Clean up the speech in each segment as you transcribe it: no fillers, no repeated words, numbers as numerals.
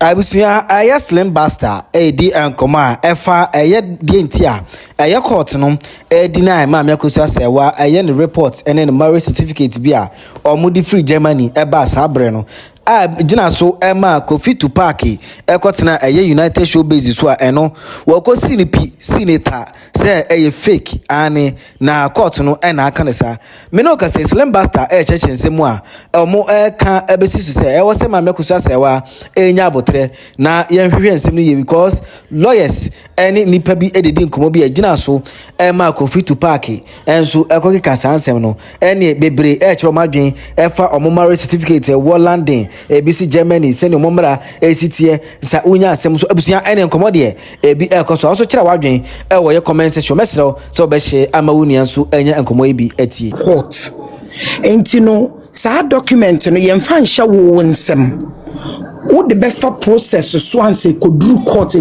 Abusua slim basta di enkoma efa di ntia court no deny ma me Akosua Serwaa ne report ene ne marriage certificate bia omudi free Germany eba sabre no gina so ema Kofi to park ekotena United Show base so eno wako sinipi senator say fake ane na court no na aka ne sa me no ka say slim basta chechense a omo ka ebesisu say wo say ma me Akosua Serwaa enya abotre na yenhwehwe nsem no ye because lawyers any nipa bi ededi nkomo bi gina so ema Kofi to park enso ekokeka sansem no ene bebre chiro madwen efa omo marriage certificate wo landing ebisi Germany send omomra esitie sa unya asem so abusua ene nkomo de ebi ekoso so kira wadwen wo ye comment section mesro so be hye amawunia so enya nkomo ebi atie court entino sa document no yemfa nhya wo nsem wo de befa process so anse koduru court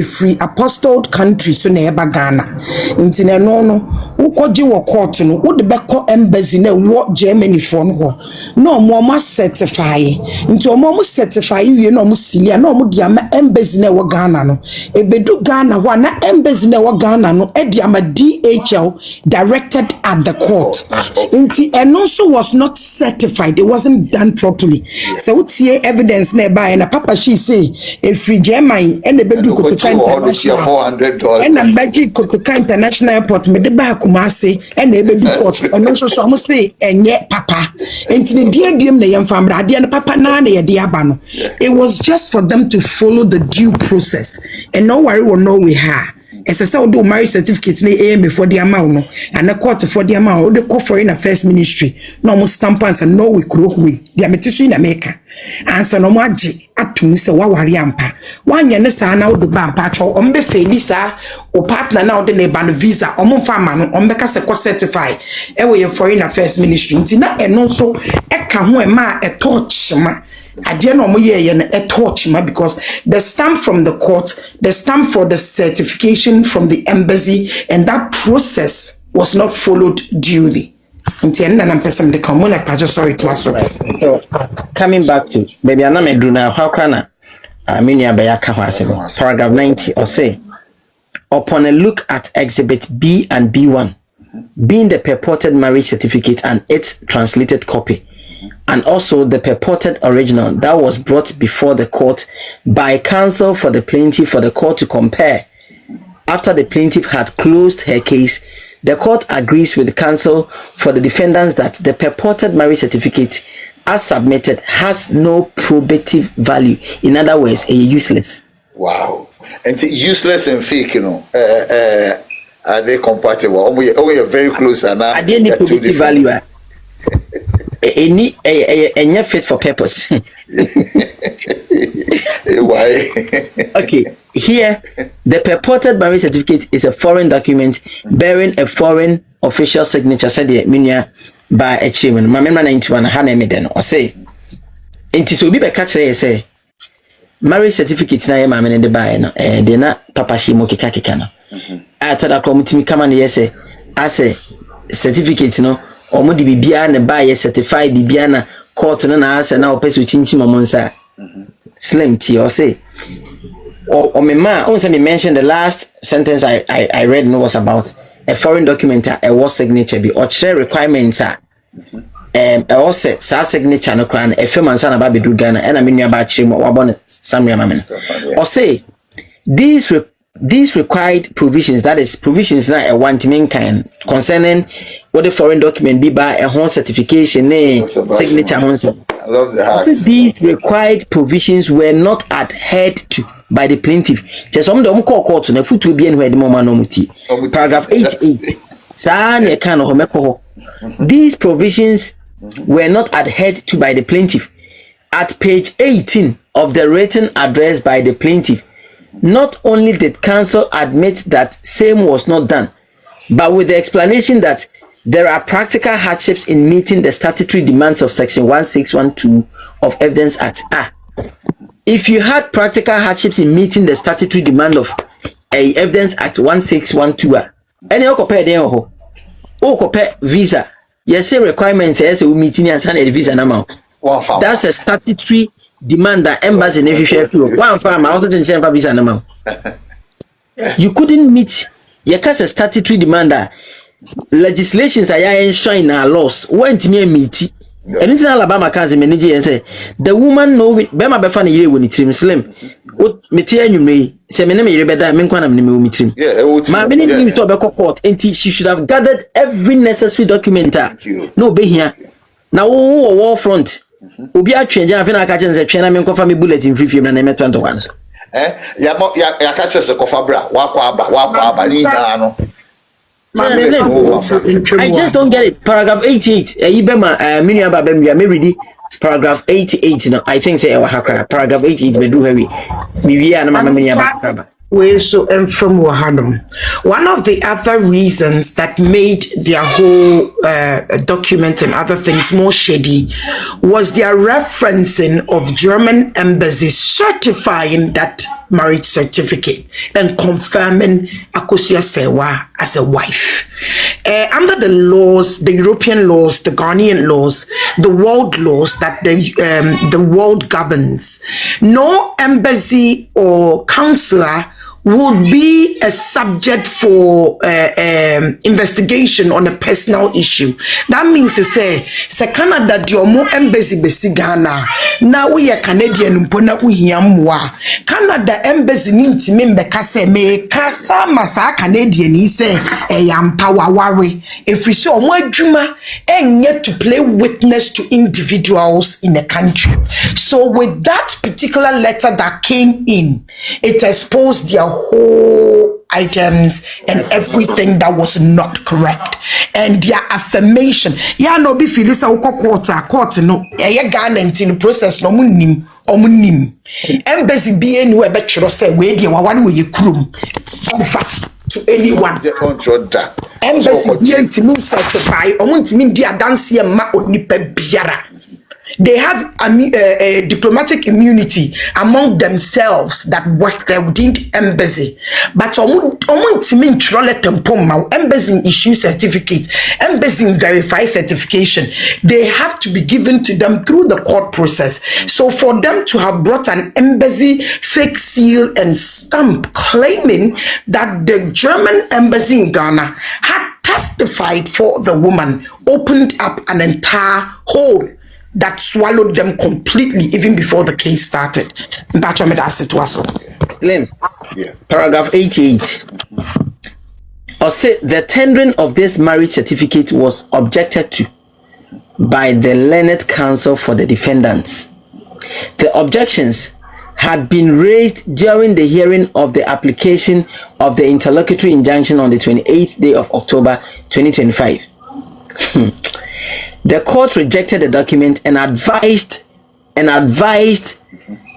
free apostoled country so na eba Ghana ntine no wo koje wo court no wo de beko embassy na wo Germany for no ho na omo certify nti omo certify wie na omo silia na omo dia ma embassy na wo Ghana no ebedu Ghana wa na embassy na wo Ghana no e dia ma DHL directed at the court nti and also was not certified. It wasn't done properly. So tie evidence na buy na papa she say free Germany and the bedu Kotoka International $400 and Ambaji Kotoka International Airport me de ba Kumasi and the bedu court and also so almost say enye papa enti die diem na yem famra de na papa na na ye de aba no. It was just for them to follow the due process and no worry will know we have. As I said, do marriage certificates na AM for the amount no, and the court for the amount. The call for in affairs ministry. No more stampers and no we grow we. The ametisu in America. Answer no more G. Atum se wa wariampa. One yana sa na do ban patro. Ombe felisa o partner now the neban visa. Omo farmer no ombeka se ko certify. Ewe your foreign affairs ministry. Ntina eno so eka ho e ma e touch ma. At the end of a torch because the stamp from the court, the stamp for the certification from the embassy, and that process was not followed duly. Sorry to us. So coming back to baby Anameduna, how can I mean paragraph 90 or say upon a look at exhibit B and B1, being the purported marriage certificate and its translated copy, and also the purported original that was brought before the court by counsel for the plaintiff for the court to compare. After the plaintiff had closed her case, the court agrees with the counsel for the defendants that the purported marriage certificate as submitted has no probative value. In other words, useless. Wow. And useless and fake, you know. Are they compatible? We are very close and now. I didn't need probative value. Any fit for purpose. Why? Okay, here the purported marriage certificate is a foreign document bearing a foreign official signature, said the minia by a chairman. My member 91 Hanemeden or say it is will be catch say marriage certificate na ma men de buy no de na papa shi mo kika no. I told a committee come and yes I say certificate no omo di bibia na ba ye certified bibia na court na ase na opesu chinchi momonsa slim t or say or me ma once me mentioned the last sentence I read no was about a foreign document a was signature be or share requirements or say sa signature no kran e fema nsa na ba bedu Ghana and I mean you about chimo wa bon samria mamen or say these required provisions, that is provisions na a one main kind concerning what the foreign document be by a home certification signature. I love the heart. These required provisions were not adhered to by the plaintiff. Just some them call court na futu bi en where the mama no muti. Paragraph 88. Sa na kan ho meko. These provisions were not adhered to by the plaintiff. At page 18 of the written address by the plaintiff, not only did counsel admit that same was not done, but with the explanation that there are practical hardships in meeting the statutory demands of section 1612 of Evidence Act. If you had practical hardships in meeting the statutory demand of Evidence Act 1612, any compare them or compare visa, yes, requirements as a meeting and sign a visa amount. That's a statutory demand that embassy in every share. One farm, I wanted to change visa number. You couldn't meet your case statutory demander. Legislations are enshrined in our laws. Went me a meeting. And in Alabama, Kansas, manager and say the woman know Bema Befana year when it's Muslim. What Metia you may say, my name is Rebecca, Menquanam meeting. My many to a court, and she should have gathered every necessary document. No, be here. Now, war front. Ubia change, I've been a catch and say, China Menko family bulletin free film and I met 21. Ya catch us the Cofabra, Waqua, no. I just don't get it. Paragraph 88. Paragraph 88. No, I think say paragraph 88. We do heavy. One of the other reasons that made their whole document and other things more shady was their referencing of German embassy certifying that marriage certificate and confirming Akosua Serwaa as a wife. Under the laws, the European laws, the Ghanaian laws, the world laws that the world governs, no embassy or consular would be a subject for investigation on a personal issue. That means to say Canada diomo embassy besi Ghana. Now we are Canadian mpona uhiamwa. Canada embassy ninti mimbe kase me kasa masa Canadian ise yampa wawari. If we saw more juma and yet to play witness to individuals in the country. So with that particular letter that came in, it exposed their whole items and everything that was not correct, and their affirmation. Yeah, no be feel say court no Ghana in process no munim embassy be anywhere be chiro say we dey wawari we krum over to anyone embassy be ntimi certify omuntimi di adanse ma onipa biara. They have a diplomatic immunity among themselves that work there within the embassy. But embassy issue certificate, embassy verify certification. They have to be given to them through the court process. So for them to have brought an embassy fake seal and stamp claiming that the German embassy in Ghana had testified for the woman opened up an entire hole that swallowed them completely even before the case started. Paragraph 88. Or say the tendering of this marriage certificate was objected to by the learned counsel for the defendants. The objections had been raised during the hearing of the application of the interlocutory injunction on the 28th day of October 2025. The court rejected the document and advised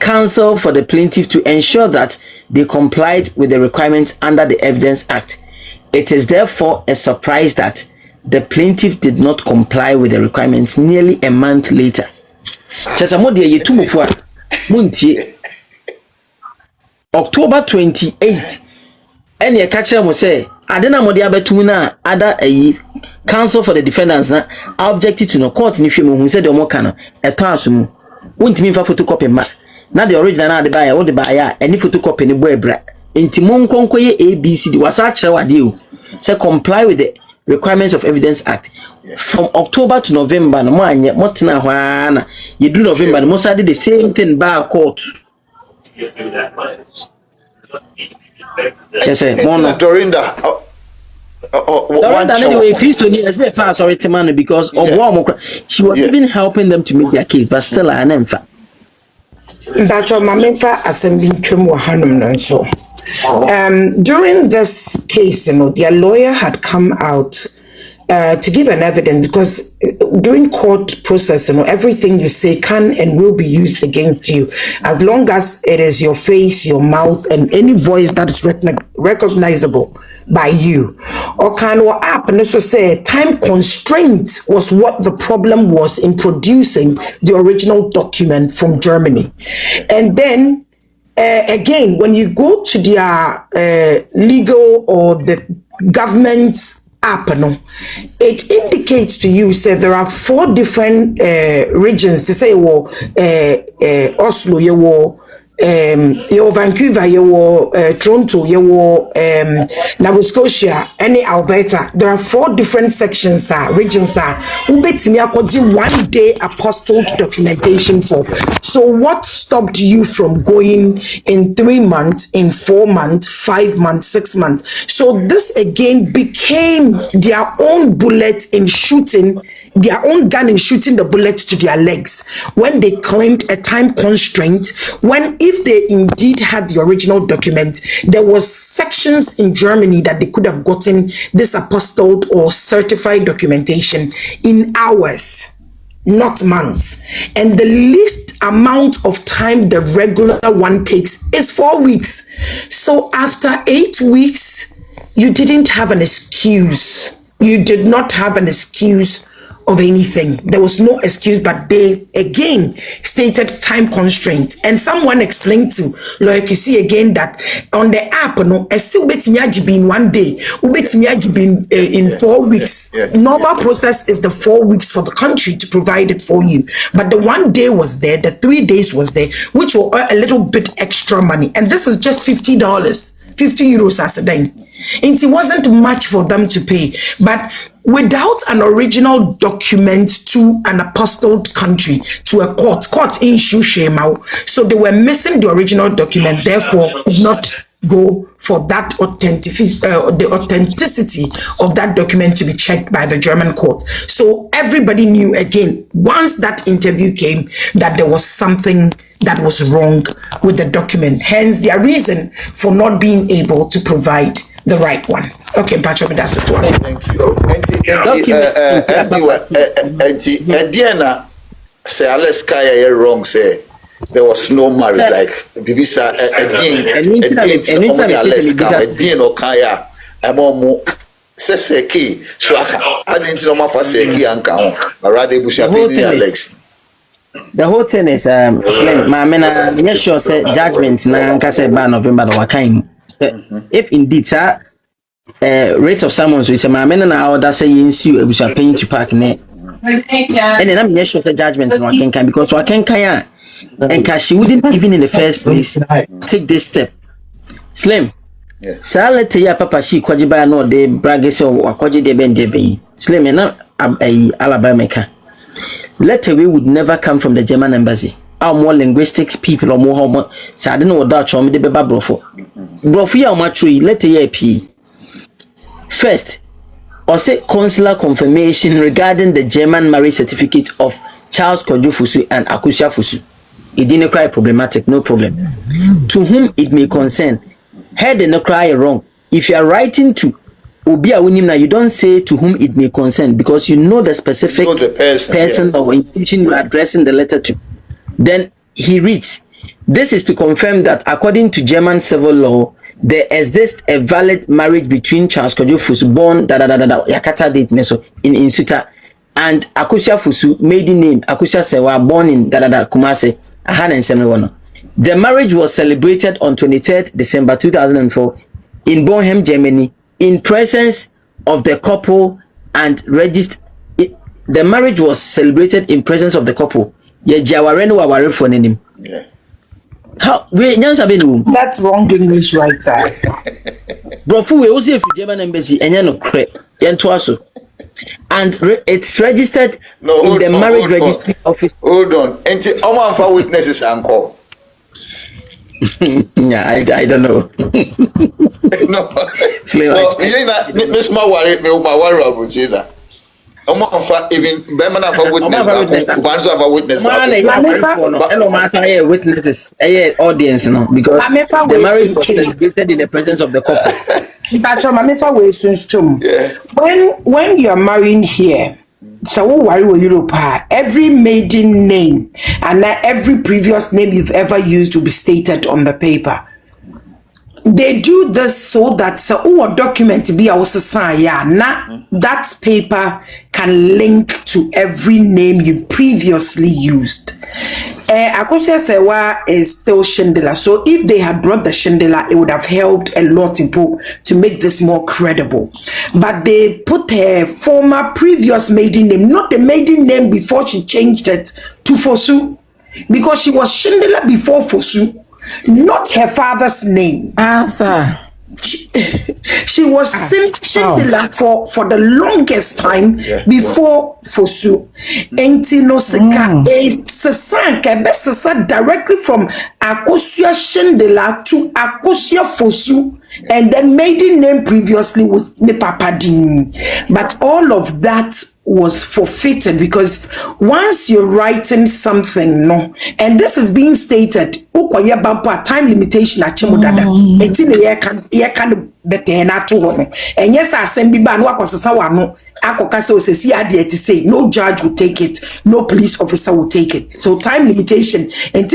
counsel for the plaintiff to ensure that they complied with the requirements under the Evidence Act. It is therefore a surprise that the plaintiff did not comply with the requirements nearly a month later. October 28th, and your catcher will say, I don't know what the other two na other counsel for the defendants na objected to no court in who said the mokana a tasumu won't mean for photocopy ma na the original na the buyer or the buyer any photocopy ni boy bra inti mon konkoye abc the was actually what you say comply with the requirements of Evidence Act. From October to November no anya motina hwana you do November no say the same thing by court. Dorinda. Dorinda anyway, Christian is a pass or man because of one. She was even helping them to make their case, but still an empha. That's what my memfa assembling Hanum so. During this case, their lawyer had come out to give an evidence because during court process, everything you say can and will be used against you as long as it is your face, your mouth, and any voice that is recognizable by you. Or can what happen? So say time constraints was what the problem was in producing the original document from Germany, and then again when you go to their legal or the government's app, no, it indicates to you, say there are 4 different regions. They say, well, Oslo, you will. Your Vancouver, your Toronto, your Nova Scotia, any Alberta. There are 4 different sections, regions. Ubetimi akoji 1 day apostoled documentation for. So what stopped you from going in 3 months, in 4 months, 5 months, 6 months? So this again became their own bullet in shooting, their own gun in shooting the bullets to their legs when they claimed a time constraint. When if they indeed had the original document, there was sections in Germany that they could have gotten this apostilled or certified documentation in hours, not months. And the least amount of time the regular one takes is 4 weeks. So after 8 weeks, you didn't have an excuse. You did not have an excuse of anything. There was no excuse, but they again stated time constraint. And someone explained to like you see again that on the app, no, a still be in 1 day, be in 4 weeks. Normal process is the 4 weeks for the country to provide it for you. But the 1 day was there, the 3 days was there, which were a little bit extra money. And this is just $50, 50 euros as a day. It wasn't much for them to pay. But without an original document to an apostoled country, to a court in Shushemau, so they were missing the original document, therefore could not go for that the authenticity of that document to be checked by the German court. So everybody knew again, once that interview came, that there was something that was wrong with the document. Hence their reason for not being able to provide the right one. Okay, Patrick, that's it. Thank you. Diana say Alex Kaya wrong say there was no marriage like Bibisa a Dean or Kaya Amomo Seseki Swaka. I didn't know my first Seki Anka Marade Abusuapani Alex. The whole thing is Slim, my men are sure say judgment na say by November the Wakaim. If indeed, sir, rate of summons with my men and order say you we shall pay to park net. And then I'm sure say judgment in Wakenka because Wakenka and she wouldn't even in the first place take this step. Slim, sir, let ya papa she kwajiba no de brag say or kwaji de ben de Slim and Alabama. Letter we would never come from the German embassy. Our more linguistic people or more so I don't know what Dutch or me the beba brofo. Brofo ya matri letter ye p. First, or say consular confirmation regarding the German marriage certificate of Charles Kojo Fusu and Akosua Fusu. It didn't cry problematic, no problem. To whom it may concern, heard and no cry wrong. If you are writing to Obia Winimna, you don't say to whom it may concern because you know the specific person or institution you are addressing the letter to. Then he reads, this is to confirm that according to German civil law, there exists a valid marriage between Charles Kojo Fusu, born Yakata date Meso in Insuta, and Akosua Fusu, maiden name Akosua Serwaa, born in Kumase, Ahan. The marriage was celebrated on 23rd December 2004 in Bornheim, Germany, in presence of the couple and registered. The marriage was celebrated in presence of the couple. Yeah. How we that's wrong English right there. Bro, we also if German embassy and and it's registered in the marriage registry office. Hold on. And Oman for witnesses uncle. Yeah, I don't know. No. Well, Miss Mawari, Mawari, Oman for even Bemana for witness. Once of a witness. Hello, master, witnesses, audience, no, because the marriage was celebrated in the presence of the couple. When you are marrying here, so worry with Europe, every maiden name and every previous name you've ever used will be stated on the paper. they do this so that a document be also sign, that paper can link to every name you've previously used. Akosua Serwaa is still Shindela, so if they had brought the Shindela, it would have helped a lot to make this more credible. But they put her former previous maiden name, not the maiden name before she changed it to Fosu, because she was Shindela before Fosu. Not her father's name. Sir. She was Shindela for the longest time before Fosu. Entino Sika directly from Akosua Shindela to Akosua Fosu, and then maiden name previously with the Papadin. But all of that was forfeited because once you're writing something, no, and this is being stated, time limitation at Chimodada, and yes, assembly ban no say no judge will take it, no police officer will take it. So time limitation and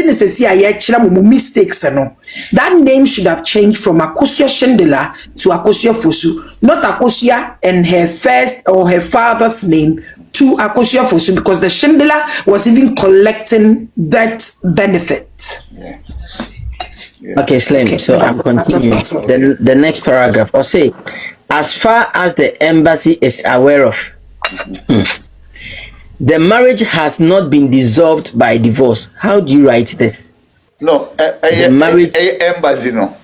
mistakes no. That name should have changed from Akosua Shindela to Akosua Fosu, not Akosua and her first or her father's name to Akosua Fosu, because the Shindela was even collecting that benefit. Okay, Slim. Okay. So I'm continuing. The next paragraph. Or say, as far as the embassy is aware of, the marriage has not been dissolved by divorce. How do you write this? No, the marriage embassy no.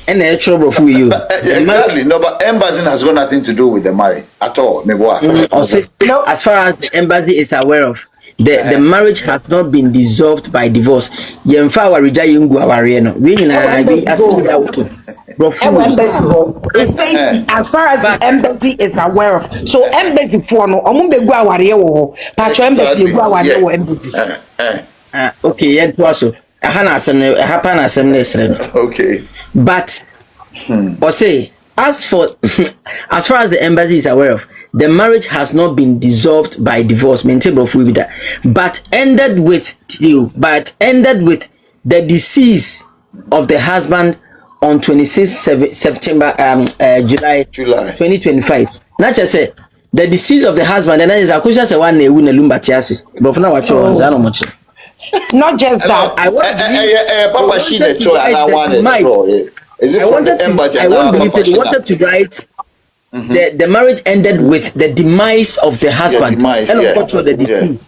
And the trouble for you. Exactly. No, but embassy has got nothing to do with the marriage at all. Or say, as far as the embassy is aware of, the marriage has not been dissolved by divorce. Yemfa warija yungu aware no. We na be asking that. It says as far as the embassy is aware of. So embassy for no omumbe gu aware wo. Pacho embassy gu aware wo embassy. Okay, yeah, also. Okay. But or say as far as the embassy is aware of, the marriage has not been dissolved by divorce, but ended with the decease of the husband on 26 September July 2025. Not just say the decease of the husband, and that is Akosua Serwaa na ewu na lumbatiasi. But for now, what you much. Not just that. Papa she the troll and I want it troll. Is it from the embassy? I won't believe they wanted to write. The marriage ended with the demise of the husband. Demise, and of course, the decease.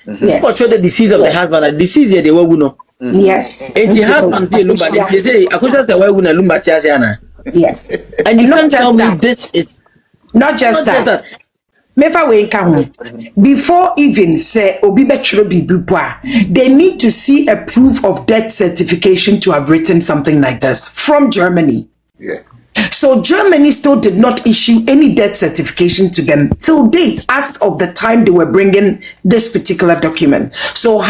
Yes. The decease of the husband. The decease here they were no. Yes. It happened. They say Akosua Serwaa wuna lumbatiasi ana. Yes. And you can't tell me this is not just that. Before even say Obi Betchro Bibua, they need to see a proof of death certification to have written something like this from Germany. Yeah. So Germany still did not issue any death certification to them till date, as of the time they were bringing this particular document. So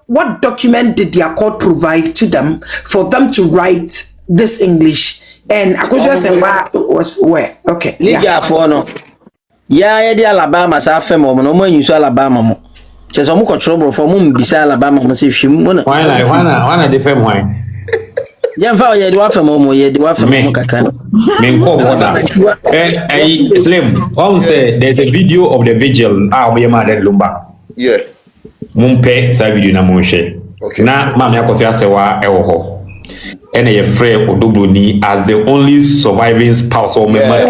what document did their court provide to them for them to write this English? And Akosua Serwaa was where? Okay. Yeah, the Alabama Safem or no more use Alabama. Just a trouble for Mum beside Alabama. Why not different wine? Yeah, you do for Momo, you do for me. Slim, one say there's a video of the vigil. I'll be a mad at Lumba. Yeah. Mumpe, Savidu Namushe. Okay. Now, Mamma Akosua Serwaa Ewoho. And a friend Odobroni as the only surviving spouse or member. I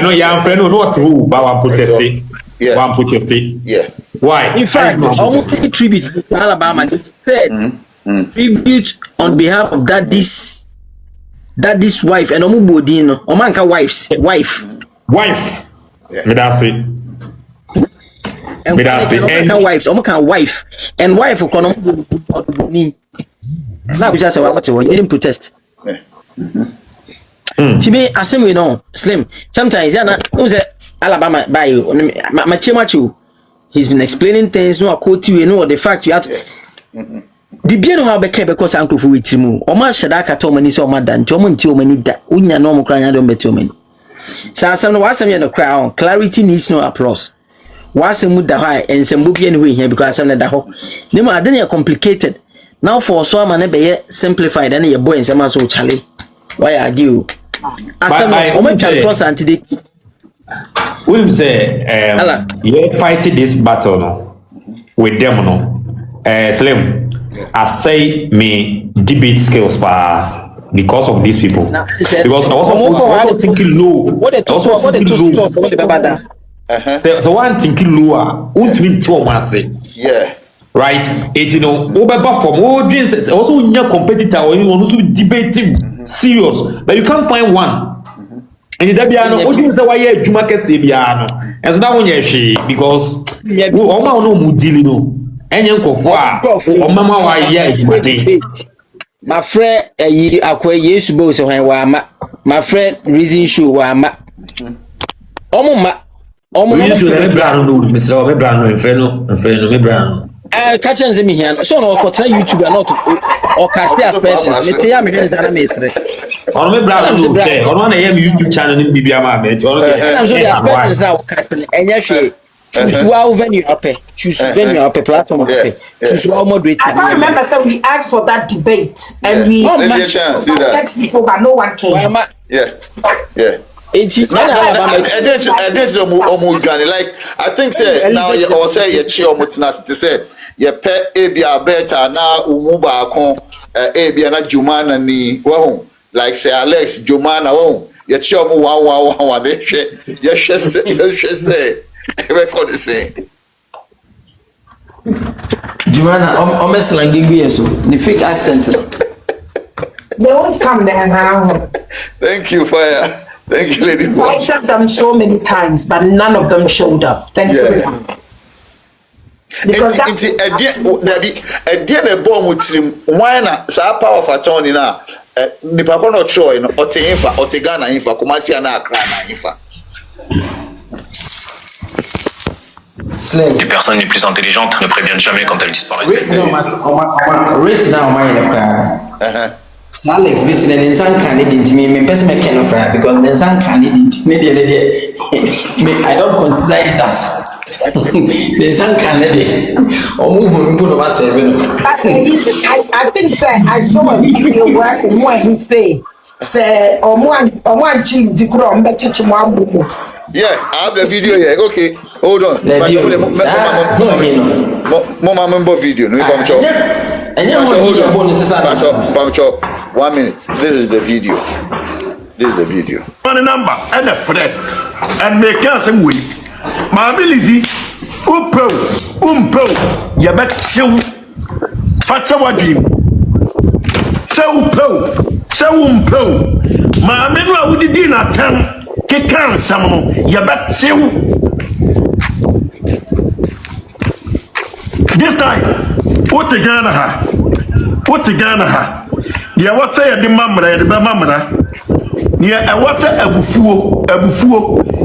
know young friend or not who one protested. One protested. Yeah. Why? In fact, almost any tribute to Alabama. It said tribute on behalf of this wife and Omubodino, Omanka wife. That's it. And wives, Omanka wife, and wife of Konomubodini. Now we just say what you didn't protest. To me, I say we know Slim. Sometimes Alabama by you. He's been explaining things. No, I quote you. No, the fact you have to. The bien how be because uncle for with him. Oma shadaka to many so madan. Jomo nti o many da. Unya no mo kranya don beto many. Sa asem no wasem ye no crown. Clarity needs no applause. Wasem mu da high and some bubi anyway here because asem na da ho. Nemo adene complicated. now for so man be simplified and your boy and some so chale why are you Asemaba o try trust anti dey we say you fighting this battle no with them no Slim I say me debate skills because of these people because I also thinking low what they talk what they talk what they baba so one thinking lower won't mean to say yeah right it you know over from all dreams also your competitor or you want to debating serious but you can't find one and that be no audience why you juma kese bia no and so that one ye because o ma no mu deal no enye nkofo a o mama wa ye debate my friend akwa yesu bo so hwan wa ma my friend reason show wa ma omo reason show me brand no Mr. O me brand no me brand catch and me here so no ko try YouTube not or cast as persons me tia me here na me sre on me brand no there on na yam YouTube channel ni bibia ma me on so there persons now cast enya hwe choose wow venue up choose venue up platform up choose wow moderate. I can't remember so we asked for that debate and we people but no one came. Yeah like I think say now you or say you chi omutina to say you pe ebia better na umu ba kon ebia na jumana ni wo like say Alex jumana wo you chi omu 111 dey hwe you say record the same jumana almost like so the fake accent they won't come there now. Thank you fire. Thank you, Lady. I showed them so many times, but none of them showed up. Thanks very much. Because a bomb with him, why not? So power of attorney now. Nipakono Troy, no, Otefa, Otegana, Infa, Kumatiana, Krana, Infa. Les personnes les plus intelligentes ne préviennent jamais quand elles disparaissent. Alex, basically, the San candidate me person make no cry because the San candidate me I don't consider it as the San candidate or move put over 7. I think say I saw a video where he say one chief the ground but yeah, I have the video here. Okay, hold on. Mama member video. No, hold on. 1 minute. This is the video. One number and a friend and make us a week. My ability, umpo, you bet so. Fatsa wadi. So umpo. My menwa would dinner time. Kikan some you bet so. This time, what the Ghana ha? Yeah, what say the mamra, the mamra? Yeah, I was a bufuo.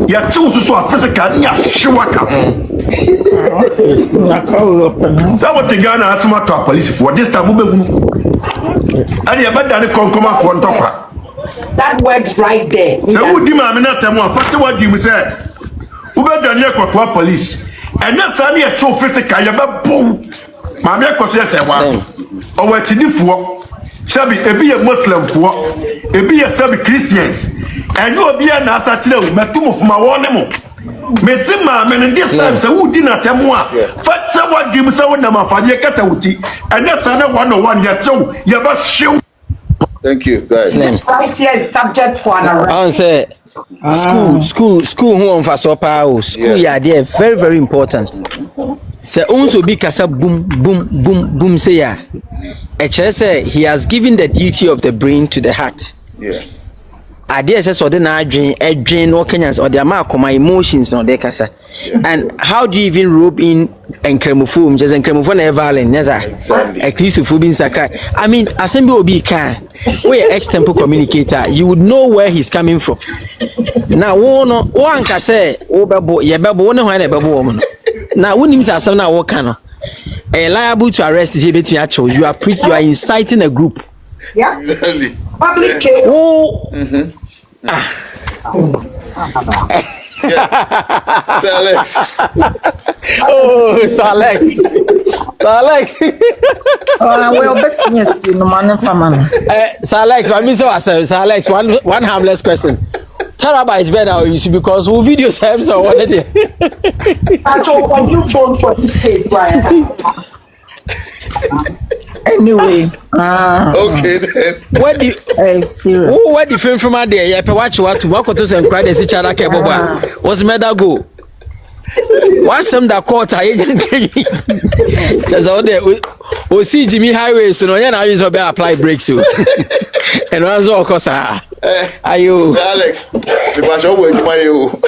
Yeah, two so physical, yeah, shiwaka. So what the Ghana has my police for this time? And you better than come from top. That word's right there. So who demand me not more? What do you say? Who better than police? And that's only a true physical, you better boom. Mammy, Serwaa. Or what to do for? Shall be a Muslim for a be a sub Christians. And you will be an assassin, but two of my one. Messima, and this time, so who did not tell me? Fat someone give me someone number for your catauti, and that's another 101 yet. So you must shoot. Thank you, guys. Right here is subject for an arrest. School who on for school yeah there very very important. Say also be kasa boom say ya. Say he has given the duty of the brain to the heart. Yeah. Idea says or the drain or Kenyans or their mark my emotions no they kasa. And how do you even rope in encremophone? Just encremophone violent, exactly. A Christophobia sakai. I mean, Asemaba will be can. We extempo communicator, you would know where he's coming from. Now, one can say, oh, babo, yeah, babo, one when a babo woman. Now, when him say, now, what can a liable to arrest is between actual. You are inciting a group. Yeah, exactly. Public. Oh, Yeah. Sir Alex. Oh, Sir Alex. Sir Alex. Well, bet yes, you know, man, family. Sir Alex, I mean, Sir Alex, one harmless question. Terabytes better or you see because who videos have so what it is. I don't want you phone for this case, Brian. Anyway, okay then. What do you serious? Oh, what different from out there? Yeah, watch what to walk to some cry each other keboba. What's medal go? What's some that court I just out there we see Jimmy Highway so no na use obe apply brakes so. And one's all cause are you Alex, the passion wo ejuma ye o.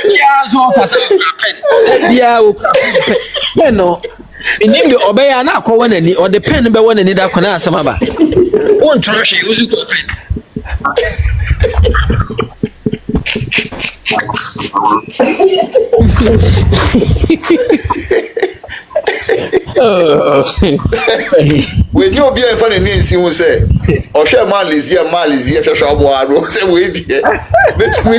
Yeah, so cause yeah, no. Inim de obeya na akọ wona ni o de pen be wona ni da kọ na Asemaba. Won trahwe uzi ko pen. When you be in funny name si won say o hwe malizie hwehwe abo aro say we die let me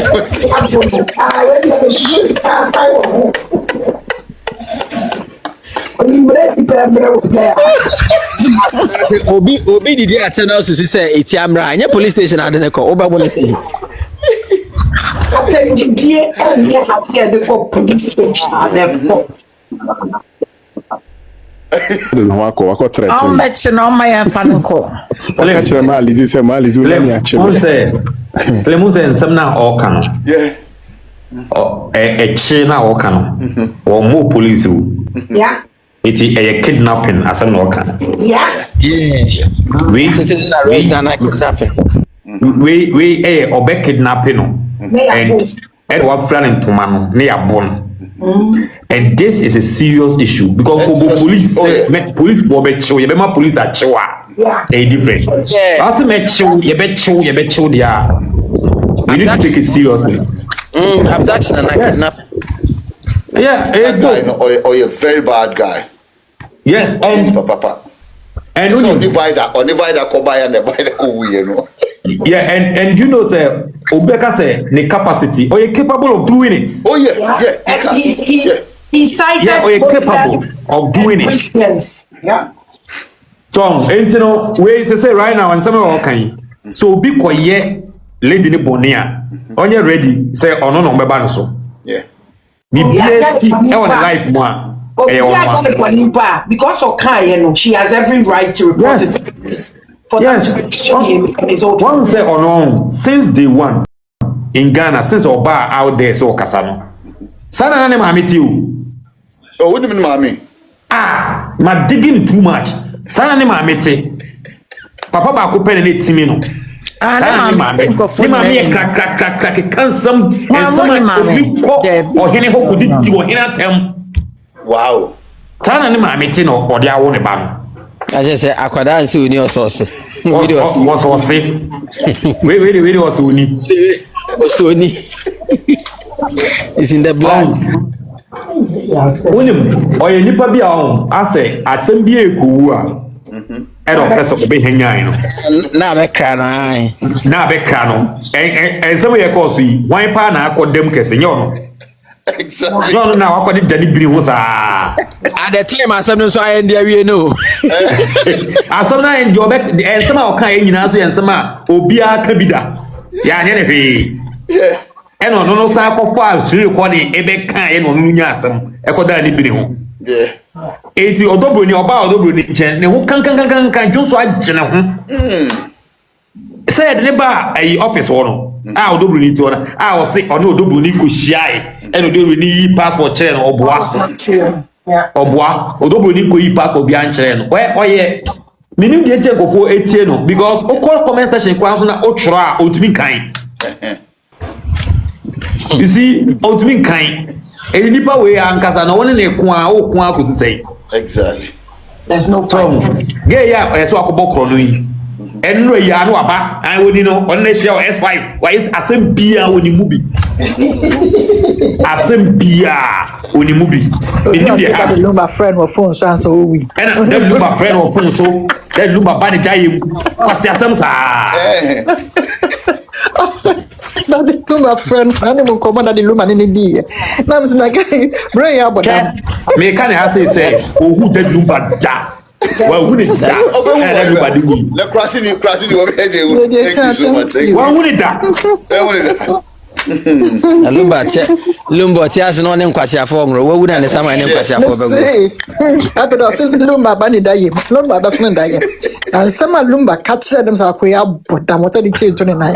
Obi did ya tell us to say it's amra anya police station adene ko oba bo say Police station wako threat. I'll mention on my fan call. Actually, Malizi say Malizi will me actually. Selemun say nsem na oka no. Yeah. Che na oka no. Or more police wo. Yeah. It is kidnapping asem na oka. Yeah. yeah. We Citizen arrest and kidnapping. We obe kidnapping no. And what friend to man ne abon. And this is a serious issue because police police chill, you be police are chill. They different. As me chill, you be chill there. We need to take it seriously. Abduction and kidnapping. Yeah, that guy or a very bad guy. Yes, and papa. And so onivida ko buy and buy the ko we no. Yeah, and you know say Obeka say the capacity or you capable of doing it. Oh yeah. He cited yeah, or you capable of doing it. Christians. Yeah. So, you know, we say right now and some of can. So be quiet lady ni bonia. On you ready say ono no beba no so. Yeah. Be BSC e on life mo. Because of Kaya, she has every right to report it. For One say on since day one in Ghana, since Oba out there so Kasano. Sana name Mami you. Oh, what do you mean, Mami? Ma digging too much. Sana name Mami. Papa ba ko pen ni timino. Sana name Mami. Ni Mami crack cansam and some or hene ho kudi ti o hena tem. Wow. Sana name Mami no or dia wo ne ba no. I just say Akwada and Suni or sauce. Was sick. Wait, was Suni. Suni. It's in the blood. Or you nipa be on, I say, at some be a cool. And of person be hanging. Now, I cry. Now, Beccano. And some of your course, why partner called them Cassignol. Exactly. John now what did Daddy Green was at the time I said so I and there we know. As some night your back and somehow kind and some Obia Kabida. Yeah. And on no cycle files, recording a back kind on Munyasam, Ekodani Bino. Yeah. 80 or double in your bow, double in Chen, who can just watch. Said never a office one. I'll double it on. I will say, or no double Nico shy, and do really passport chain or bois. Or bois, or double Nico passport behind chain. Where, yeah, meaning the check of 418 because all comment session quite ultra ultimate kind. You see, ultimate kind. A deeper way, Uncas and one in a qua could say. Exactly. There's no problem. Yeah, I saw a book on enro ya no aba an woni no on na share S5 why is Asembia woni mubi Asembia woni mubi you see that the Lumba friend was phone so answer we and the Lumba friend was phone so that Lumba ba de jayem kwase asem sa na the Lumba friend na mo come na the Lumba ni di na me say bring ya bodam me can have say ohu the Lumba da well, who is that? Everybody will. The crossing, what thank you. Well, who is that? Lumba tias no nem kwasi afọ ngro wo na ne sama nem kwasi afọ bego I could say Lumba bani daye Lumba ba fun daye and sama Lumba catch them sa ko ya bodam what the change 29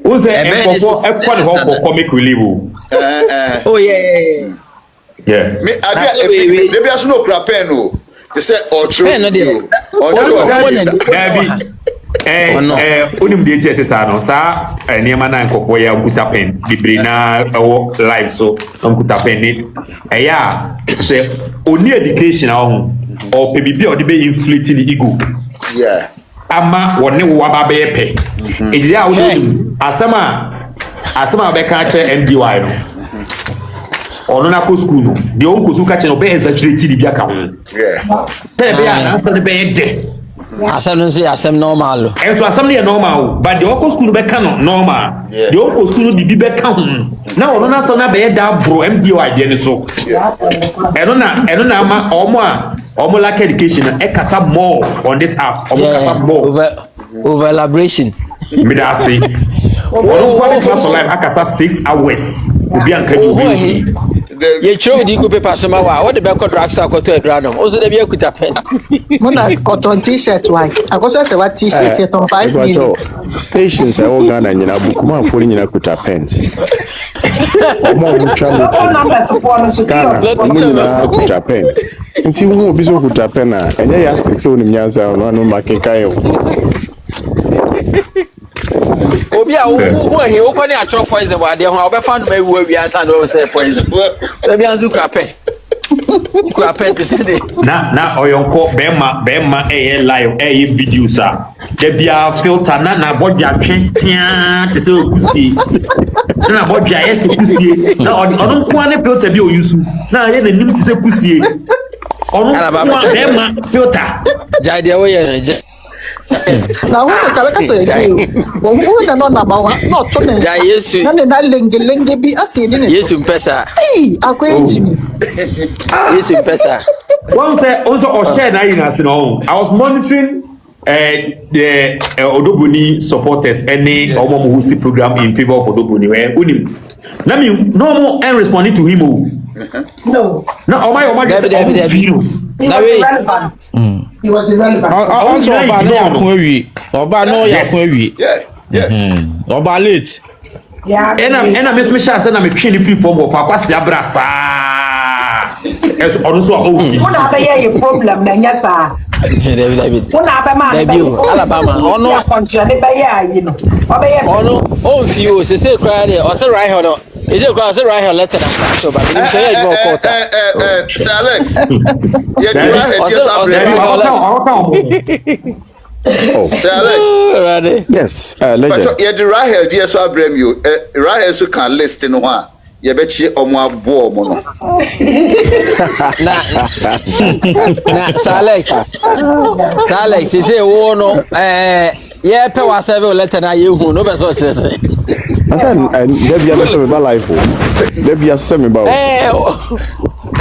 who say e for comic relief oh yeah me ade dey be aso no kra pen o they say otro onim de tie te sa no sa niema na nkokwo ya guta pen bibre na live so nkuta pen ni eya se oni education ahụ o pe bibi o de be inflate the ego yeah ama woni wo aba be pe ejide a woni asama be ka che MDY no ono na ko school no de on ko su ka che no be exaggerate di bia ka ho yeah te be ya na be de asem no say asem normal enso asem no normal but de on ko school be ka no normal de on ko school di bi be ka ho na ono na so na be da bro MDY de ni so eno na ama omo lack education e kasa more on this app omo kasa more over elaboration me da say ono for the class live akata 6 hours obi anka di ye throw the go paper so ma wa what the back drugstore ko to edranum o so dey be akuta pen mona cotton t-shirt why Akosua say what t-shirt here ton 5 million stations all Ghana nyina buku ma fori nyina kuta pens omo mucha all numbers for no secure nyina kuta pen nti wo obi so kuta pen a enye ya stick so nim nyansa no makeka yo obi a wo he wo kwani atro poison wa de ho obefa no ma wi wi ansa no say poison obi anzu krape na oyonko bema live video sa de bia filter na body atwe tia te se okusie na body aye se kusie na onu kwa ne filter bi o yusu na aye na nim te se kusie onu kwa bema filter jade wo ye na wona ka beka so ye o wona no na ba wa no to ne ja Yesu na lenge bi asedi ne Yesu mpesa akwejimi Yesu mpesa one say also o share na yin as no I was monitoring the Odobuni supporters any omo mo host program in favor of Odobuni where unim na me no more and responding to him no o my just video na we he was irrelevant also oba no yakun awie oba no yakun awie yeah oba late ena me sha say na me twe ni free form of akwase abrasa eso onu so o wi una be ye problem na nyasa David una be ma be Alabama ono country ne be ye ayi no o be ye ono o fi o se kra de o se right hand is it kra se right hand letter na so ba ni say you go court Sir Alex yeah you right here yes legend but yeah the right here there so abrem you right here so can list no ha ye be chi omo abo omo no na Alex say wo no ye pe wa serve letter na ye hu no be so kire say asan debia no so be life debia so me ba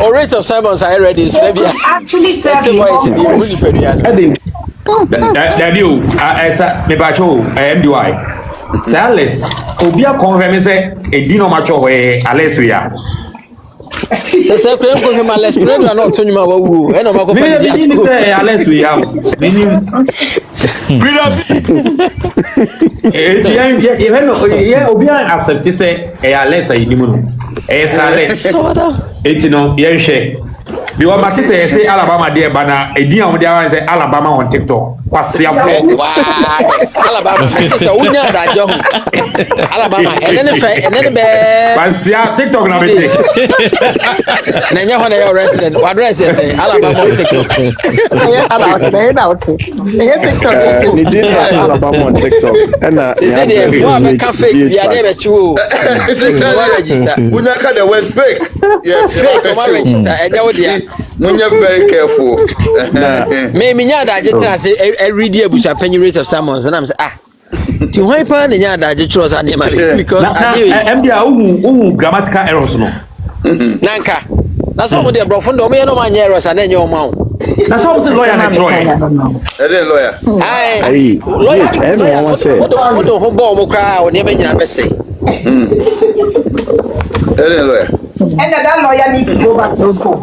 or rate of sermons are ready so debia actually serving Daddy o esa me ba cho MDY Sales obia confirm say edi no ma cho we Alex we ya se kren ko me Alex kren na no tonyu ma wa wu e no ma ko fa di atu say Alex we ya meaning freedom yeah obia accept say Alex ayi ni mu no Alex eti no ye hwe bi wa mate say Alabama de ba na edi a wo de say Alabama on TikTok kwasia bo Alabama say unya da jo Alabama and then be kwasia TikTok na be na nya ho na your resident address say Alabama TikTok Ni did Alabama on TikTok. And say dey go am cafe dia dey be chiwo register unya ka the word fake fake come register and you dey munya very careful me nya da je tena say every day Abusuapani rate of sermons and I'm say ti why pa nya da je trust and because MD who grammatical errors no nanka na so mo dey brofo ndo me no ma nya errors and nya o ma o na so say lawyer na Troy lawyer Aye, everyone say. What do ho bo mo kra o ne me nyina be say lawyer And that lawyer needs to go back to school.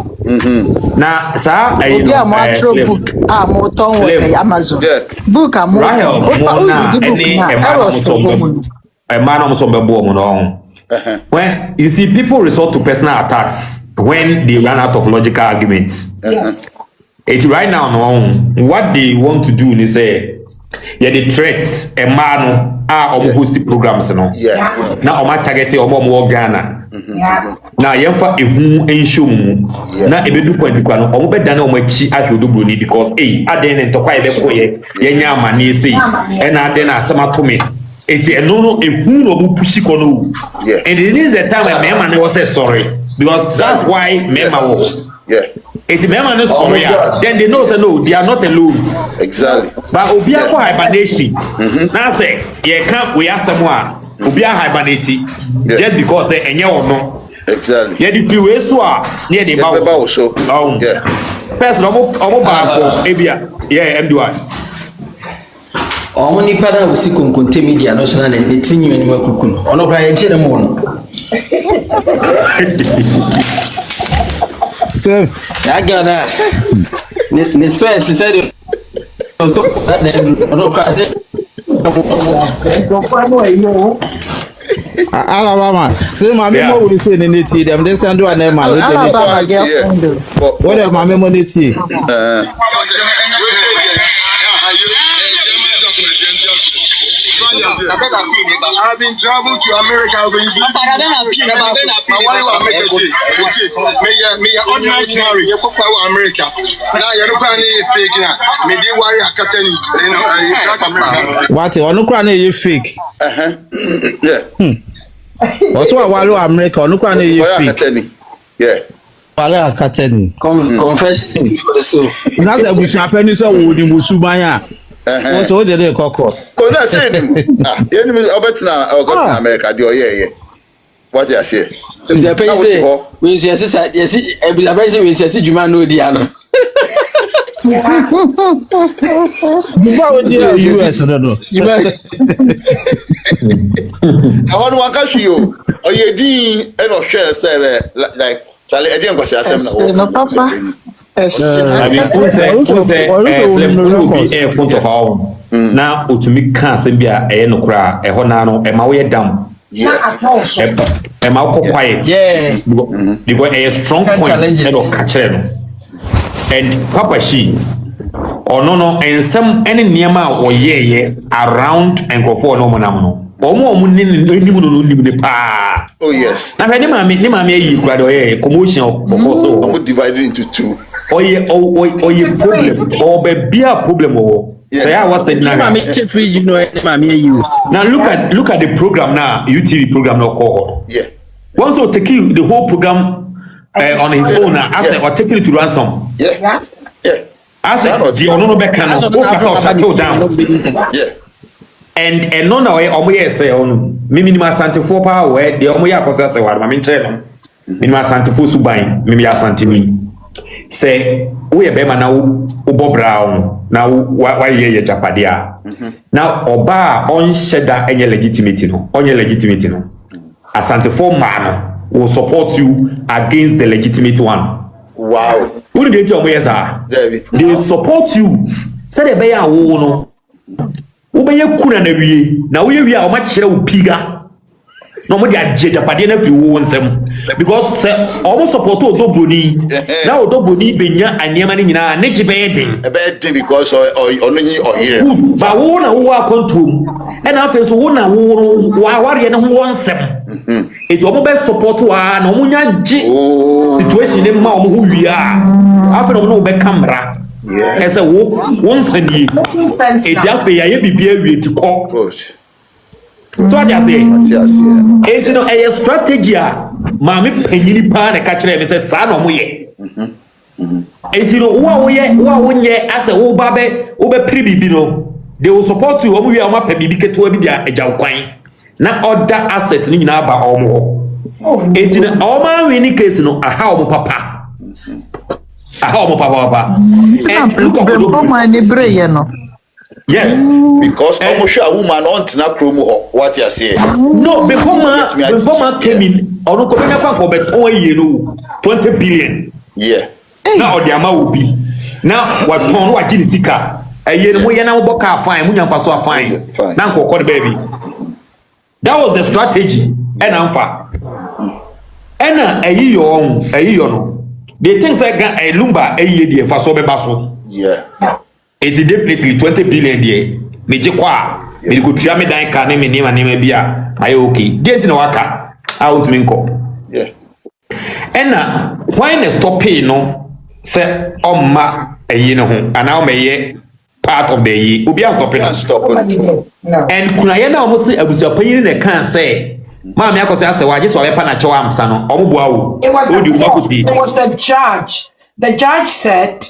na sa Obi a mo atro book a mo ton wo Amazon. Book a mo. When you see people resort to personal attacks when they run out of logical arguments. Yes. It's right now no what they want to do is say the threats a man host programs no. Now o ma target o mo Ghana. Na yemfa ehu ensho mu na ebedu point kwa no omo beda na omo achi ahwodo ni because aden ne ntokwa ebe koye yenya amane sei e na aden na asema to me eti eno no ehu no bu pushi ko no and it is the time when man was say sorry because that's why mema wo eti mema no sorry then they know say no they are not alone exactly but obi akọ hibernation na say ye can we asemo a obi a hibernate just because they enye ono exactly yeah the piwe so a near the bow so first omo ba ko ebia MDY omo ni pada wo si konkonte media no so na ne tinyu ni makuku no ono kra ye chere mo no so ya gana ne space said ono kra Alabama, so my memo will say in it, them they send one name. Alabama, girlfriend. What am I memo it? I've been traveled to America. America. Now you're fake now. Me dey worry akatani. What you fake? What's what Wallo America? You fake? Yeah. Wallo akatani. Confess for the soul. That's a Abusuapani so would in Busubaya. What's all the cockle? Oh, that's it. Enemy Obetina or go to America. Do what you say? The pay we yes, every say we say Juma no diano. US no. I want one country you. Oh, you din and of share like Charlie Edian was asem no papa. Na otumi ka asem bia no kra ho na no ma wo dam ma ko quiet because a strong point and of catcher no and papa she no ensem any niema oyeye around enkofo no monam no omo ni ni pa oh yes na ni mama yi kwa do ye commotion so I'm divided into two oye problem bia problem wo say I was the mama free you know mama you now look at the program now UTV program no call once you take the whole program on his own as or taking it to ransom as the ono be kan no shut down and no na we omo say on minimum santifo pa we de omo ya Akosua say wa ma menche no minimum santifo suban minimum santimi say we be ma na wo bobra na wa ye japade a na oba on sheda enye legitimate no asantifo ma no will support you against the legitimate one. Wow. Who did you say they support you. Say they be a wo no. Wo be ye kuna na wie. Na wo ye wie a o ma kire wo piga. no mo dia je japade na fi wo nsem because say almost support odoboni na odoboni benya anema ni nyina ne je be din because ono nyi ohire ba wo na wo akontom e na afi so wo na wo ware ne ho nsem eti omo be support wa na omo nya je situation ne ma omo ho wi a afi no no be camera ese wo nsani eti afi ya ye bibia wi ti ko so what you say it's no a strategy maami panyini pa na ka kire me say sa no mo ye it's no wo nye ase wo ba be pribibi no they will support you omo wi omo pa bibi keto bi dia agya kwan na other assets ni nyina ba omo it's no omo wi ni case no aha omo papa ni breye no. Yes, because almost a woman on tina kromo what you say. No, before my came in, or no coming up for bet 20 billion. Yeah. Now the amount will be. Now what ton what genetica? A year we now boka fine, we pass fine. Now call the baby. That was the strategy. And I'm far. And a year on a year no. The things I got a lumba a year for so basso. Yeah. It's definitely 20 billion there. Me je kwa. Me go tria me dan ka ne me nima bia. Aye okay. Get no waka. Out me nko. Yeah. Ena why na stop pay no say omma eyi ne ho ana o meye part of the year. Obi a stop no. And kuna ye na omo se Abusuapani ne kan say Mama Akosua say waje so be pa na chewa amsa no. Omo bua wo. It was the judge. The judge said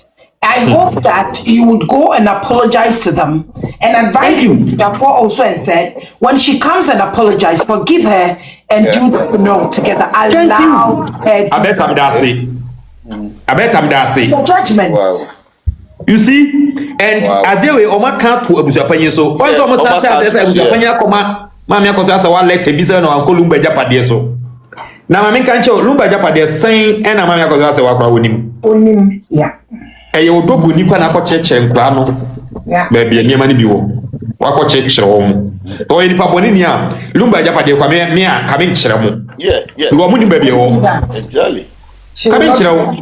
I hope that you would go and apologize to them and advise you. Therefore, also and said, when she comes and apologize, forgive her and do the together. Allow her. I bet I'm dancing. The judgment. Wow. You see, and as they were Oma can't to Abusuapani, so once almost says Abusuapani Koma, Mamma Akosua say one let be no Uncle Lumba Japade so. Now, I mean, can't you Lumba Japade saying, and Mamma Akosua say Wakra Unim, yeah. Eye odobu ni kwa na ko cheche nkwa no ba bia niam ani bi wo wa ko cheche wo mu to yi pa boni ni a Lumba Japade kwa me a ka me nkyere mu yeah wo mu ni ba bia wo exactly ka me nkyere wo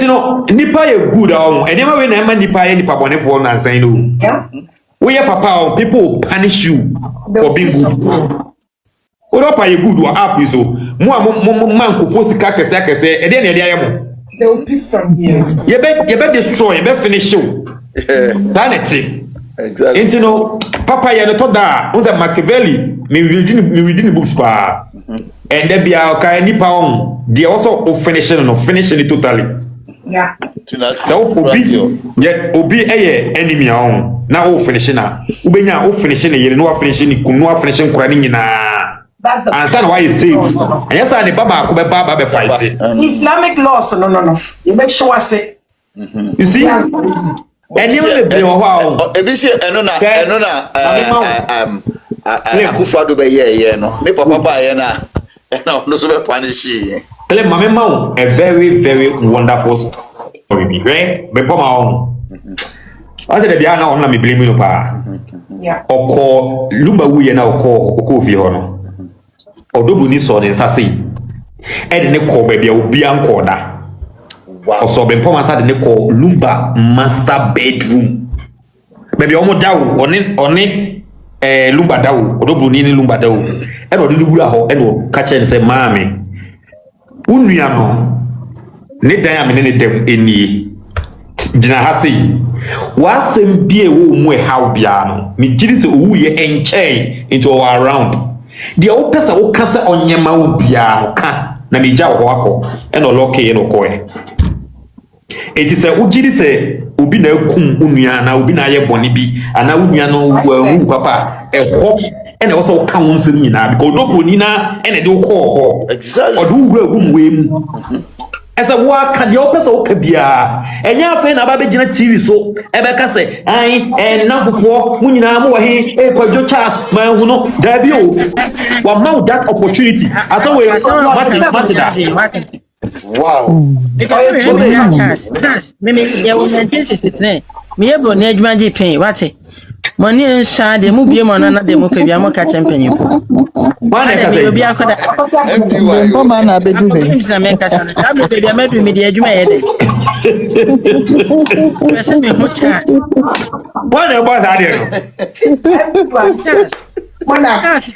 no nipa ye good a ene ma we na ma nipa ye nipa boni fo na nsan no we ye papa people will punish you for being good Europa ye good wa app so mu a man ko fo sika kese e de na de ayemo. There will be some here. You bet destroy, you bet finish you. Vanity. Exactly. And you know, Papa, you know, that was a Machiavelli, me reading the books, pa. And there be a kind of pound. They also finishing it totally. Yeah. So, Obi, enemy on. Now, finishing now. Ubenya, finishing it, no finishing, crying na. That's the and that's why he's still. And yes, I Baba be fighting. Islamic laws, no. You make sure I say. You see? And you will be wow. Ebisi enona Akosua do be ye no. Me papa ba ye na. No so be punish ye. Tell my mama a very very wonderful story. Right? Be papa on. I said the na on na me blame you pa. Yeah. Oko Lumba wu ye na oko fi ho no. Odobu ni so den sase e de ne ko ba bia obi anko da wow so be poma sa de ne ko Lumba master bedroom baby omo dawo oni Lumba dawo odobu ni Lumba dawo e no de wura ho e no ka chen se maami unua no ne dan am ne dem eni gina ha sei wa sem bie wo mu e how bia no me giri se owu ye enchen into our around dia o pesa o kasa onyema wo bia no ka na meja wo akọ e no loke ye no ko e eti se o giri se obi na akum unua na obi na ye boni bi ana unua no wu papa e ho e na wo so ka won nsem nyina because do boni na e na de wo ko exactly o do wura wu wem esa wo aka dia o pesa o ka bia enya afa na ba be gina TV so e be ka se ai na fofo mu nyina mo wahi e kwajo Charles ma hu no da bi o wa ma that opportunity asa we matida wow Charles me ya wo 1963 me ye bro na adwuma je pen wate Money and shade, move your man another move if you are catch champion. You will be a coda. Man, I be doing. I'm a media. What about that?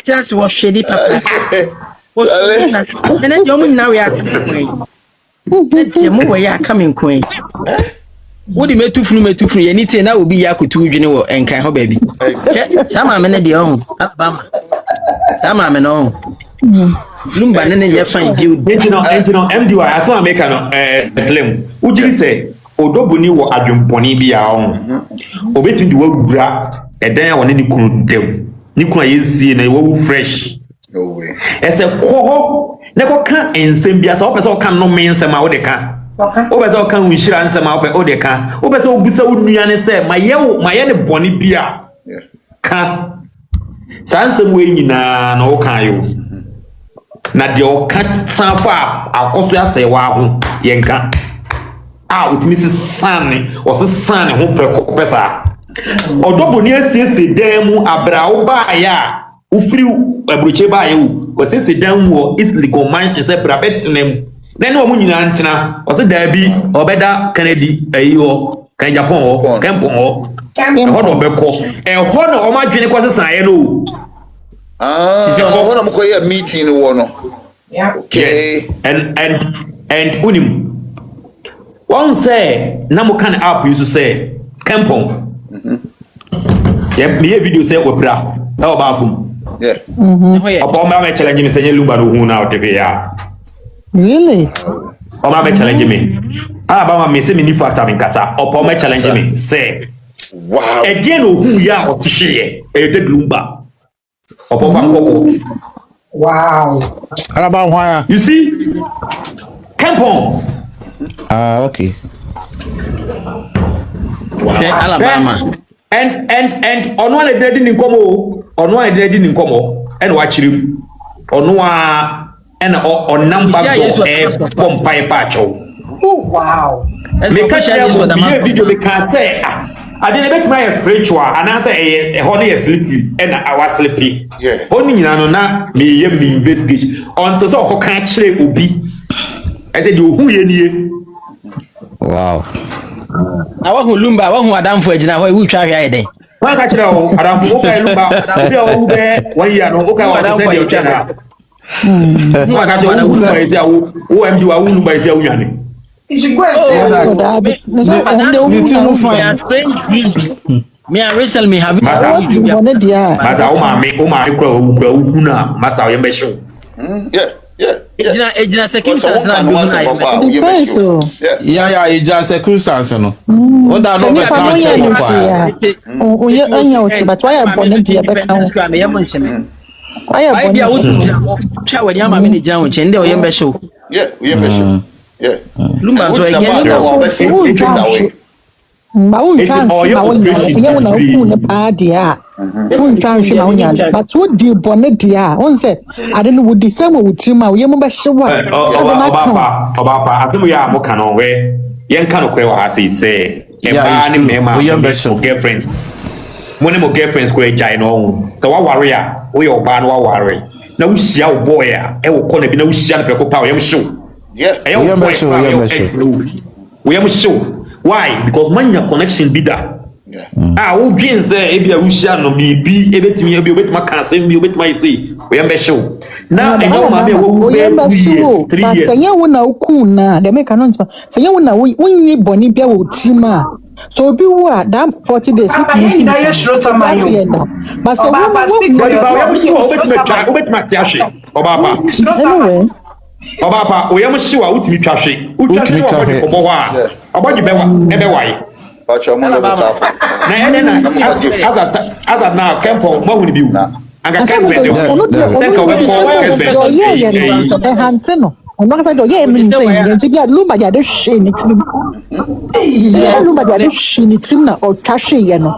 Just was shady papa. And then you now we are coming queen. What do you make to free anything that will be Yakutu General and can baby? Some are many the own, some are men on. Lumba and then you find you. MDY, I saw a make slim. Would you say, Odobuni or Adjum Pony be our own? Obeying the world bra, a day on any cool deal. Nikwa is seeing a wool fresh. No way. As a coho, never can and send be as all can no means a maodeca. Obezo kan we shira answer ma odeka obezo busa wunu ya ne say my ye ne boni bia ka sansem we nyina na o kan yo na de o ka sanfa Akosua Serwaa ho yenka utimi sane o sane ho preko pesa odoboni asiesie dan mu abra wo ba ya ufiri abroche ba ya wo siesie dan mu is legal mansion say bra betenem then no munyina antina o se da bi obeda Kennedy ayo kan Japan o kempo o ho do beko ho no o ma dwene ko sesan ye no ho no mo ko ye meeting wo no okay yes. and unim one say na mo kan app you say kempo yeah me video say opra e o ba fum yeah opo ma challenge me say lumba no hu na o tv ya. Really? Oma be challenge me. Ba me say me ni factor me kasa. Opo me challenge me. Say. Wow. E die no hu ya o tihye. E de lumba. Opo fa kokot. Wow. Alaba why? You see? Kempon. Okay. Wow. Alabama. And ono na de ni nkomo. Ono na de ni nkomo. E no achirim. Ono a and on number bomb pipe patcho. Oh wow. Make a video because say I didn't bet my spiritual and I say a honey is sleepy and I was sleepy. Yeah. Only na me investigation on to so catch ubi. I said you who ye. Wow. I want Lumba, I want Adam for Jina, who try day. Why catch now? Adam Lumba, Adam 1 year no okay Adam for your channel. No I got you Lumba is there who am you Lumba is there unyane. You should go and say me and Rachel me have Masa o ma kura na masa o yembe show. Yeah. Ejina circumstance na Depends o. Yeah, ejina circumstance no. O da no be kan che kwa. O ye anya o se but why am born dia be kan. Why am born dia o twa wadi ama me ni jina o che nde o yembe show. Yeah, we yembe show. Yeah. Lumba so again ma untwa ma wonya ye wona ku ne pa dia untwa nhwe ma wonya but wo di bone dia won say ade no wo di sam wo tima wo ye mo be hyewa Obapa afemu ya mo kan on we yen kan okwe wa ha say e ba ni me ma girlfriends mo ne mo girlfriends ko e jai no so wa ware a wo ye oba no wa ware na wo hia wo boy a e wo ko na bi na wo hia na preko pa wo ye mo show. Yeah. We am show. Why? Because man your connection be that. Yeah. Who dream say ebi a Russia no be ebetimi ebi obetima kan say bi obetima say we am show. Now e no ma be wo be 3 years. Sanya wo na oku na de make no ntma. Sanya wo na wonyi boni bia wo tima. So obi wo a that 40 days with me. But so wo obetima tiahwe. Obaba. Anyway. Obapa, we am sure utimi twahwe. Utimi twahwe obo wa. Oboji bewa, ebe wai. Pacho mo na tap. Na ene na as na kempo mo hu ni biu. Anga kempo de. Ono de hanteno. Ono ka say do ye mi say nti bia lumba dia de hwe ni tim. Lumba dia de hwe ni tim na o twahwe ye no.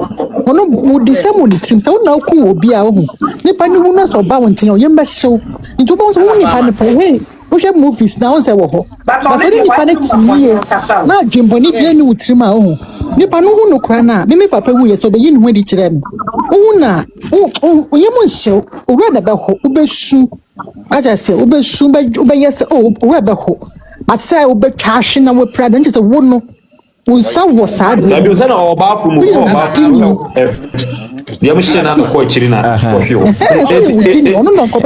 Ono wudi semu ni tim. So na ku obi a ho. Nipa ni wu no so ba won ten o ye mba hyew. Nti bo so wu nipa ni pa hey. We share movies now. Say wo. But so ni nipa na tiye. Na dwemboni bia ni utrima ho. Nipa no hu no kra na. Me papa wu ye so be yi ne ho di kire me. Wu na oyemu nhye. Owura na be ho. Ubesu. Aja say ubesu be yes oh owura be ho. But say ubetwa hwe na we prada nti say wo no. Unsa wo sa do. Na bi unsa na oba fu mu oba. Dia mo shena no ko chiri na ko hwe. Ono no ko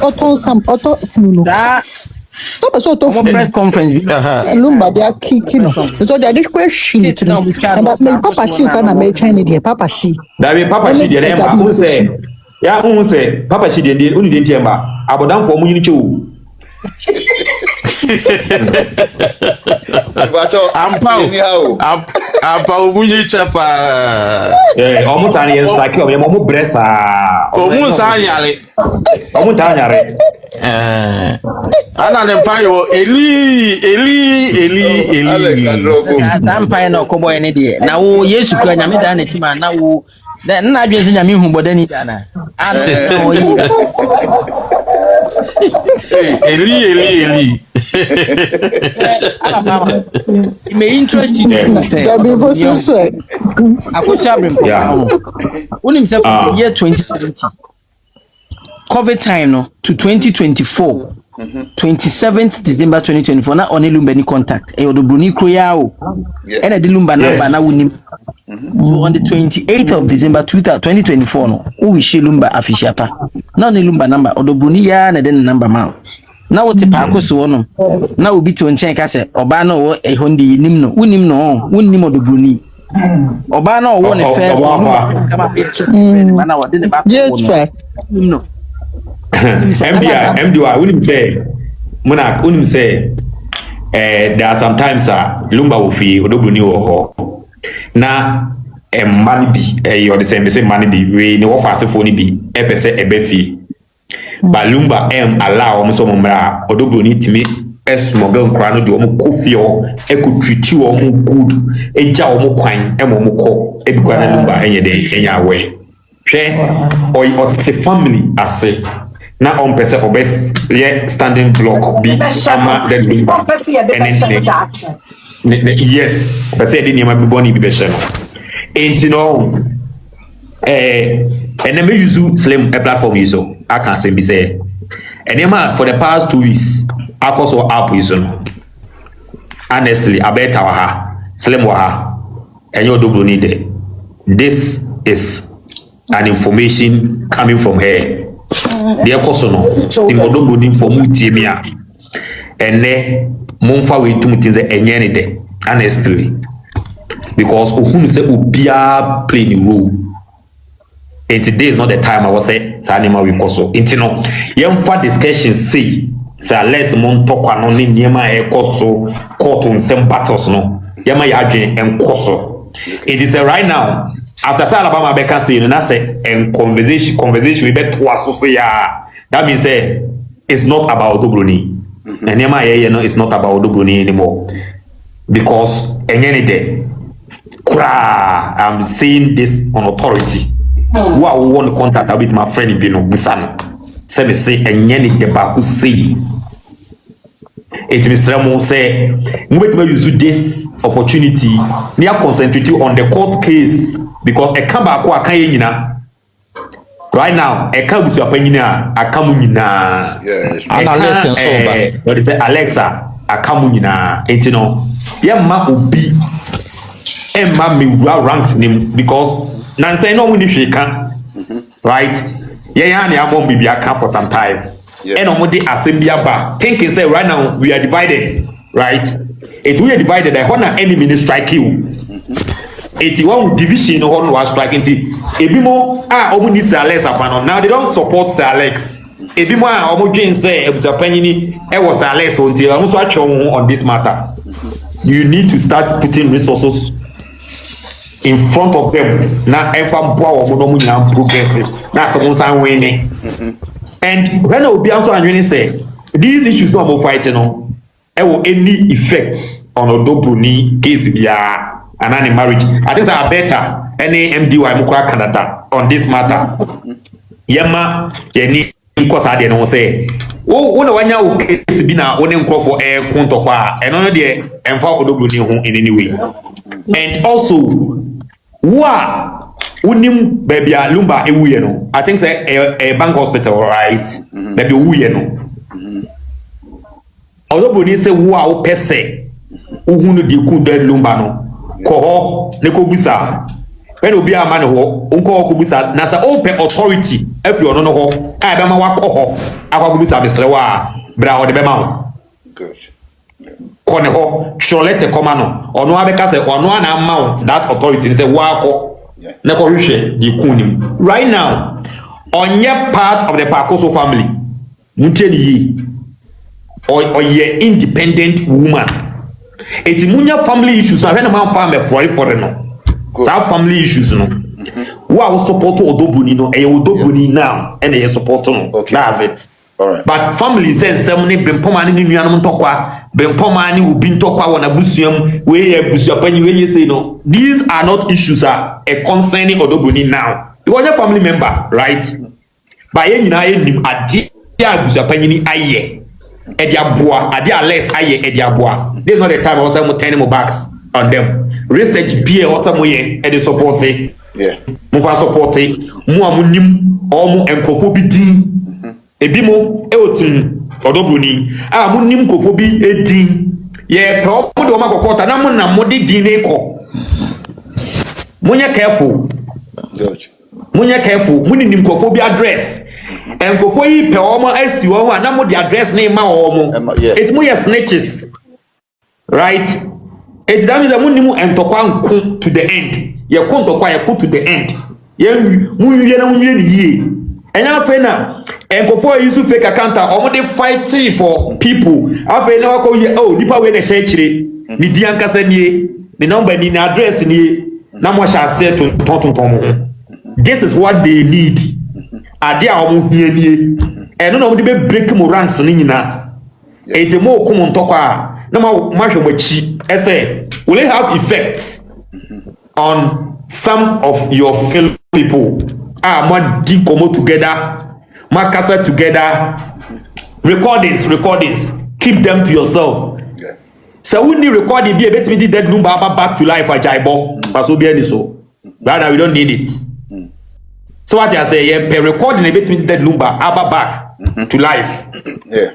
oton sam oto funu no. Tó bá sọ tó fún press conference. Lumba dia kiki no. So dia dey question it no. Me papa shi ka na me China dia papa shi. Da be papa shi dia na ma say. Ya say papa shi dia unu dia ntiamba. Abodan fo mu nyini chewu. Ampa omunyi chapa. Omu tani yes like omu bresa. Omu sa nyale. Omu ta nyare. Ana ne payo Eli. Ampa na okobo ene de. Na wo Yesu kwa nyame da na tima na wo na adwe se nyame hu bodani da na. Ana wo yi. Eli. It may interest you. That be for so. Akosua brim. Unim say year 2020. COVID time no to 2024. 27th December 2024 na onelumba ni contact. E odobroni kroya o. E na de lumba number na wunim. So on the 28th of December 2024 no, we share lumba official pa. Na onelumba number odobroni ya na de number ma. Na wote pa Akosua no. Na obi ti onchen ka se oba na wo ehondi nim no. Wunim no, wunim odobroni. Oba na wo ne first kama be mana wo de ne ba. Yes, fair. No. MDI, unim say, there are sometimes lumba will feel odobroni wo ho. Na money be you the same money be we no offer phone be e pese e be fi. But lumba allow omo so mra odobroni timi esmogel nkra no de omo kofi o e could treat you omo good e ja omo kwan e mo ko e bi kwa na lumba enye de enya we. Hwe o te family ase na on pese obes ye standing block be ama the lumba yes pese de niam be boni be she no enti no and me use slim a platform use so I can say be say and for the past 2 weeks Akosua app use no honestly I bet ha slim wa ha and you don't need it. This is an information coming from her. The Akosua no in odobroni for mu tie me a ene monfa we tum say enye ne de honestly because ohun say obia play the role. And today is not the time I was say Sanima we koso. Intino yemfa discussion say let's mon talk no ni niema e koso court on some battles no. Yema ya adwen enkoso. It is right now after Alabama be can say you know say en conversation we bet to say ya. That means say it's not about odobroni. And niema ye no it's not about odobroni anymore. Because enyene de kura I'm saying this on authority. Who I want contact with my friend Bino Busano. Say me say enye ni deba who say it Mr. Mo say we use this opportunity near concentrate on the court case because e kan ba ko akan nyina right now e kan Abusuapani na akamu nyina analyst and so what is Alexa akamu nyina enti no ye ma obi e ma me ranks nim because Nancy no money she can, right? Yeah, I'm going to be a camp for some time. And I'm going to Asemaba ba. Thinking say right now we are divided, right? If we are divided, I want any minister strike you. It's one division on was striking. Ebimo omu ni Sir Alex afano. Now they don't support Sir Alex. Ebimo omu Jane say Abusuapani was Sir Alex until I'm so on this matter. You need to start putting resources in front of them na efa boa wo no munya progress na some san winning and when obi also anwini say these issues no more fighting no e will any effect on odobroni case bia anani marriage I think are better any MDY mukwa Canada on this matter yema yeni because I didn't say wo na wanya wo case bi na wo ne nkrofo konto kwa eno no de emfa odobroni ho in any way. And also unim baby lumba ewuye no, I think say a bank hospital, right? Baby ewuye no. Odobroni say wo pese uhunu di ku de lumba no ko ho ne ko busa when obi ama ne ho unko ko busa na sa open authority every ono no ho a be ma wa ko ho akwa busa be Serwaa bra o de be ma ho good ko ne ho cholete koma no ono abeka say ono na ma ho that authority say wa ko ne ko hwehwe di ku nim right now onye part of the Akosua family muteni yi or ye independent woman. It's munya family issues. I when man farm for no. So family issues no. Who support Odobuni no? Odobuni now and they support no. Okay. That's it. All right. But family says somebody bring pomani ni nuanum tokwa, bring pomani ubi tokwa wana Abusuam we Abusuapani when you say no. These are not issues are concerning Odobuni now. You are your family member, right? But yen na yen adi Abusuapani ni aye. Ediabua, Adia less aye Ediabua. This is not the time also mo turning more backs on them. Research be also mo ye edi support it. Yeah. Mo fa support it. Mo amunim or mo enkofo bi din. Ebi mo e otin Odobroni. Ah mo nim kofo bi edin. Ye pe o mo de o makokota na mo de din ne ko. Mo nya careful. Good. Mo nya careful. Mo nim kofo bi address. And go for you, Peoma, as you are, now the address name, it's more snitches, right? It's that means a minimum and to come to the end. You come to quite put to the end. You and now, Fena, and go for you to fake account, or they fight for people. After now, call you, oh, Nipa when a century, the Dianca Sanye, the number in address in ye, now shall say to Tonton. This is what they need. Adia omu hienie eno na wodi be break mo ranks ni nyina eti mo ko mo ntokwa na ma hwe machi ese will it have effects on some of your fellow people ma di komo together ma kasa together recordings keep them to yourself so we need recording be a bit me dead number back to life ajaibo paso be any so rather we don't need it. So what I say, yeah, recording a bit with that lumba, back to life. Yeah.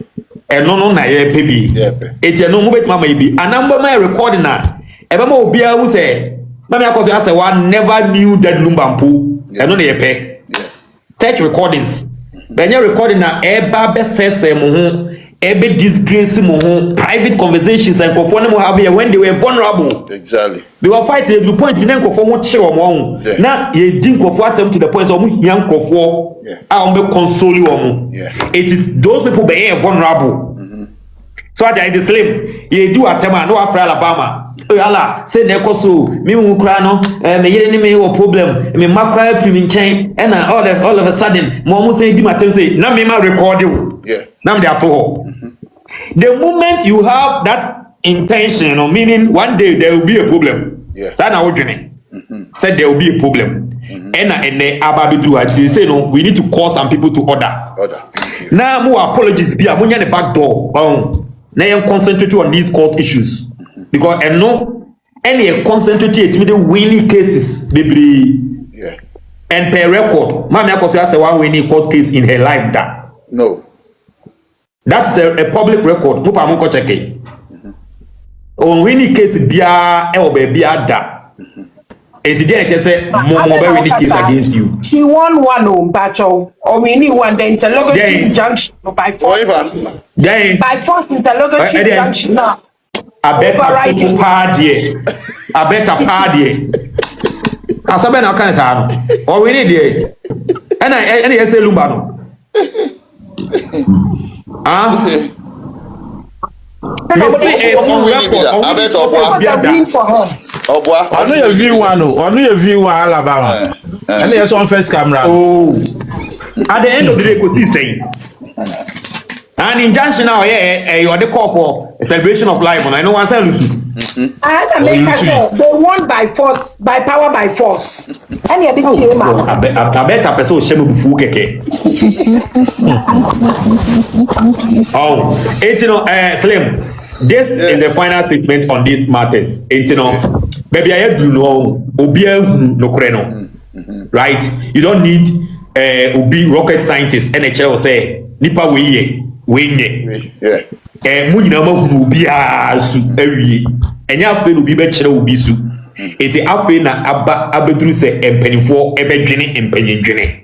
And no, baby. Yeah. It's a no moment, mama, baby. A number my recording now. Ever more be able to say, Mamma, because I say one never knew that lumba poo. And no, they pay. Touch recordings. When you're recording now, baby says, every disgrace, private conversations and conforming have here when they were vulnerable. Exactly. They were fighting to the point we didn't conform what show on. Now you didn't conform them to the point of young conform. I'll be console you. It is those people being vulnerable. So I the slim. You do a tema no after Alabama. Oh Allah, say Nekoso, me Ukrano, me yelling me or problem. Me macra film chain, and all of a sudden, Momo say Dimatem say, na me ma record you. Now they are to the moment you have that intention or meaning one day there will be a problem. Said there will be a problem. And the Ababidu say no, we need to call some people to order. Now more apologies be a munya the back door. Now concentrate on these court issues. Because and no any concentrate with the winning cases, baby. And per record, Mammy Akosua has one winning court case in her life that. No. That's a public record. Mupa munko cheke. On winning case bia bia da. It did say more winning case against you. She won one Bacho. Or we need one the interlocutory junction by force. By force interlocutory junction now. I bet a party. I bet a party. I saw Ben Alcanza. Or we need it. And I say Lumbano. I know your view one. I know your view one Alabama. And there's one first camera. Oh, at the end of the day, could see saying. And injunction now, you are the call for a celebration of life. And I know one cell. And America they won by force, by power, by force. Any other thing, I bet a person shame bufu keke. Oh, Slim. This is the final statement on these matters. Baby, I do know Obia no kreno. Right? You don't need Obi rocket scientist NHL say nipa weye. Munina ma bia su awie enya afa no bi be kire obi su eti afa na aba abeduru se empanifo ebedwene empanyendwene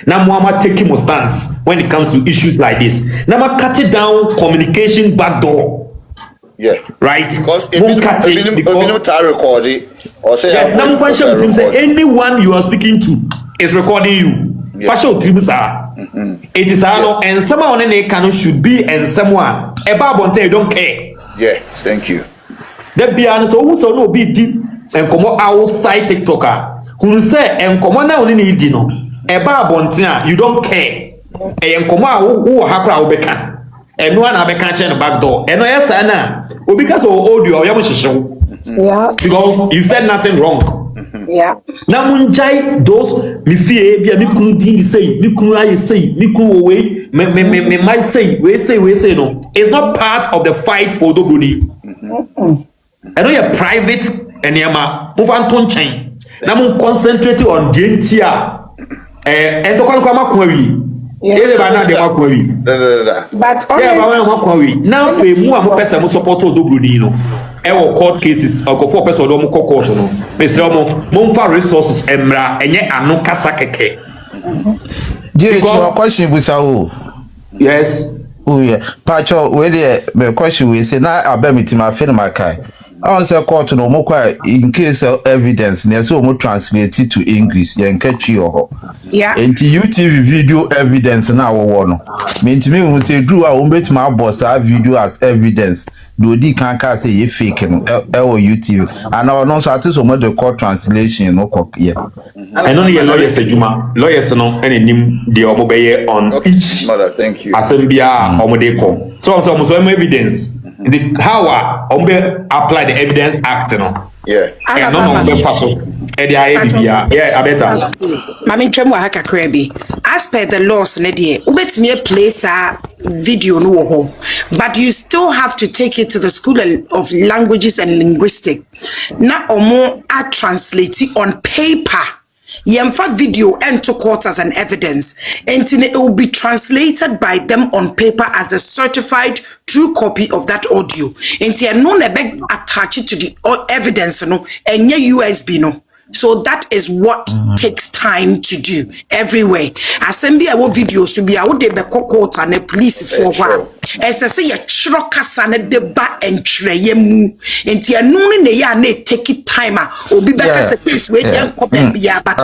na mo ama take mo stance when it comes to issues like this na ma cut it down communication backdoor right because if you record it or say yes, now question say anyone you are speaking to is recording you. Partial tributes are. It is our and someone on a canon should be and someone a babonte you don't care. Yeah, thank you. There be an so no be deep and come outside TikToker who say and come on now only dino a babonte you don't care and come out who hakra obeka and one abeka chain back door and yes ana because of audio yeah because you said nothing wrong. Yeah. Na munjai those mi fie bia mi kunu din say mi kunu aye say mi kunu we me mai say we say no. It's not part of the fight for Dobroni. I know you're private and yama move on to chain. Na mun concentrate on gentia to kwa makwa wi. Ele ba na de makwa wi. But now fe mu am pesa mu support Dobroni no. Court cases or go for person or court no. Mr. Monfa resources emra enye anu kasa keke. One question with you. Yes. Oh yeah. Pacho, where the question we say na abemiti ma feel my kai. I answer court no mo kwa in case of evidence na so mo translate it to English yen catch you. Yeah. Enti UTV video evidence na wo no. Me ntimi we say drew a wo betima boss a video as evidence. Do di can say ye fake no UTV and our non so so the court translation no cock yeah. I know your lawyers ejuma lawyers no any nim the omobeye on each mother thank you assembia omode ko so evidence the how apply the evidence act no yeah and no fato I better mami twem wa haka krabi as per the laws ne de ubetimi place a video no ho but you still have to take it to the School of Languages and Linguistics na omo a translate it on paper yemfa video into court as an evidence and it will be translated by them on paper as a certified true copy of that audio and no nebe attach it to the evidence no enye USB no. So that is what takes time to do everywhere. Assembly our videos to be out there court and the police for one. As I say, a chrokas and a deba and trayemu. And tia noon in the ya ne take it timer or be better place where young ya but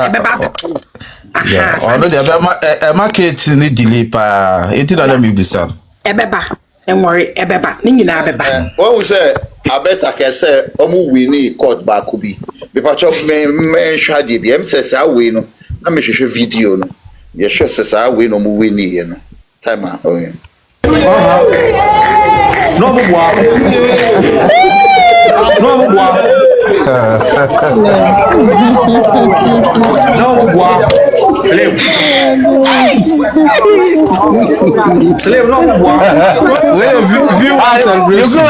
yeah, already a market need delay pa. It didn't me be some. Ebeba. And worry, ebeba. Nina beba. What we say, I bet I can say, we court back could be. Because of me, shadi bi. Says I win. I me show video no. You sure says I win no movie ni no. Time ah. Oh yeah. No mo boa. No mo boa. No mo boa. Slave no mo boa. View celebration.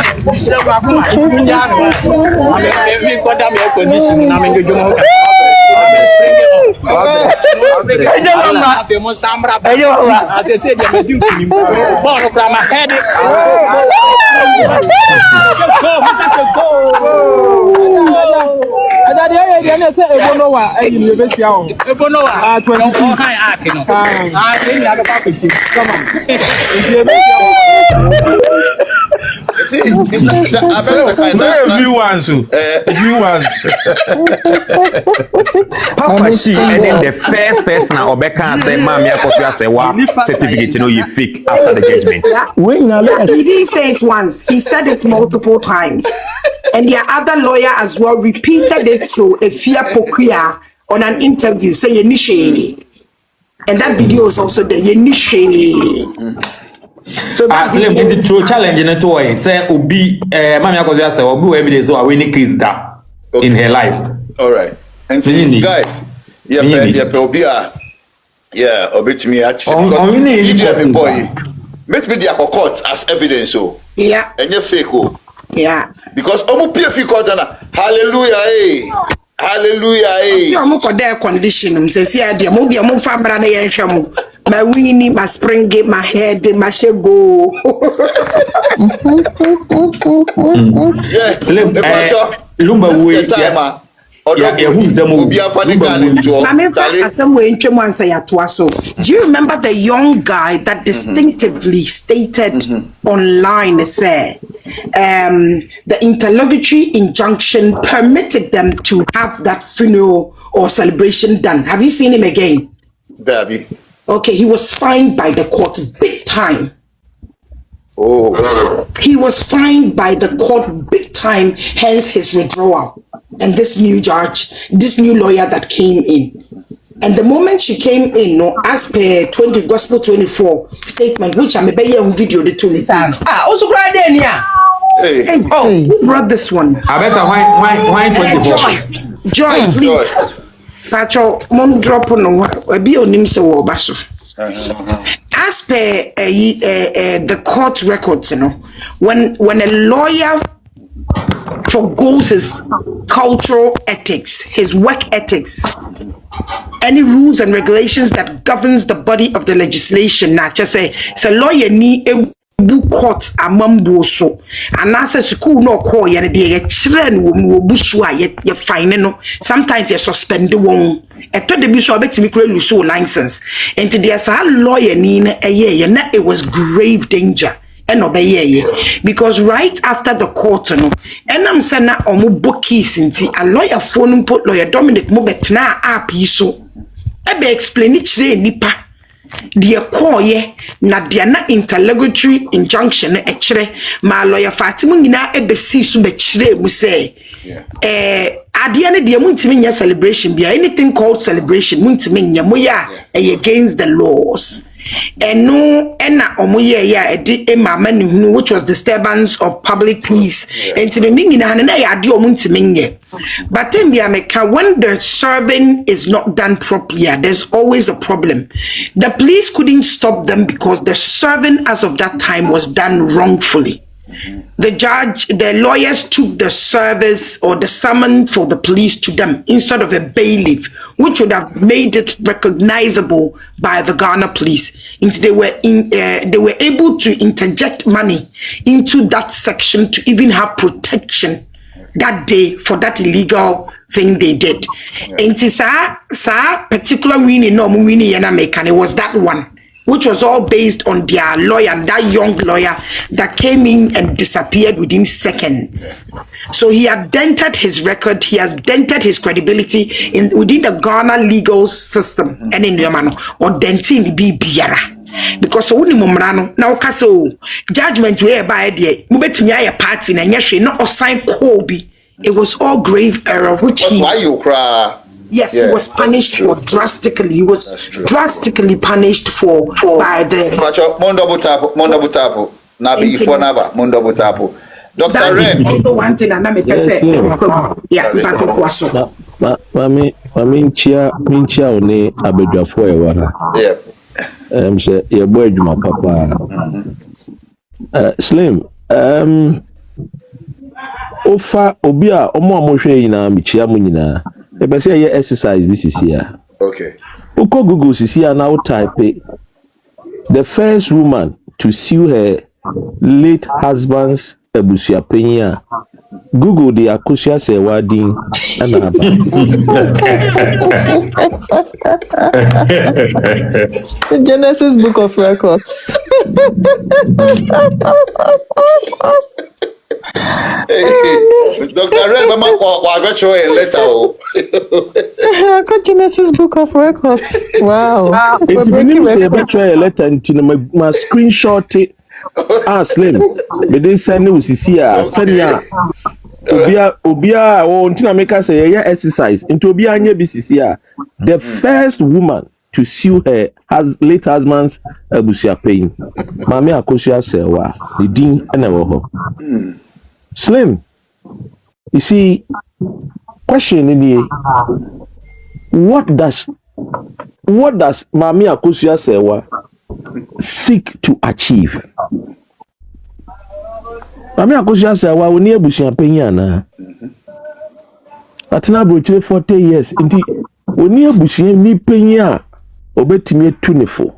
Papa she and the first person Obeka said Mami Akosua Serwaa certificate you fake after the judgment. He didn't say it once, he said it multiple times. And the other lawyer as well repeated it through a fear Pokia on an interview, say Yenishe. And that video is also the Yenishe. So that's the true challenge in it way. Say Obi Mami Akosua say Obi evidence or winning case that in her life. All right. And see, guys, yeah, Obi yeah, Obi to me actually because you do boy. Make me the court as evidence so. Yeah. And you fake oh. Yeah. Because omo PF court na hallelujah eh. Hallelujah eh. See omo ko there condition say see there mo bi omo fa bra na yen hwam. My winnie, my spring gate, my head, my go. Yeah, Lumba we time. Do you remember the young guy that distinctively stated online say the interlocutory injunction permitted them to have that funeral or celebration done? Have you seen him again? Debbie. Okay, he was fined by the court big time. Oh. He was fined by the court big time, hence his withdrawal. And this new judge, this new lawyer that came in. And the moment she came in, no, as per Gospel 24 statement, which I'm a video the two minutes. Also cry then, yeah. Hey. Oh, who brought this one? I better why 24. Joy, please. Pacho, mom drop on a be on him so basso. As per the court records, you know, when a lawyer forgoes his cultural ethics, his work ethics, any rules and regulations that governs the body of the legislation, not just say, so lawyer ni court amambo so and as a school no call ye children wo busua ye fine no sometimes you suspend the one eto de bi so obetimi kra lose license and there's a lawyer ni na it was grave danger and obey because right after the court no and I'm saying na omo bookies nti a lawyer phone put lawyer Dominic mo betna app yi so e be explain it chire nipa dear koye na dear na interlocutory injunction e chire ma lawyer Fatimu nyina e be si so be chire mu say ade ne dear muntimi nya celebration bia anything called celebration muntimi nya moya against the laws. And no, and na omoye ya edi mama ni hunu, which was disturbance of public peace. And to the mingi na hanena ya adi omuntiminge. But then when the serving is not done properly, there's always a problem. The police couldn't stop them because the serving as of that time was done wrongfully. The lawyers took the service or the summon for the police to them instead of a bailiff, which would have made it recognizable by the Ghana police. They were able to interject money into that section to even have protection that day for that illegal thing they did. And sa particular winning no winning yana make, and it was that one, which was all based on their lawyer, and that young lawyer that came in and disappeared within seconds. So he had dented his record, he has dented his credibility within the Ghana legal system, and in Yamano, or denting be biara. Because so ni mumrano now kaso judgment whereby the mubetimi party na nyehwe no assign Kobe. It was all grave error, which why you cry. Yes, he was punished for drastically. He was drastically punished for by the. Mondobu tapo. Nabi ifo naba. Mondobu tapo. Dr. Ren. One thing and I'm say. Yeah, Mami chia one abedwafo e wana. Yeah. Say your boy Juma Papa. Slim. Ofa obia omo amohwe yina michia mu nyina. E be say exercise this is here. Okay. Uko Google is here now type the first woman to sue her late husband's Abusuapani. Google the Akosua Serwaa din Anaba. The Genesis Book of Records. Dr. Red, Mama, I got you a letter. I got Genesis Book of Records. Wow. It's been a letter and my screenshot it. Slim. But they send you here. Send ya. Obia or Tina make us say exercise into Obia and BCC. The first woman to sue her late husband's Abusuapani. Mami Akosua Serwaa, the dean and Slim, you see, question in here, what does Mami Akosua Serwaa seek to achieve? Mami Akosua Serwaa we near Abusuapani ana. Atena brochire 40 years. Inti we near Abusuapani penya obetimi etunefo.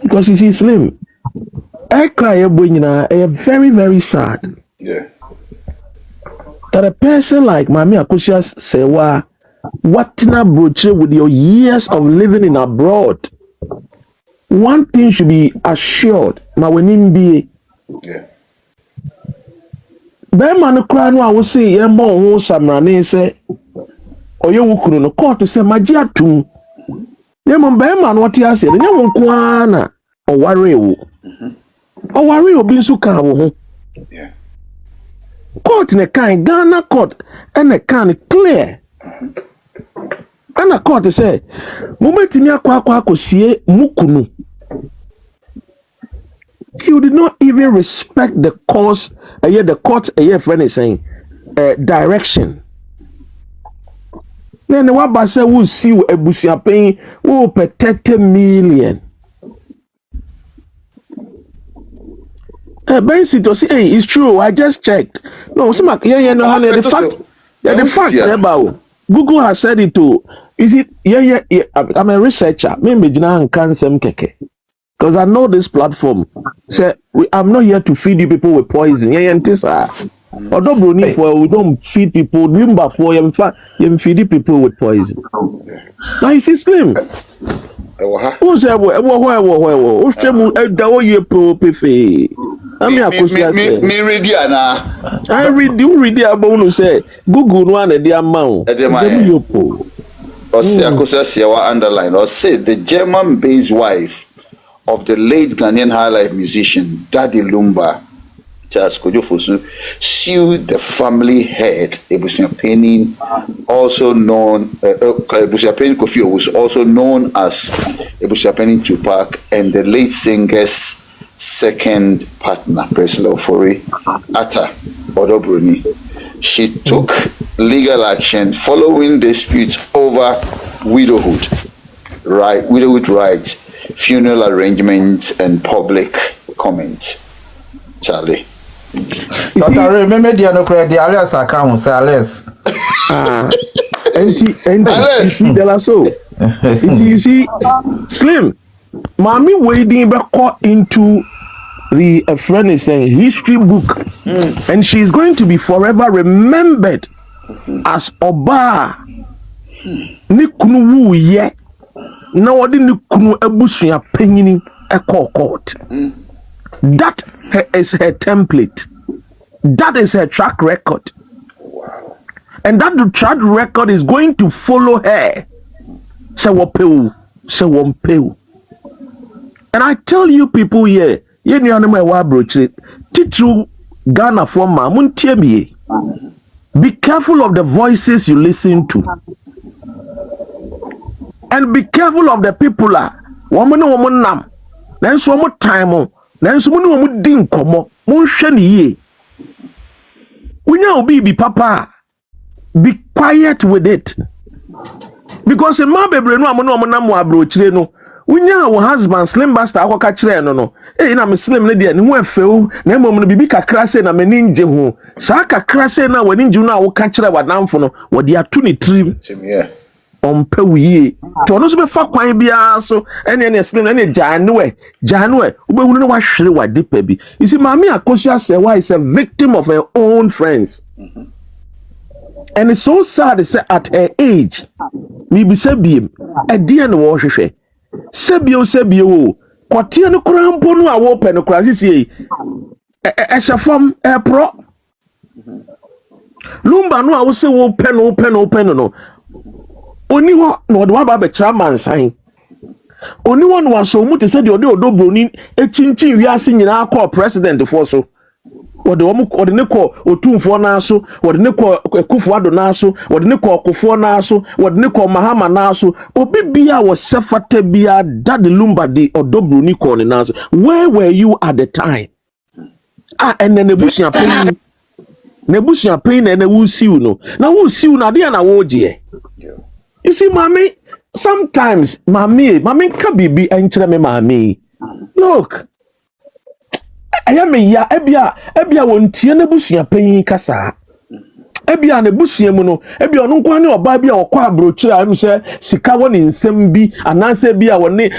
Because you see Slim, I cry a very, very sad. Yeah. That a person like Mami Akosua Serwaa, what na broche with your years of living in abroad, one thing should be assured, ma when be. Yeah. Bema no kra no a wo say ye mo ho samrane say oye wukunu no court say maji atum. Ye mo bema no wote ase ne wo nko ana o ware wo. O ware obi nso ka wo ho. Yeah. Court ne kan Ghana court and kan clear. And a court say momentimi akwa akosie mukunu. You did not even respect the course, the court, friend is saying, direction. Then the one say will see Abusuapani will pay 30 million. Bensi to say, hey, it's true. I just checked. No, the fact about Google has said it too. Is it? Yeah. I'm a researcher. Maybe you can't say keke. Because I know this platform. Say, I'm not here to feed you people with poison. Although we don't feed people. You feed people with poison. Now you see Slim. Who say me ready ana. I read about say Google one the amount. Or say Akosua Serwaa underline or say the German-based wife of the late Ghanaian high life musician Daddy Lumba Charles Kojofosu sued the family head Abusuapani, also known Abusuapani Kofi, was also known as Abusuapani Tupac, and the late singer's second partner, President Ofori Atta Odobroni. She took legal action following disputes over widowhood rights, funeral arrangements, and public comments. Charlie. Dr. Remember the alias account, Alias. You see, Slim, Mommy wading back into the friend is saying history book, and she's going to be forever remembered as Oba. Nikunu ye. Now odi nikunu Abusuapani eko court. That is her template. That is her track record. Wow. And that track record is going to follow her. And I tell you people here, Ghana forma, be careful of the voices you listen to. And be careful of the people. Woman nam. Then so much time. Then so many din komo. Be papa. Be quiet with it. Because a man baby no abrochire no. Our husband slim bastard akoka kire no. Eh na me slim ne de ne ho afew na mom no bibi kakra se na me ninje ho. Sa kakra se na wani nju no a wo ka kire wadanfo no wo de atu ne trim. Ompe wiye to no so be fa kwan bia so ene slim ene janwe ubehunu no wa hwere wa depa bi. You see Mami Akosua Serwaa is a victim of her own friends. And it's so sad to say at her age me be sebiem e de no wo hwehwe sebio kwatie no krampo no a wo pe no krasisi e shafam e pro Lumba no a wo se wo pe no oni ho no de wa ba be chairman sign oni wo no so mu te se de odobroni echinchin wiase nyina call president for so wɔde ne kɔ otumfoɔ naaso wɔde ne kɔ Akufo-Addo naaso wɔde ne kɔ Okofoɔ naaso wɔde ne kɔ Mahama naaso obi bia wɔ sɛfata bia Daddy Lumba de ɔdɔbroni kɔ ne naaso. Where were you at the time? And then nebusua pain na wusiw no na wusiw na de na woje. You see mommy, sometimes mommy ka bibi enkyere me mommy. Look, I am ebia wontie nebusua pain kasa. Ebia na busua mu no ebia ono nkwa ne oba bia okwa abrochire am say sika woni nsem bi ananse bia woni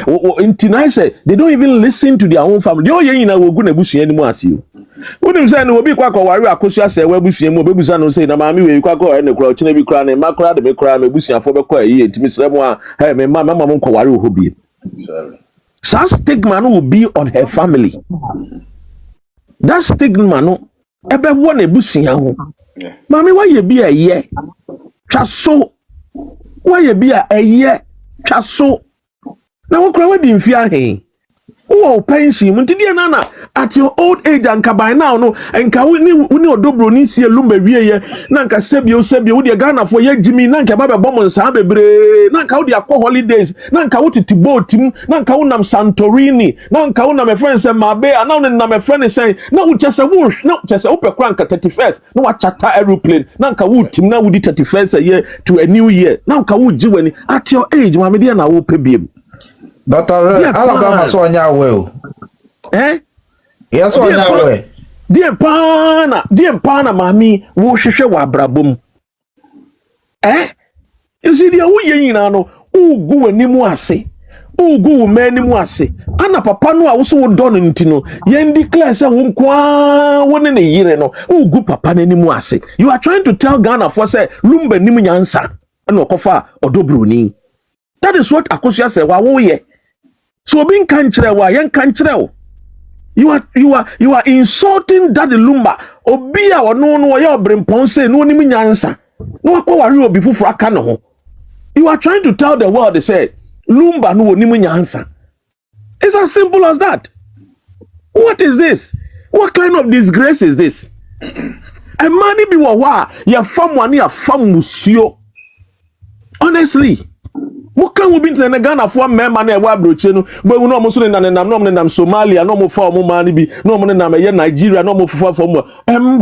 intinase. They don't even listen to their own family. They oye nyina wogu na busua ni mu asio. Unim say no obi kwa wari Akosua Serwaa busua mu obebusa no say na maami we kwa ene kura ochine bi kura na ma kura de be kura me busuafo be kwa yi entimi sere mu a hey me mama mo kwa wari ho bi. Such stigma no will be on her family. That stigma no ebe wo na busua ho. Mami why ye be a ye twaso why ye be a ye twaso na wo kura wadi mfia he wo pension muntidi na at your old age anka by now no enka uni odobro ni sie lumba wieye na nka sebio wo de Ghana fo ye jimi na nka baba bom nsa bebre na nka wo de akọ holidays na nka wo titi boatim na nka wo nam Santorini na nka wo nam friends mabe ana wo nam friends say na wo chese wo na chese wo pekura nka 31st na wa chata aeroplane na nka wo tim na wo di 31st year to a new year na nka wo jiwani at your age ma me de na wo pebiem. Dr. Alabama so nya well. Yes, so nya well. Dear pana mami wo hwehwe wa brabom. You see dia wo yina no ugu wanimu ase. Ugu manimu ase. Ana papa no a wo so wo do no ntino. Yen declare say wo kwa wo ne yire no. Ugu papa nanimu ase. You are trying to tell Ghana for say Lumba nimu nyansa. Ana okofa odobroni. That is what Akosua Serwaa wo ye. So being kanchrewa, yen kanchrew. You are insulting Daddy Lumba. Obia wa no ya obremponse no ni nyansa. No akwa wari obi fufu aka no ho. You are trying to tell the world they say Lumba no ni nyansa. It's as simple as that. What is this? What kind of disgrace is this? A money be wa ya fam wani ya fam musio. Honestly. Muka wo binti na Ghana fo mema na ewa abroche no gbe no mo so ne nam Somalia no mo fa mo ma ni bi no mo ne nam ye Nigeria no mo fufa fo mo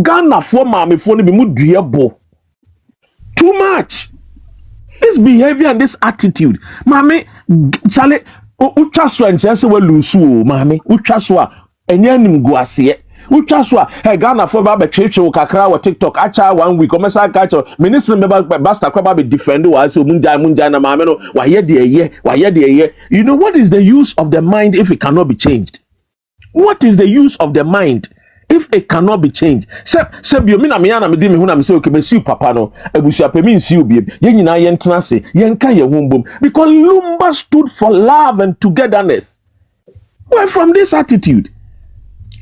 Ghana fo ma me fo ni bi mu due bo too much. This behavior and this attitude mami chale utwa so anche se wa lusu o mami utwa so a enya nim gu ase utwa so a Ghana fo ba betwetwe kakra wa TikTok acha 1 week o mesa catch minister member basta kwa ba defend wa so munja na maame no wa ye de ye. You know what is the use of the mind if it cannot be changed? What is the use of the mind if it cannot be changed? Se bio mi na me yana me di me hu na me se okay me siu papa no Abusuapani nsiu biem ye nyina ye ntena se ye nka ye humbom because Lumba stood for love and togetherness. Where from this attitude?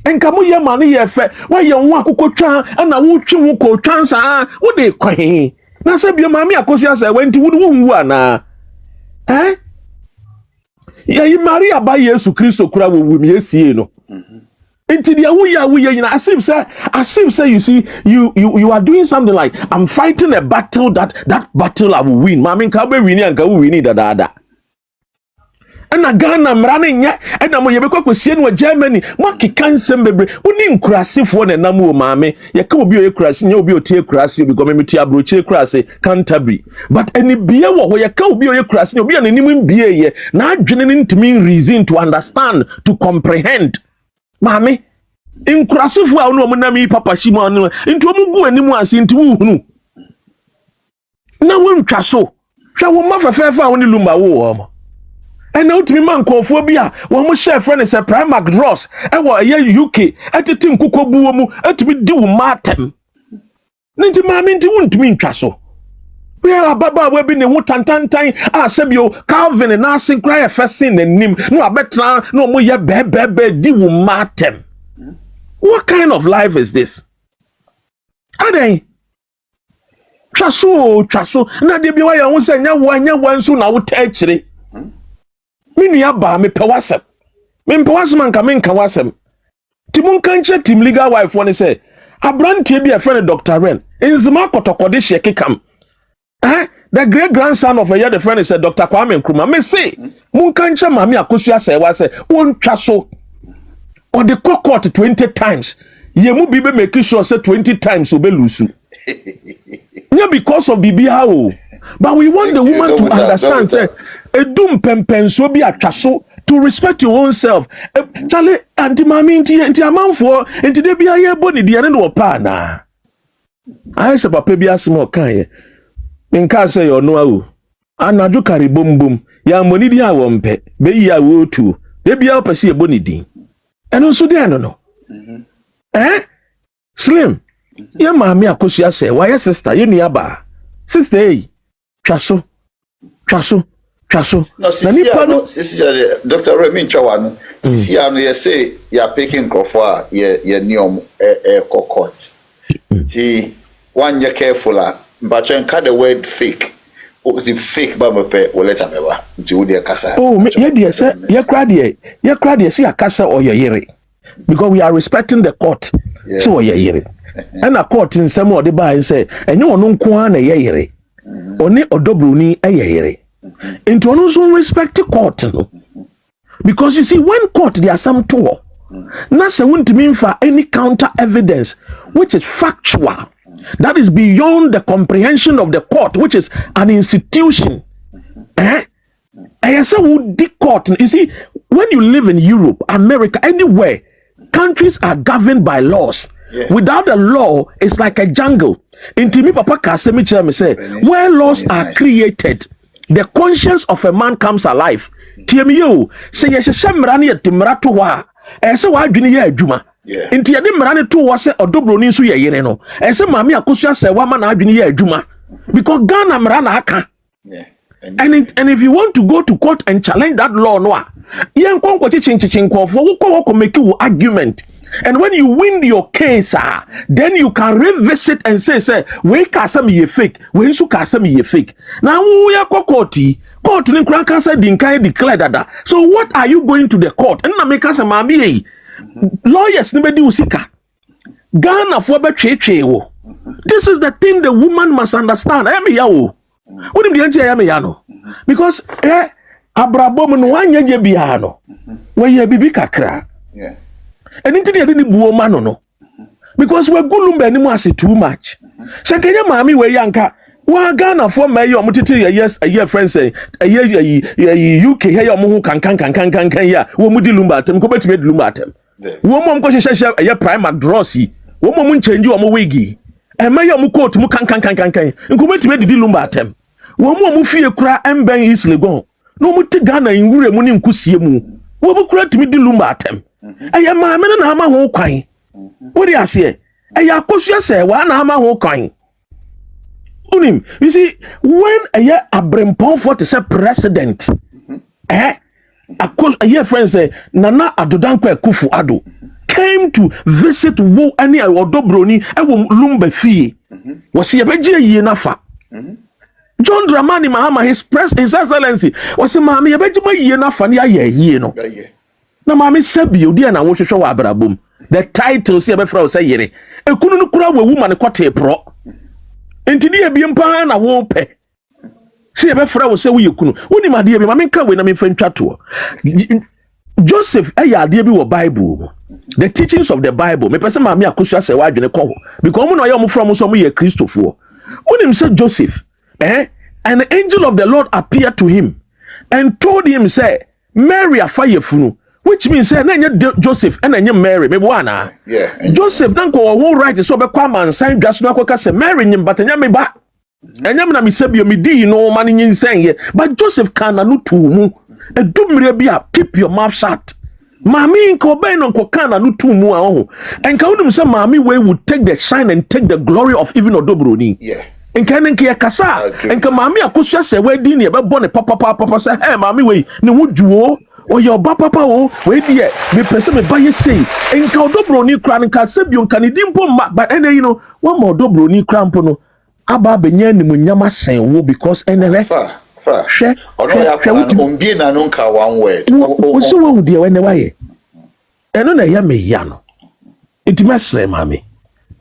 Enka mo ye mane ye fe wa ye nwa akokotwa na wo twi wo ko twansa wo de kwan na se bio maami Akosua Serwaa nti wo nwu ana ya yi Maria ba Yesu Kristo kura wo wu mi esie no nti dia wo ya nyina asim say you see you are doing something like I'm fighting a battle that battle I will win maami nka be win anka wo win da na Ghana mrane nya na mo yebekwa kwasie no Germany mo kekansem bebre woni nkurasefo na nam wo maame ye ka obi oyekurase nya obi otie kurase obi gomemeti abrochie kurase Canterbury but any bie wo ho ye ka obi oyekurase obi ananim bie ye na adwene ne ntimi reason to understand to comprehend maame nkurasefo a no mo nam yi papa shimo no nti omugu animu ase nti wo hunu na wontwa so hwa wo mafafefa woni Lumba wo ho and now to me man kofobia one mo share friend is a Primark Dross e wo ye UK etiti nkuko buwo mu etimi di wo matem ninti maami nti wontumi ntwa so we are baba we bi ne ho tantantan a sebio Calvin na asen kra fesin nanim no abetra no mo ye bebe di wo matem. What kind of life is this? Adai twaso na de bi wa ya ho se nya wo nso na wo ta kire minu ya ba me pewasem anka me nka wasem ti mun kanche team legal wife woni say Abrantie bi a friend Dr. Ren. Inzima kotokode sheke kam. The great grandson of a year the friend is Dr. Kwame Nkrumah. Me say, Munkancha Mami Akosua Serwaa say, one chaso or the court 20 times. Yemu bibe make sure say 20 times obe lusu. Yeah, because of Bibi how. But we want the woman to understand say, edum pempen so be a chaso to respect your own self. Charlie, anti mami inti amanfo inti de bi aye boni de ne no pa na. Aye se papa bi asemo kan ye. Nka say you know awu. Anadu kari bom bom. Ya moni di awo mpe. Be yi awo tu. De bia opese e boni din. Eno so de no. Slim. Ya maami Akosua Serwaa ya sister you niaba. Sister hey. Twaso. No, sisi Dr. Remy Chawanu. Sisi anu ye say ya picking crofwa ye niom court. Ti one ye careful but you can the word fake. The fake ba mepe woleta meba. Nti wo de kasa. Oh, ye dey say ye kra dey see akasa or ye yere. Because we are respecting the court. Yeah. So ye yere. And a court in some of the by say enye ono nko an ye yere. Oni odobroni ye yere. Into also respect the court. No? Because you see, when court there are some tour, Nasa won't mean for any counter evidence which is factual, that is beyond the comprehension of the court, which is an institution. I say would the court. You see, when you live in Europe, America, anywhere, countries are governed by laws. Yeah. Without the law, it's like a jungle. Into me, Papa Kasemi say, where laws are created, the conscience of a man comes alive. Tiemiyo, say yes, Shamrani at Timrato wa, and so I didn't hear Juma. Into the Marani to was a Dobroni Suya Yereno, and so Mammy Akosua Serwaa man I didn't hear Juma. Because Ghana Marana Haka. And if you want to go to court and challenge that law, no, you can make you argument. And when you win your case, then you can revisit and say, we kasam ye fake, we su kasam ye fake. Now we are court ni kranka said dinkai declare that. So what are you going to the court? And na make us a mami lawyers nobody usika. Ghana for be cheche. This is the thing the woman must understand. I am yawo. What do you say I am yano? Because abrabom no anya je biano. We ye bibi kakra. Yeah. And into the buo man no. Because we're good anymore say too much. So can you mami we yanka? Wa Ghana for mayor mutiti a year friend say a year UK here omo kan ya wo mudi lumba atem ko betime lumba atem. Wo mom ko hye a year prime drossi. Wo mom change omo wigi. E mayor mu coat mu kan. Nko betime didi lumba atem. Wo mom fie kura emben is legon. No muti Ghana nwure mu ni nkusie mu. Wo bu kura timi di lumba atem. Aya maame na ama ho kwan. What do you say? Aya Akosua Serwaa na ama ho kwan. Unim, you see, when aya Abrempon for to say president, Akosua aya friend say Nana Adodankwa Akufo-Addo came to visit wo ani Odobroni e wo Lumba fie. Was he beje yie nafa? John Dramani Mahama his excellency was maame ye beje yie nafa ne aye yie no. Na mami sabi odi na wo hwehwe wa abrabom the title say be fra say yere ekunu no kura wa woman kwate pro entidi e bi mpa na wo pe say be fra wo say wo yekunu woni made bi mami nka we na me fantwa to Joseph ade bi wo Bible the teachings of the Bible me pese mami Akosua Serwaa adwene ko because mo na ye mo from so mo ye Christofo woni say Joseph an angel of the Lord appeared to him and told him say Mary afayefunu. Which means say na Joseph and na Mary me bwana. Yeah. Joseph dan ko wo right so be kwa man san dwa so akoka say Mary nyim batanya me ba. Enyam na me sabio me di no man nyinsan ye. But Joseph can na no to mu. Edumre bi a keep your mouth shut. Mami nko be no nko kan na no to mu a ho. Enka wonum say mami we would take the shine and take the glory of even Odobroni. Yeah. Enka nenke kasa. Enka mami Akosua Serwaa di ne be bo ne papa say hey mami we ne wo duo. O your papa o we die me pese me ba ye sei enka Odobroni kra nka sebi onka ne dimpo ma but ene you know one more Odobroni kra mpo no aba benya ni munyama sen wo because ene fa ono ya kwa ombie na no nka one word o so wo die we ne wa ye eno na ya me ya no itima sre mami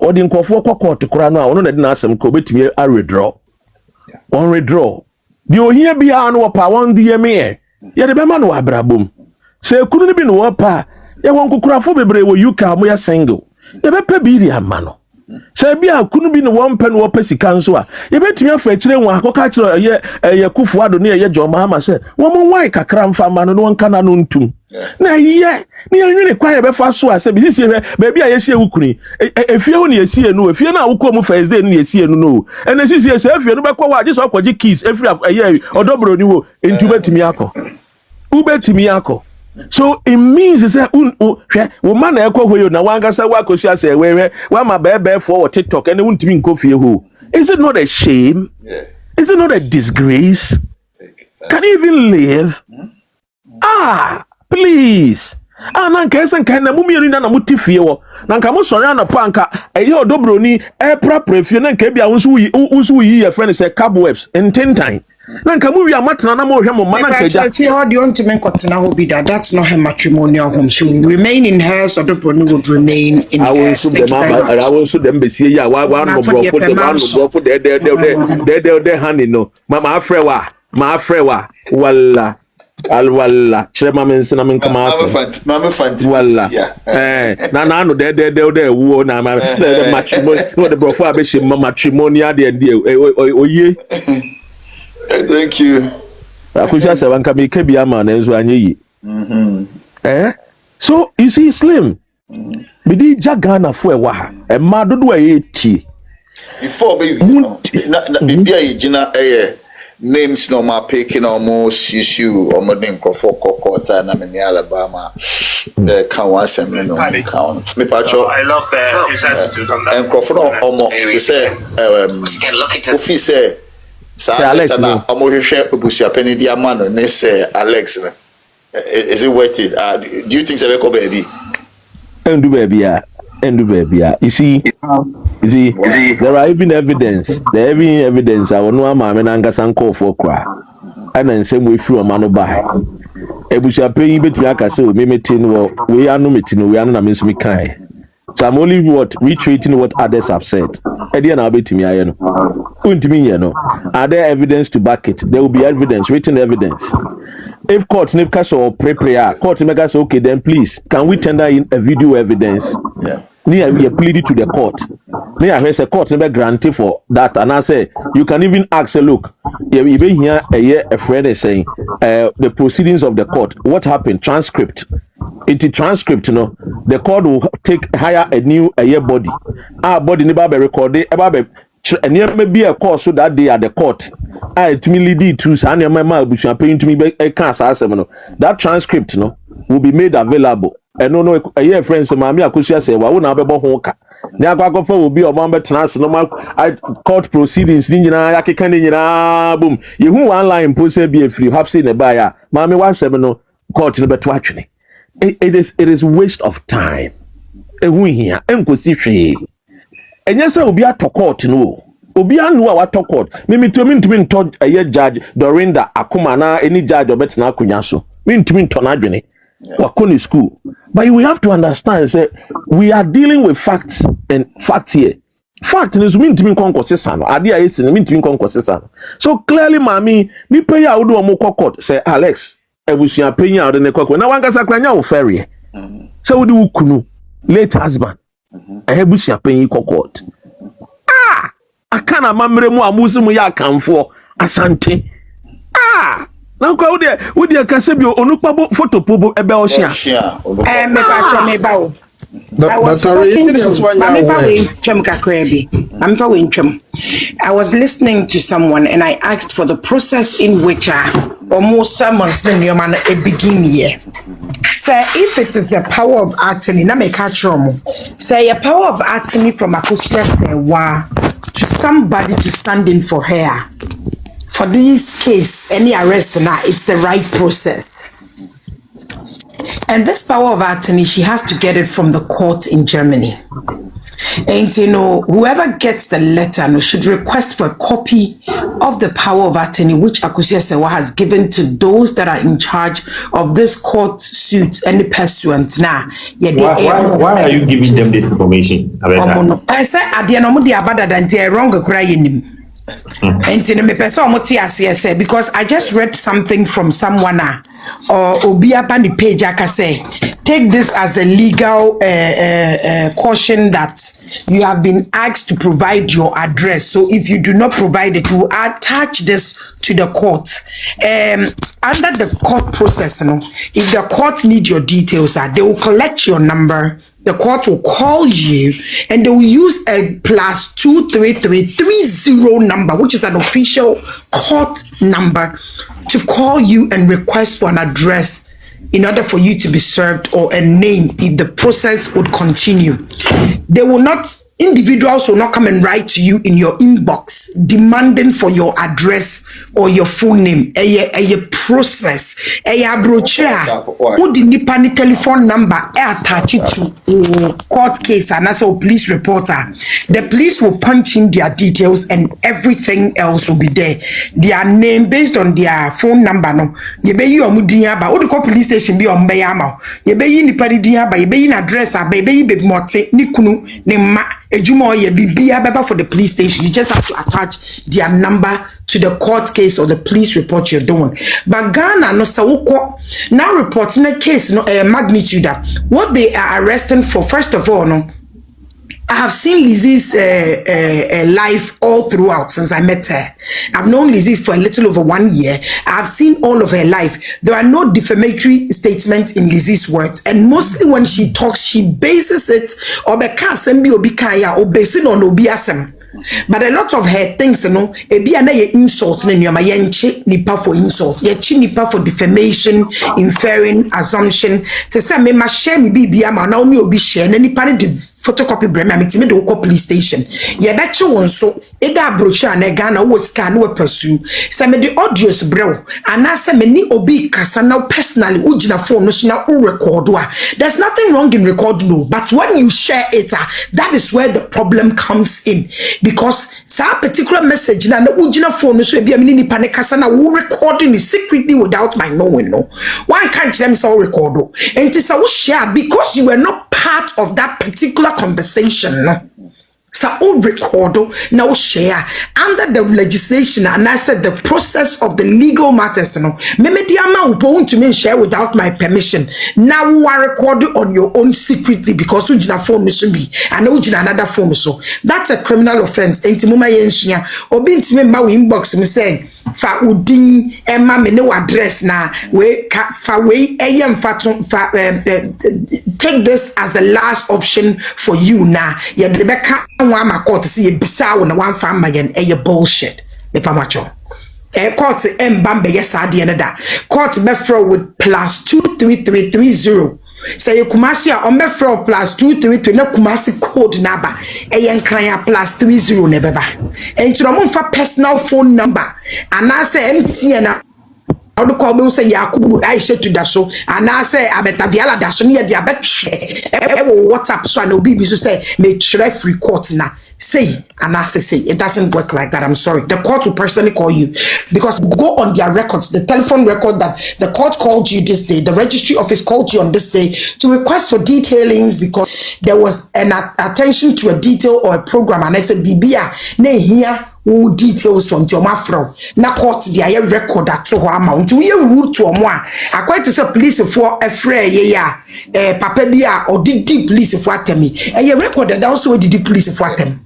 or the nkofo court to Korano, one of the Nasam Kobet a redraw. One redraw. The Ohia be an wapa one DMA. Yet the Beman wa brabum. Say couldn't be no wapa. Ya won't craft bebre wo you come we are single. The Beppe be a mano. Say be a couldn't be no one pen or pessy counsel. You bet me for a children one catch a Kufuado near your John Mahama said, woman why kakram farmer no one can anuntum. Na yeah, nearly quiet before so I said, this year, maybe I see a ukuni. If you only see a no, if you're now come first, then you see a no. And this is yes, if you're not quite just awkward keys every year or double new into Betimiako. Ubetimiako. So it means is that woman echo where you now one gasa wako say where my baby for TikTok and they won't be in coffee who. Is it not a shame? Yeah. Is it not a disgrace? Can you even live? Please. Nanka esen kan na mumienu na mutifie wo. Nanka mo sori anapa anka eye odobroni prefie na nka bia wusu yi ye friend say cobwebs in 10 time. Nanka mu wi amatena na mo hwe mo mana nka ja. If you hold on to men kotena ho bi that's not her matrimonial home. She will remain in hers, odobroni would remain in hers. I will so dem besie ya wa no brofo de hand no. Mama afrewa walla alwala chema mensina menkama mama fanti wala na no de wo na ma the matrimony no the brofo abeshi matrimonial de oye. Thank you. Akusha se wanka me ke bia ma na enso anyi so you see Slim bidi jagana fo e wa ha e ma dodo e tie before baby na bibia e gina names no ma picking almost issue or modern for Kokota na mini Alabama the can once and no count me pacho I love the and Crawford almost to say Ufi say sa na omohwehwe Abusuapani dia man no say Alex is it worth it do you think say go baby endu baby you see there are even evidence I will know ma me na ngasa nko for kra ana nsem we fi o ma no ba Abusuapani betumi aka say o memeti no we anu meti no we anu na me nso mi kai. So I'm only retreating what others have said. Are there evidence to back it? There will be evidence, written evidence. If court or prayer, court say, okay, then please, can we tender in a video evidence? Yeah. We are pleaded to the court. A court never granted for that, and I say you can even ask. Look, even here a friend is saying the proceedings of the court. What happened? Transcript. It's a transcript, the court will hire a new body. Our body never be recorded. And there may be a course so that day at the court. I to me lead to Sanya Mama Abusuapani to me a cancer. That transcript will be made available. And no a year friends Mammy Akosua say, well, won't have a hoka. Nyakwakofa will be a member trans normal court proceedings. Ninja Yaki boom. You who online post be free, have seen a buyer. Mammy was 7 court in the actually. It is waste of time. Here, and yes, I will be at court. No, Obi anu a wato court. Me to a judge Dorinda Akumana any judge or better na kunyaso. Me to na adwene. Wakoni school. But we have to understand say we are dealing with facts and facts here. Fact is mean to me concosesano. Adia is mean to me concosesano. So clearly, mommy, me pay out do a court. Say Alex. Abusuapani out in the court. Now one gasa kwanya wo ferry. So we do kunu late husband. Abusuapani court. Akana mamre mu amusu mu ya kanfo asante. Now kwa wo de kase bi onukpabo photo pobo ebe o hia. Me pa cho me ba o. I was listening to someone and I asked for the process in which almost sermons begin here. Say if it is a power of attorney, na make say a power of attorney from Akosua Serwaa to somebody to stand in for her. For this case, any arrest now, it's the right process. And this power of attorney, she has to get it from the court in Germany. And whoever gets the letter should request for a copy of the power of attorney which Akosua Serwaa has given to those that are in charge of this court suit and the pursuant. Now, why are you giving them this information? I said, at the end of the day, wrong crying. And because I just read something from someone or Obiapani page, I can say, take this as a legal caution that you have been asked to provide your address. So if you do not provide it, you will attach this to the court. Under the court process, if the court need your details, they will collect your number. The court will call you and they will use a +23330 number, which is an official court number, to call you and request for an address in order for you to be served or a name if the process would continue. They will not, individuals will not come and write to you in your inbox demanding for your address or your full name. A process. A brochure. Who the nipa telephone number attach it to court case and as a police reporter. The police will punch in their details and everything else will be there. Their name based on their phone number. No, you be you amudiaba. What the police station be on bayama. You be you nipa diaba. You be you address. Baby be mote ni kunu ni ma. For the police station, you just have to attach their number to the court case or the police report you're doing. But Ghana no sawuko now reporting a case magnitude that what they are arresting for. First of all, I have seen Lizzie's life all throughout since I met her. I've known Lizzie for a little over 1 year. I've seen all of her life. There are no defamatory statements in Lizzie's words, and mostly when she talks, she bases it or basing on obiasem. But a lot of her things, ebi ana ye insult ne nyoma ye nche nipa for insult, ye chi nipa for defamation, inferring, assumption. To say me ma share me bibia ma na oni obi share na nipa ne photocopy brema me timi de wo police station. Ye beche won so eda brochure na Ghana wo scan wo pursue. Say me the audios brew and I say me ni obi kasa na personally wo gina phone no so na wo record wa. There's nothing wrong in recording, no, but when you share it, that is where the problem comes in. Because that particular message na wo gina phone no so e bia me ni panic kasa na wo recording it secretly without my knowing, no. One can't them so record. And it is a share because you were not part of that particular conversation, no. So record now share under the legislation and I said the process of the legal matters, no. Memediama will to me share without my permission. Now you are recording on your own secretly because we jina phone should be and we jina another phone, so that's a criminal offense. Entimuma yenshia obi ntime ma we inbox me say fa udin emma me no address na we fa we eyem fa take this as the last option for you na ye Rebecca wa ma court see ye bisa wo na wan fa ma yen bullshit me pa macho court embambe yes ade ne da court be throw with +23330 say you kumasi a on be throw +233 na kumasi code number yen kran +30 ne beba enti no fa personal phone number and I say MTN na how do call me say Yakubu I say to that so and I say abetabiala da so ne dia bet share WhatsApp so and obi so say me try free court na say and I say it doesn't work like that. I'm sorry. The court will personally call you because go on their records, the telephone record that the court called you this day, the registry office called you on this day to request for detailings because there was an attention to a detail or a program and I said Bibia ne here who details from your mafro na court the air record at to amount we root to moi I quite to say police for a fray papa bia or did police for atemi a record that also did police for atem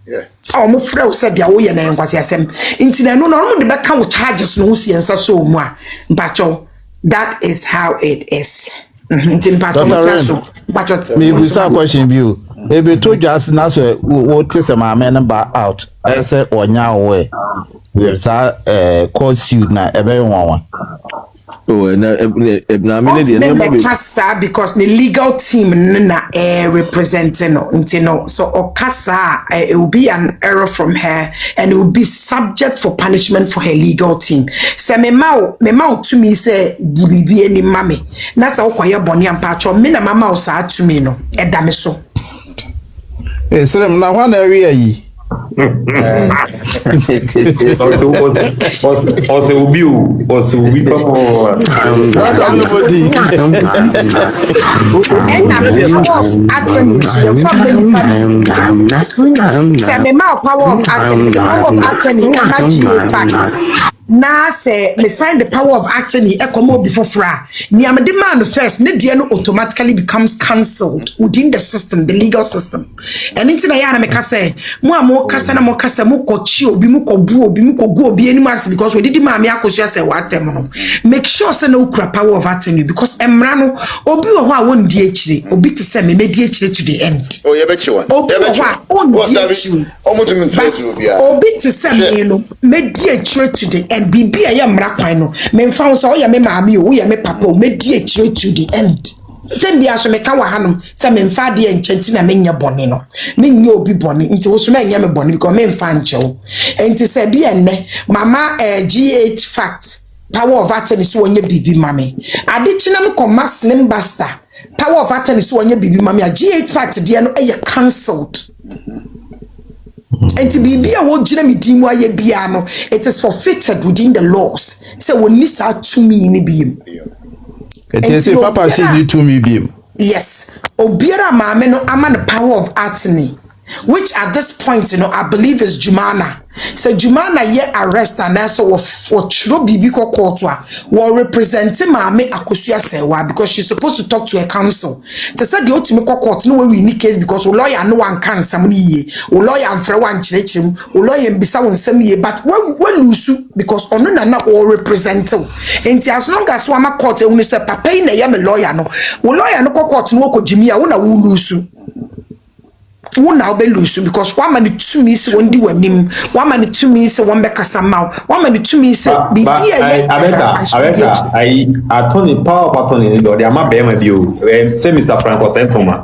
oh mo frɛ said dia wo ye na enkwase asem ntina no no de be ka wo charges no si ensa so mu a mpacho that is how it is ntin mpacho me we say question view ebe to just na so what is my number out I say onya we say court suit na ebe won oh na me kasa because the legal team na representing no so okasa it will be an error from her and it will be subject for punishment for her legal team say me ma to me say DBB any mame na say okoye boni ampa cho me na mama o sa to me no eda me so Slim, now one area ye. Also, will be And power of attorney. Now say me find the power of attorney ekomo before fra. Niam demand first, ne dear no automatically becomes cancelled within the system, the legal system. And into na yana me say, mo kasa na mo kasa mo kochi obi mo kobu obi mo kogu obi any mas because we did ma me Akosua say what tem no. Make sure say no kura power of attorney because emra no obi wo a won di akire, obi te say me di akire to the end. Oh, ye bechi one. Obi to say me no me di akire to the end. And bibi aye mra kwan no me fa so ye me maami o ye me papa o me di akire to the end sem bia so me ka wa hanom se me mfa de enchenti na me nya bone no me nya obi bone nti wo so me nya me bone because me mfa nchew enti se bia enne mama GH fact power of attorney so onye bibi mame ade china me koma slim basta power of attorney so onye bibi mame a GH fact de no e cancelled. And to be a word, it is forfeited within the laws. So when this are to me in beam. It is a papa said to me beam. Yes. Obiara mameno aman the power of attorney, which at this point, I believe is Jumana. So Jumana ye arrest and also for true bibiko courtwa will represent Mame Akosua Serwaa because she's supposed to talk to a council. To say the ultimate court no way we need case because we lawyer no one can some ye, we lawyer and for one chilechim, we lawyer and bisa one some ye, but we lose because ono na na all represent. And as long as wama court only say papa na ye me lawyer no, we lawyer no court no ko jimia una wu lose. Wona obe lose because one man to me so one di wanim one man to me so one beka samau one man to me say I attorney power of attorney do dey ma be ma bi o say Mr. Franco Senkoma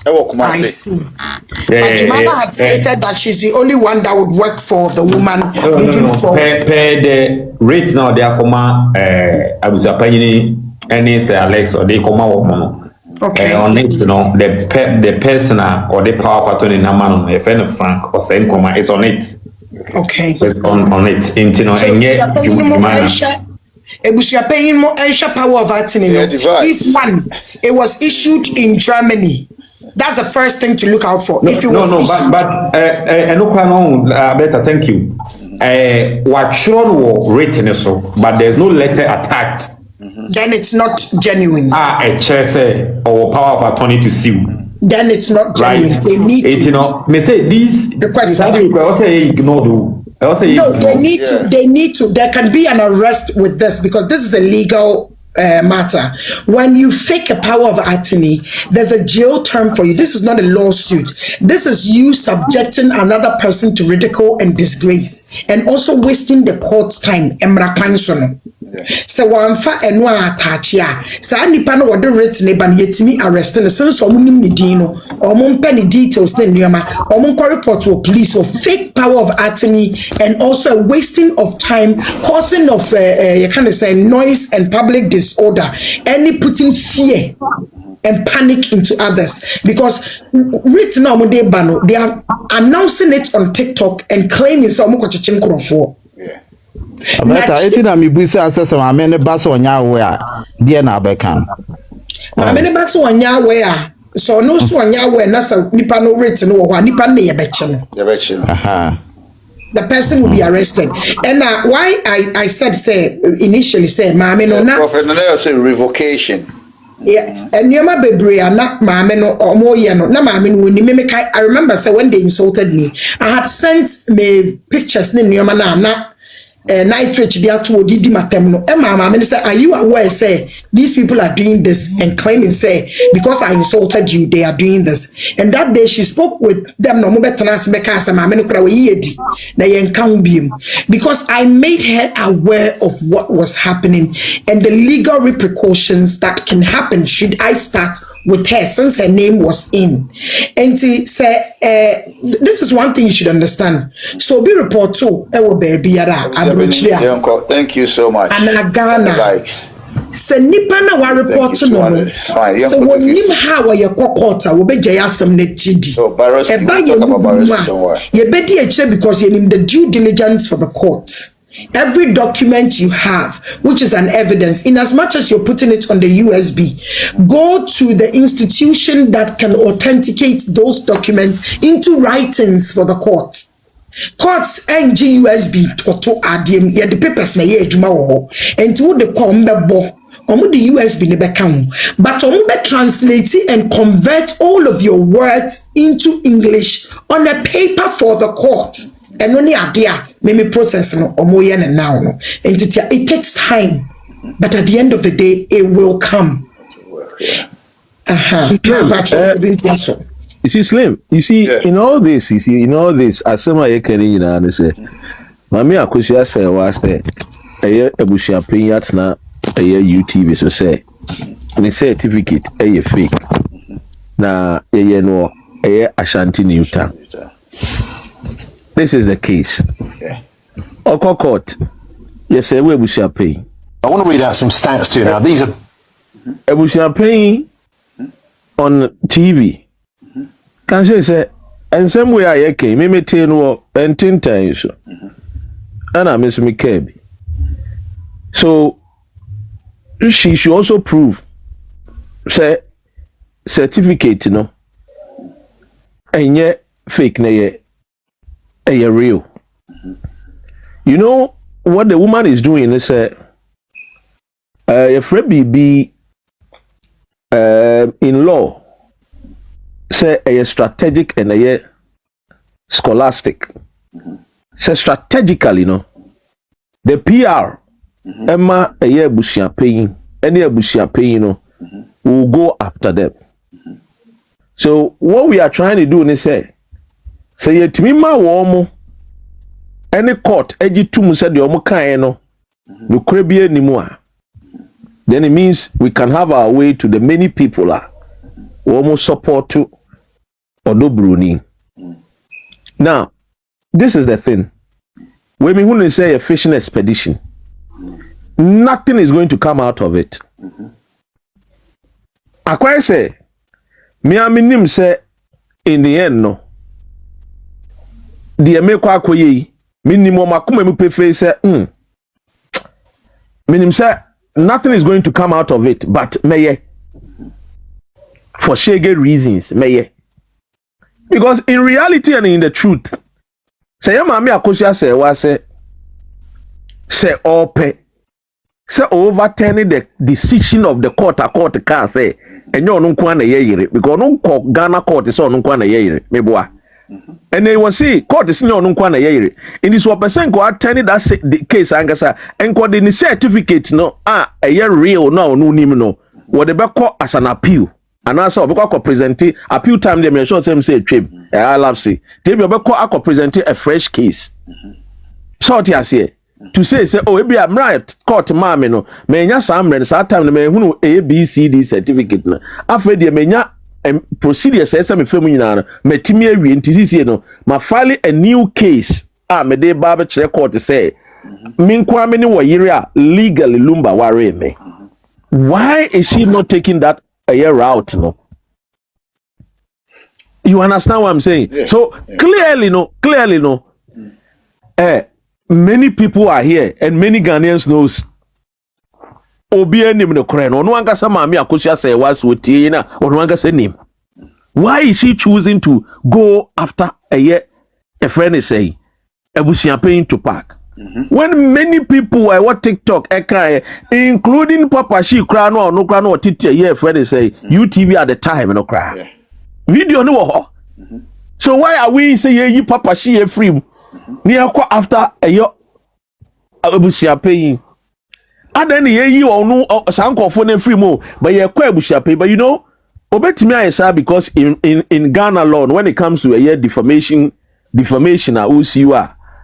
I see. Jumana had stated that she's the only one that would work for the woman moving forward. The rate now they are comma Abusuapani any say Alex or they come out. Okay. On it, the person or the power of attorney na man if any Frank or Senkoma is on it. Okay. It's on it. And yet Abusuapani mo ensure power of attorney. If one, it was issued in Germany. That's the first thing to look out for. If it was issued. Better, thank you. What shown written so, but there's no letter attached. Then it's not genuine. A chair or power of attorney to sue. Then it's not genuine. Right. They need to. Me say these. The question. They need to. There can be an arrest with this because this is a legal matter. When you fake a power of attorney, there's a jail term for you. This is not a lawsuit. This is you subjecting another person to ridicule and disgrace, and also wasting the court's time. So one fa and one attach ya. So any pan what the written ban yetimi arresting the sense of Nidino or mon penny details then Yama or mon report to police for fake power of attorney and also a wasting of time, causing of you can say noise and public disorder, any putting fear and panic into others because written on they ban they are announcing it on TikTok and claiming some for. Abeta eti na mibusa asese ma me ne baso onya we a die na abeka ma me ne baso onya we a so no so onya we na sa nipa no rate no wo nipa ne ye beche no aha the person will be arrested and why I said say initially say ma me no na prophet no say revocation yeah and you ma bebre na ma me no omo ye no na ma me no ni me I remember say when they insulted me I had sent me pictures ni nyoma na night rich they are to didi matem no mama say are you aware say these people are doing this and claiming say because I insulted you they are doing this and that day she spoke with them no mo betana se beka say mama no kura we yedi na yen kan biem because I made her aware of what was happening and the legal repercussions that can happen should I start with her since her name was in. And to say, this is one thing you should understand. So be report to baby yara. Thank you so much. And Ghana. se nipa na wa report no so wonim how ye kokota wo beje asem na tidi e ba ye bedi e kire because you need the due diligence for the court. Every document you have, which is an evidence, in as much as you're putting it on the USB, go to the institution that can authenticate those documents into writings for the court. Courts NG USB to adim ye the papers na ye adwuma wo and to the kombe the USB ne beka but omo translate and convert all of your words into English on a paper for the court. And only idea me process no omoye na now no and it takes time, but at the end of the day it will come. You see, Slim, you see, in all this, Asemaba Yekeni and say, Mami Akosua Serwaa say, Abusuapani yatna UTV so say, and certificate fake. Na no Ashanti New Town. This is the case. Oko court. Yes, sir, we Abusuapani. I want to read out some stats to you now. These are Abusuapani on TV. Can say and some way I came, me maintain war and 10 times. And I miss me Kebi. So she should also prove say certificate, you know, and yet fake na ye real. You know what the woman is doing is if be in law say a strategic and a scholastic. Say strategically, no. The PR, Emma a year Abusuapani, any Abusuapani, no, will go after them. So what we are trying to do is say yet mima womo any court eji tumu said the omo kan no no krebie nimua. Then it means we can have our way to the many people womo support to Bruni. Now, this is the thing. When we say a fishing expedition, nothing is going to come out of it. I quite say, me aminim say in the end no. The America koye, minimum makuma mu pefe say, minim say nothing is going to come out of it, but meye for shege reasons, meye. Because in reality and in the truth, say Mami Akosua Serwaa say ope say overturning the decision of the court can say enyo no kwa na yeyire because no Ghana court say no kwa na yeyire meboa and they will see court is no kwa na yeyire in this person go attend that the case angasa enko the certificate no real no nim no what the back as an appeal. And also, because I present appeal time, they may sure say trip. I love see. They be about present a fresh case. So I say to say oh, it be a right court, mammy no. May ya some time may who A B C D certificate no. After the menya procedure says some film me timmy re no. Ma file a new case. Me de barber court say. Min kwame ni wa yiria legally lumba worry me. Why is she not taking that a year out, no? You understand what I'm saying? Yeah, so clearly, no. Many people are here, and many Ghanaians knows. Obi enim no kren. Ono anga sa Mami Akosua Serwaa so tie na. Ono anga sa nim. Why is she choosing to go after a year? A friend is saying, Abusuapani to park. When many people were what TikTok, including Papa She cry no cry no titi yeah friend say UTV at the time no cry. Video no So why are we say you Papa She free? Near after a year Abusuapani. And then ye or no sanko phone free mo but ye kwa Abusuapani but you know obetimi ayesa because in Ghana law when it comes to a year defamation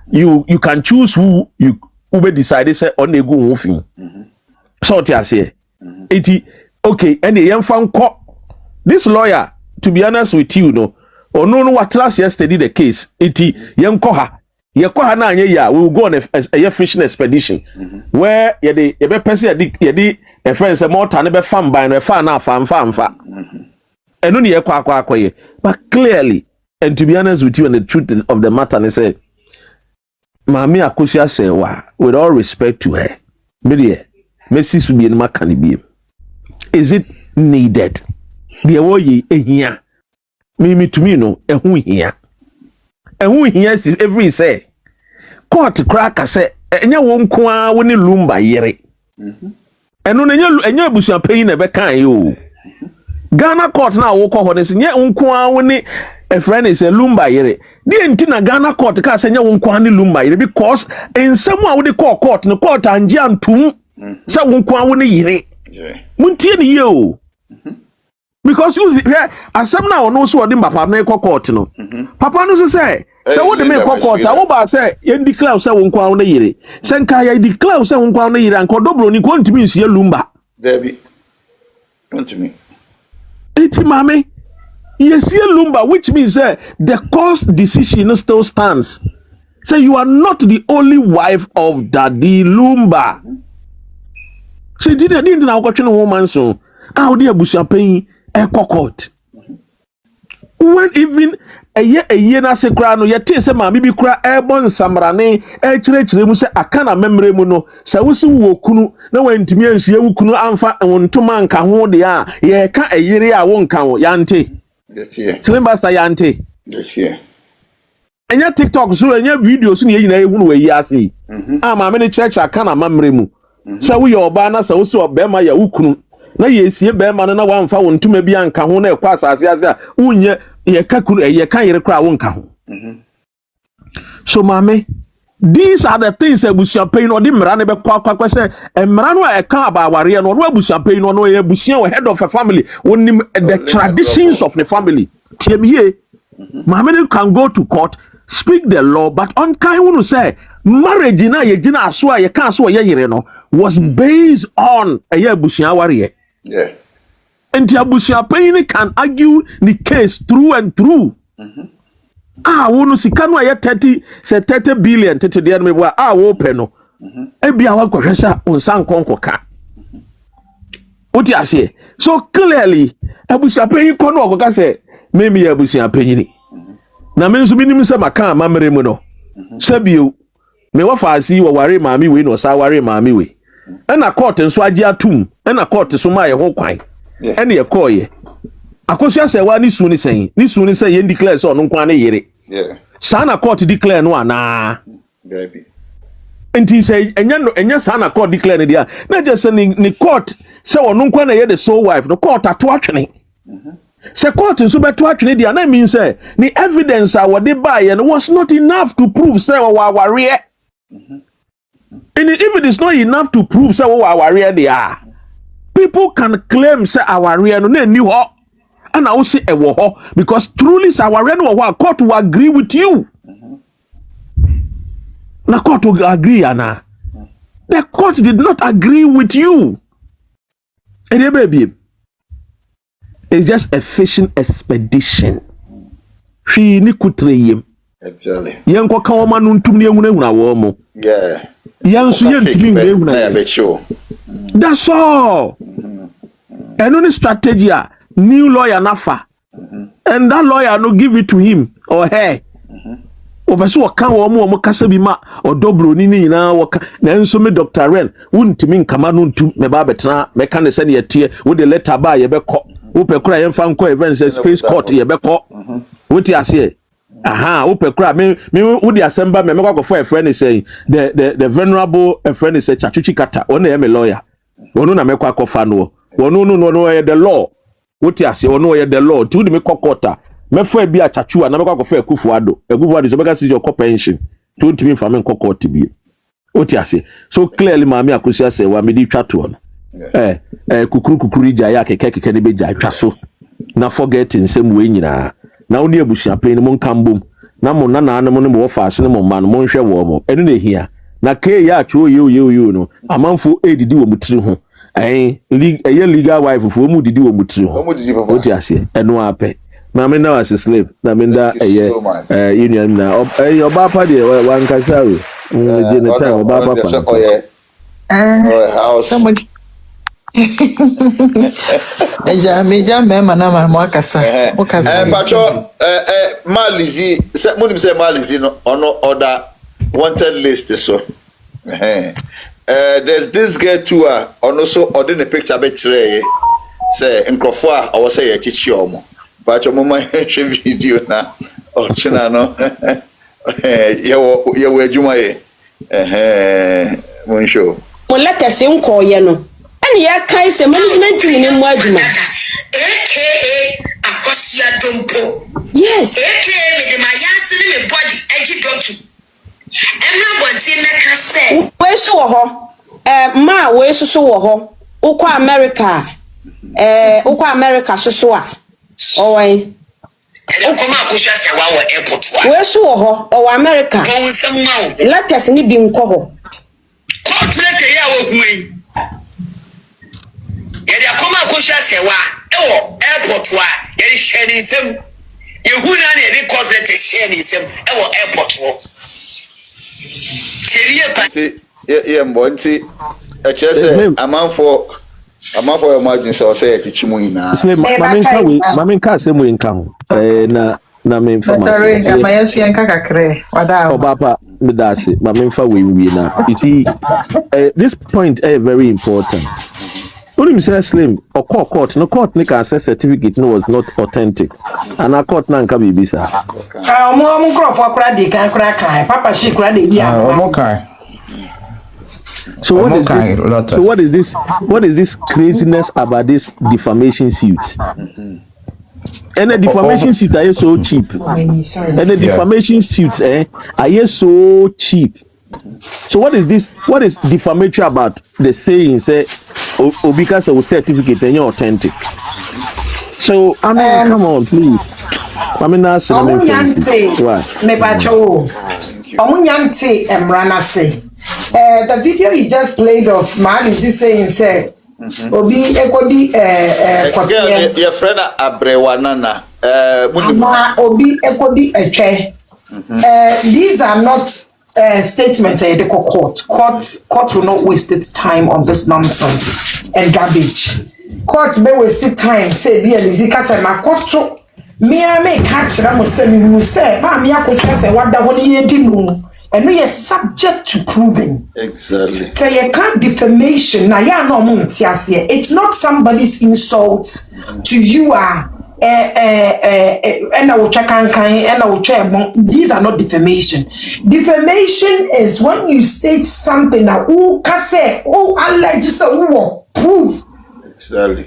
you can choose who you be decided say on a go moving. So I say, okay, and the young this lawyer, to be honest with you, no, or no what last yesterday the case, young koha, ye kwa na anye ya we will go on a fishing expedition where ye be person ye di a friend say more than be fam by no fa na fa eno ne ye kwa akoye. But clearly, and to be honest with you, and the truth of the matter, they say, Mami Akosua Serwaa, with all respect to her, Messi should be in my canibim. Is it needed? The way here, me to me no, and who here is every say, court crack, I say, and you won't qua when you loom by yere. And when you Abusuapani never can you. Ghana court now woko ho nse nye nkwa woni a friend is a lumba yere die nti na Ghana court ka se nye nkwa ni lumba yere because ensem a wodi court no court anje antum se nkwa woni yere muntie ni ye o because you asem na ono so odi papa na court no papa no say wodi me court a wo ba say ye declare se nkwa woni yere se nka ya declare se nkwa woni yere anko dobro ni ko ntimi nsie lumba Debbie ntimi Iti mame, yes, lumba, which means the court decision still stands. So you are not the only wife of Daddy Lumba. So didn't know what woman so how dear Abusuapani a court. When even a year na se kra no yete se ma bibi kra airborne samrane e chire mu se akana memre mu no sa wusi wo kunu na wantimi anhia wo kunu amfa wontoma nka ho de a ye ka ayire a wo nka wo yante Slimbasta yante enya TikTok so enya video so ne yina ehunu wayi ase ma me ne church akana memre mu sa wo ye oba na sa wusi obema ya wo kunu na yesie bema no na wamfa wontoma bi anka ho na ekwa asase ase a unye ye ka yere kra wo nka ho so mame these are the things Abusuapani no di mra ne be kwa say mra no e ka abaware no Abusuapani no ye abusia head of a family wonim the traditions of the family tiemie mame can go to court speak the law but on kai wonu say marriage na ye gina aso a ye ka aso ye yere no was based on a ye abusia ware and the Abusuapani can argue the case through and through. Wonu sika no 30 billion tete de me bo wo pe no. E bia wa kwhwesa onsan konkoka. Oti ase. So clearly Abusuapani ko no okoka se me Abusuapani ni. Na me nso binim se maka amamere mu no. Sabio me wa faasi wo ware maami we no sa ware maami we. E na court nso agi atum. E na court so ma ye ho kwan. Ene ye koye Akosua Serwaa ni su ni say ye declare so no nkwa na yere sana court declare no ana baby enti say enya sana court declare ne dia na just ni court say no nkwa na ye the sole wife no court ato atwene say court nso beto atwene dia na mean say the evidence what they buy and was not enough to prove say wa ware and if it is not enough to prove say wa ware they are people can claim say our real no ni ho and I will say ewo ho because truly say our real no court will agree with you. Na court will agree ana. The court did not agree with you. And baby, it's just a fishing expedition. She ni kutreyem. Exactly. Yen ko kan o ma no ntum ni ehuna wo mo. Yeah. Yen so yen timi ehuna. That's all. And only strategy, new lawyer nafa. And that lawyer no give it to him or her. Obeso waka wo mo kasa bi ma odobro ni nyina waka na enso me Dr. Ren wuntimi nkama no ntum me ba betena me ka ne se ne yetie wo de letter ba ye bekọ wo pekura ye mfa nkọ event say space court ye bekọ wo ti ase wo pekura me wo di Asemaba me kwa for a friend say the venerable a friend say Chachuchi Kata ona ye me lawyer wono na me kwa kofa no wono no ye the law wo ti ase wono ye the law ti wo de me kokota me fa bi Achachua na me kwa kofa Akufuado so beka see your pension to ntimi fa me kokota bi wo ti ase so clearly Mami Akosua Serwaa me di twa to no kukuru ja ya keke ne be ja twa so na forget nsem we nyina na woni Abusuapani mo nkambom na mo na mo ne mo fa ase ne mo ma no mo nhwe wo mo enu na hia na ke ya atwo ye no amanfo edidi wo mutiri ho legal wife fo mu didi wo mutiri ho o ti ase enu ape Mami na was slave. Na minda union na. Your papa de one kasari. Jene time oba papa. House. Meja mema na mwakasa. Pacho Malizi, munim say Malizi no ono order wanted list so. There's this girl too also order the picture be chire say nkrofo I was say chichi omo. Pacho mama hwe video na o china no. Ye adwuma ye. Mon show. Mo letters nko ye no. Ani ya kai se management ni mo adwuma. AKA Akosua Dompo. Yes. AKA me de my yansi ni me body eji donkey. Emra bonti meka say. We so wo ho. Ma we so wo ho. Ukwa America. Ukwa America so a. Owen. Ukoma Akosua Serwaa wo airport wa. We so wo ho. O America. Won nsem ma wo. Letters ni bi nko ho. Court letter ya wo gwen. Yede akoma Akosua Serwaa airport wa yede share nsem. Yehuna na yede court letter share nsem airport wo. Teriye pa. Ye mbonti echese amanfo your margin so say tichimu ina. Mami nka se mu nka ho. Na me information. Dorinda mayesu yanka kakre. Wada. Obapa medase. Mami nfa we na. You see this point is very important. Only Mr. Slim or court, no court make access certificate no was not authentic. And a court na nka bibi sa. Mo crop kra de kan kra kan. Papa she kra de dia. So what is this? What is this craziness about this defamation suit? And the defamation suit are so cheap. And the defamation suits are so cheap. So what is this? What is defamatory about the saying say Obika will certificate and you're authentic? So I mean, come on, please. I mean, that's the video you just played of man is saying say Obi ekodi your friend Abrewanana Obi ekodi etwe. These are not statements at the court will not waste its time on this nonsense and garbage. Court may waste its time say be Elizika say my court to me catch them say ma me Akosua say what da honi yedi no. And we are subject to proving. Exactly. So you can't defamation. Now yeah, no it's not somebody's insult to you. These are not defamation. Defamation is when you state something that who can say, oh, alleges who prove. Exactly.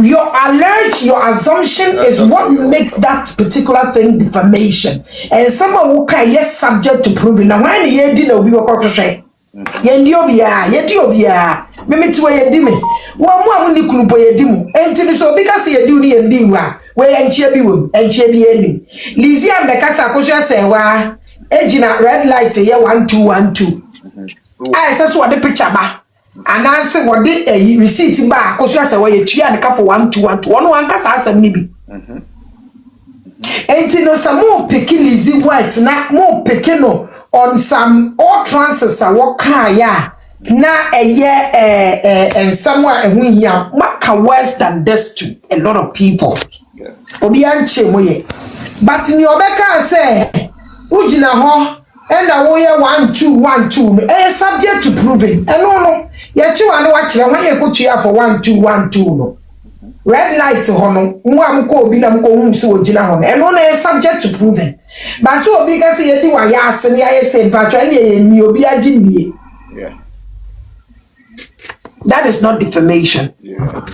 Your alleged, your assumption is what makes that particular thing defamation. And someone who can yes subject to proving. Now when you did no be what say. Yendiobia, Mimi to a dime. One more only club boy dimu. And so because you do the endiwa, where and chebium and chebi. Lizzie and Becassa Akosua Serwaa, edging at red lights a year 1212. I saw what the picture ba. And answer what the receipt back Akosua Serwaa you tia and for 1212. One cast answer maybe. And no some more picking Lizzie White, not more picking on some all transfers are what kaya. Na a year and somewhere and we here much worse than this to a lot of people. Obianche moye. But in your Becca say Ujina ho and a warrior 1212 subject to proving. And no, yet you are watching when you put here for 1212 no. Red light hono, Muamko Binamko whom so Jina hon, and only subject to proving. But so because you do a yas and I say Patrani and you'll be a Jimmy. That is not defamation. Yeah.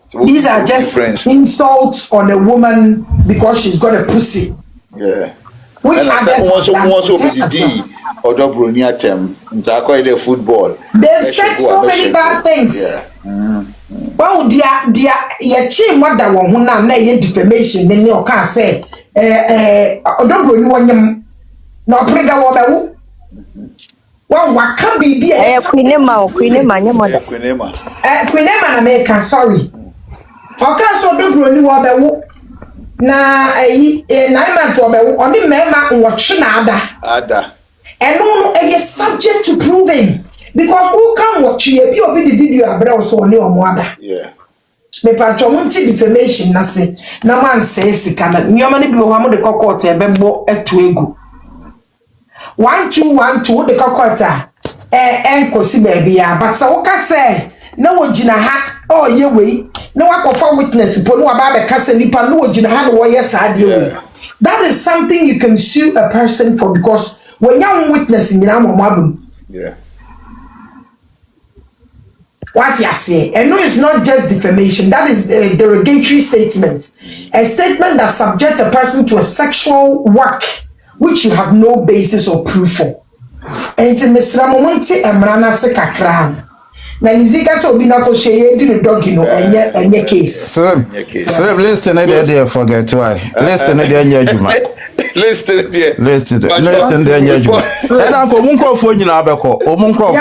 So these are just insults on a woman because she's got a pussy. Yeah. Which also be the D or Dobronia term in the football. They've said so many bad things. Yeah. Well, dear, chain what that one who now defamation, then you can't say, Dobronia, no prega woman. Well, what can be Queenema, Queenema, American, sorry. Okay, so do broni wo be wo na ayi 9 months wo be wo oni mema nwotwe na ada and no is subject to proving because who can watch you be obi the video abra so oni omo ada me patcho munti defamation na se na man say sika na nyoma ne bi wo am de court e be bo etu egu 1212 de court enkosi baby ya but so woka say na wogina ha oh ye wei na wakofa witness po no aba be kasa nipa na wogina ha na wo yes ade that is something you can sue a person for because when you witness in Namabum, what you say, and no, it's not just defamation, that is a derogatory statement, a statement that subjects a person to a sexual work which you have no basis or proof for. And to Mr. Momonti and Marana Sekakram. Now, Izika so be not so shade to the dog, you know, and your case. So, listen, I did forget why. Listen, I did Listen there. Listen there, Yajuma. And Uncle Munko for you now, Beko, or Munko.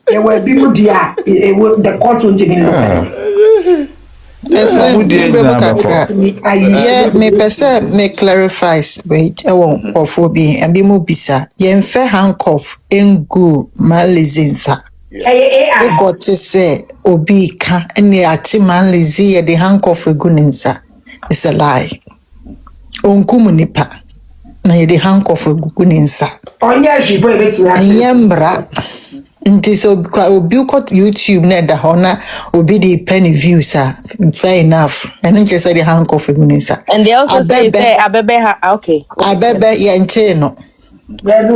There will be Mudia, the court won't even look at me person may clarifies wait I won't or for being and be mobisa yen fair handcuff en go malizinsa got to say obi ka any ati malizi the handcuff guninsa it's a lie onkumu nipa na the handcuff guninsa nyembra nti so obi ukot YouTube na da hona obi the penny views fair enough and then just say the handcuff guninsa and they also say abebe okay abebe yenche no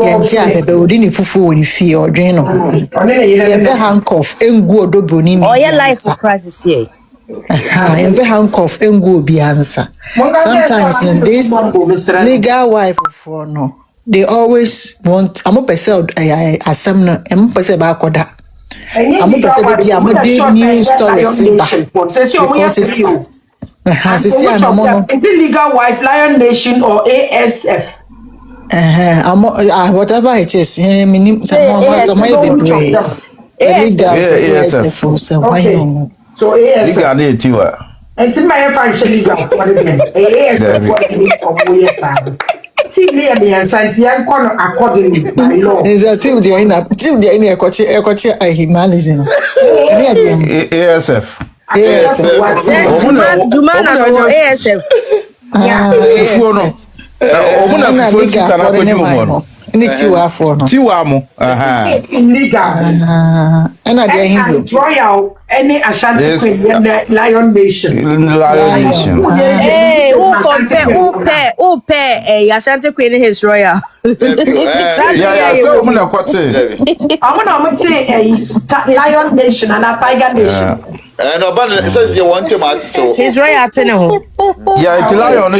yenche abebe odi ni fufu woni fie odwen no yenfe handcuff engu odobroni mi oh yeah life for crisis here yenfe handcuff engu obi ansa sometimes in this legal wife for no they always want I'm a person Asemna I'm a person ba koda I'm a person be am dey news stories because it's legal wife Lion Nation or ASF whatever it is minim someone ASF so ASF legal until my function legal ASF TV and Santiago accordingly by law. Is a TV the in a coach a humanism. ASF. Royal any Ashanti Queen Lion Nation. Hey, who compare Ashanti Queen his royal? So I'm gonna say a Lion Nation and a Tiger Nation. And it says you want him out so his royal yeah, it's Lion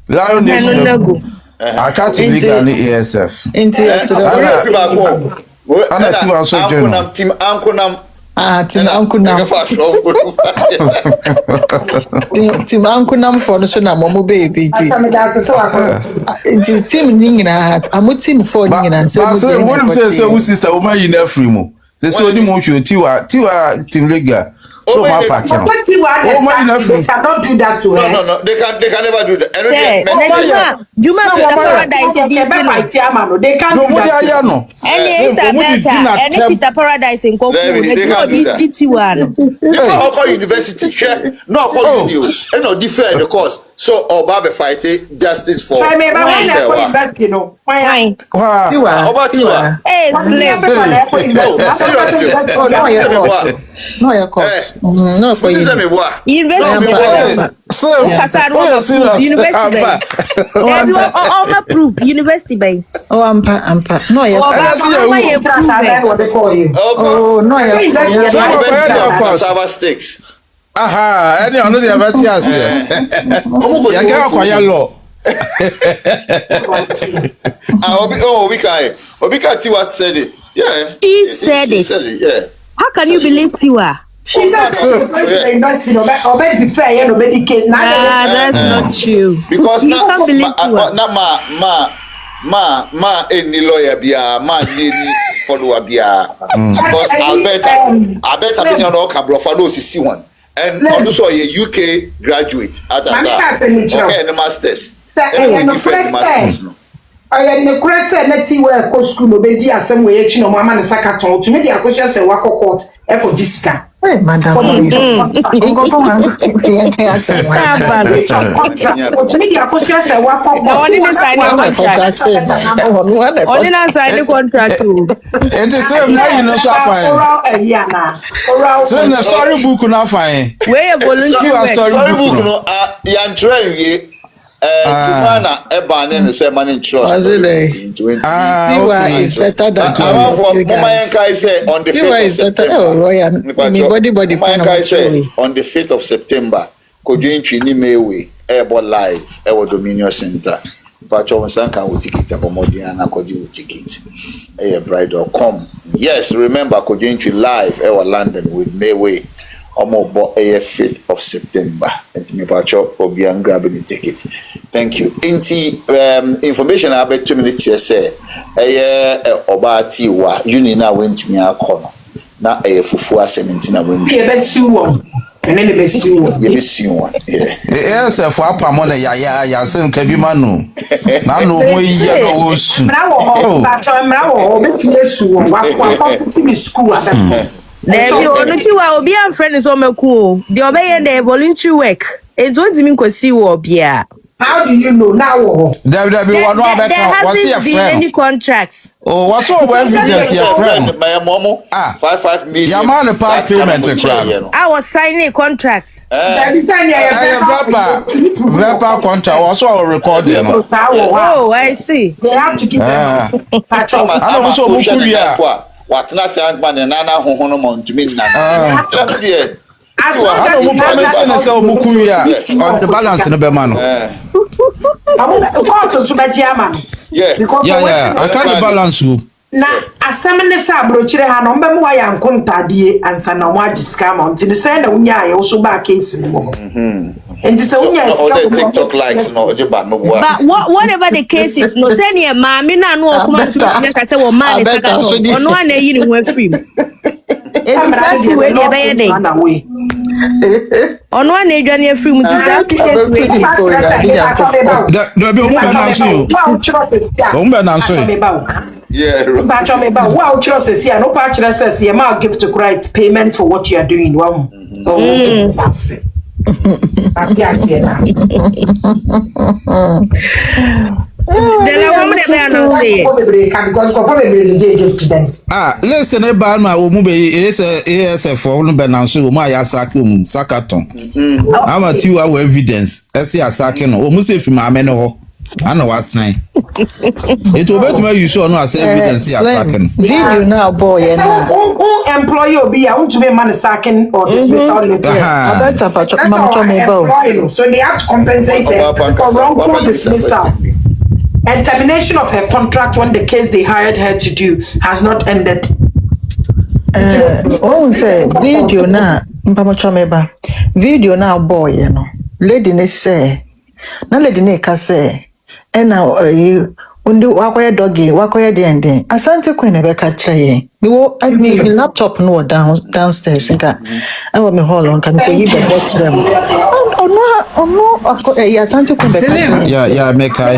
Lion Nation. I can't think of ASF. Team Uncle Team Uncle Nam for no na momo baby. Team Ningina, I'm team for Ningina. So what I'm saying, so sister, Oma you never free mo. They so the mo show Tiwa Team Lega. So my pack. They cannot do that to her. No, they can never do that. Juma Paradise they can't do that. Any Peter Paradise in Koku, they call university, no call you, and no different the course. So Obabe fight justice for university, no. Fine. About you. Hey, slave. No, your course. No, University bay. Oh, ampa. No, your oh, no, Sava sticks. Aha, any on the Avatias. I can't acquire law. Obika Tiwa said it. Yeah. She said it. Yeah. How can you believe Tiwa? She said that's not true. Because you can't believe Tiwa. Ma any lawyer bia ma any follower bia because Alberta be no can bluff no see one And also a UK graduate at Asa. Okay, and the masters. Different masters. I am the crescent that you were co school obedi asem we echi no mama ne sakaton to me the Akosua say wa court e for Jessica. Eh madam. Go for one. To me the Akosua say wa court. Only the sign contract. Only the sign contract. It is same now you know so fine. So the storybook now fine. Where you volunteer storybook no yan try Jumana Ebane and say money trust. Okay. Is better than on the 5th of September, Kojuinchi Nimewe, Airborne Live, Air Dominion Center. Pacho Sanka will ticket about Modiana Koji will ticket. A bridal come. Yes, remember Kojuinchi Live, Air London with Mayway. Omo a 5th of September. And me pacho obian grabbing the ticket. Thank you. Information about 2 minutes say obati wa uni na went to me akono. Na fufu asementina went. And then the best one. Yes, for a pamona ya sem kabimanu. Na no mo yi no wo su. There be only wa obi am friend is o meku. The obey the voluntary work. It don't mean ko see wo obia. How do you know now? There hasn't been any contracts. Oh, what's all evidence your friend? My momo 5 million. Your man pass payment to I was signing a contract. Verbal contract also recording. Oh, I see. They have to give them. I don't so what na say man na hohono mon to me na. I don't promise to say Mukuya on the balance in the Bemano. Yeah, I can't balance you. Na asamene sa brochire ha no mbem wa ya nkontadie ansa na wa discount on the say na unya ya so ba case ni mo. And this unya TikTok likes no ojiba no wa. But whatever the case is no say na maami na no okuma to me ka say wo man is ka ono na yi ni ho afrim. It's exactly where they be dey. Ono na edwane afrim to say case we dey. There be umbe na so. Yeah, but wow, says here, no patch says here, ma give to correct payment for what you are doing. Wow. That's it. Listen, about my ASF for Benansu, my Asakum, Sakaton. I'm a 2 hour evidence. I see a second, almost if my men. I know what's saying. It will better you show no as evidence here second. Video now, boy, and employee will be out to be man second or dismissal letter. So they have to compensate her for wrongful dismissal and termination of her contract when the case they hired her to do has not ended. Say video now, video now, boy, you know. Lady ne say, na lady ne ka say. Now, you undo wakoya doggy, wakoya the Asante Queen Rebecca Tray. You I mean laptop no downstairs. I want me hold on, can you the bottom? Oh no, Asante Queen. Yeah, make I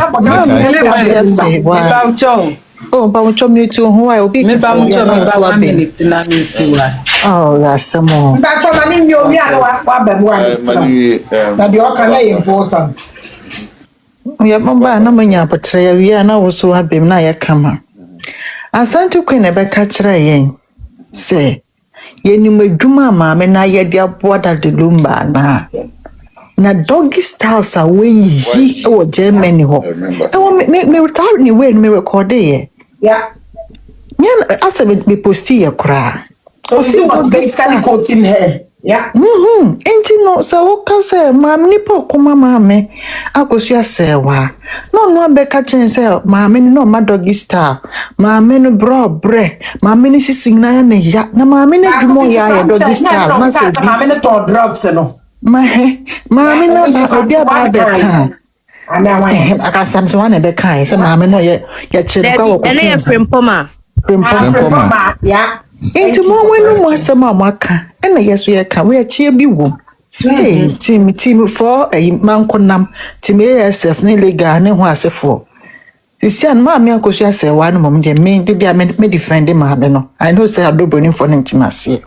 say, wow. Oh, but you too, who I will be. Oh, that's some more. But for money, you'll be important. We have Mamba, no mania, but we are now so happy. Now, I come. Asante Queen Rebecca Tray. Say, you may do mamma, and I had your water the lumba. Na doggy styles away ye or Germany. I want me without any way, me record it. Yeah. After me post here, cry. So, see what basically caught in her. Yeah. Ain't you know, so can say, Mammy Pokuma Mammy, Akosua Serwaa. No, Becca Chen say, Mammy, no, my doggy style. Mammy, no bro, bre. Mammy, is singing na Mammy, no Jumoya, doggy style. Mammy, no drugs, no. Mammy, no, be a Becca. And now I got some one at the kind, so Mammy, no, yet go. And I from Poma. Yeah. Into more when no more some maka, and yes, we can wear cheer be womb. Hey, team for a man conam, team ASF, nearly garden was a four. The son, mammy, Akosua say one moment, they mean me defend him, I know say I do burning for intimacy.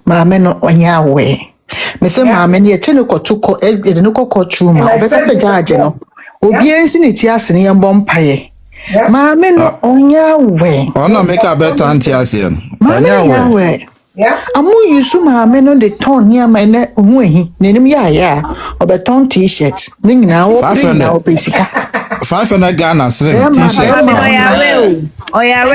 Mamma no on your way. Miss Mamma, near Tenuco took a no courtroom, but that's a judge, no. Obedience in it, yes, and a bomb pie. Mamma no on your way. Oh, no, make a better anti-asian. Mamma, way. Yeah, I'm more used to my men on the tone near my neck. Name or the tone t-shirts. Ning now, 500 basic. 500 Ghana slim t-shirt. Oh, yeah,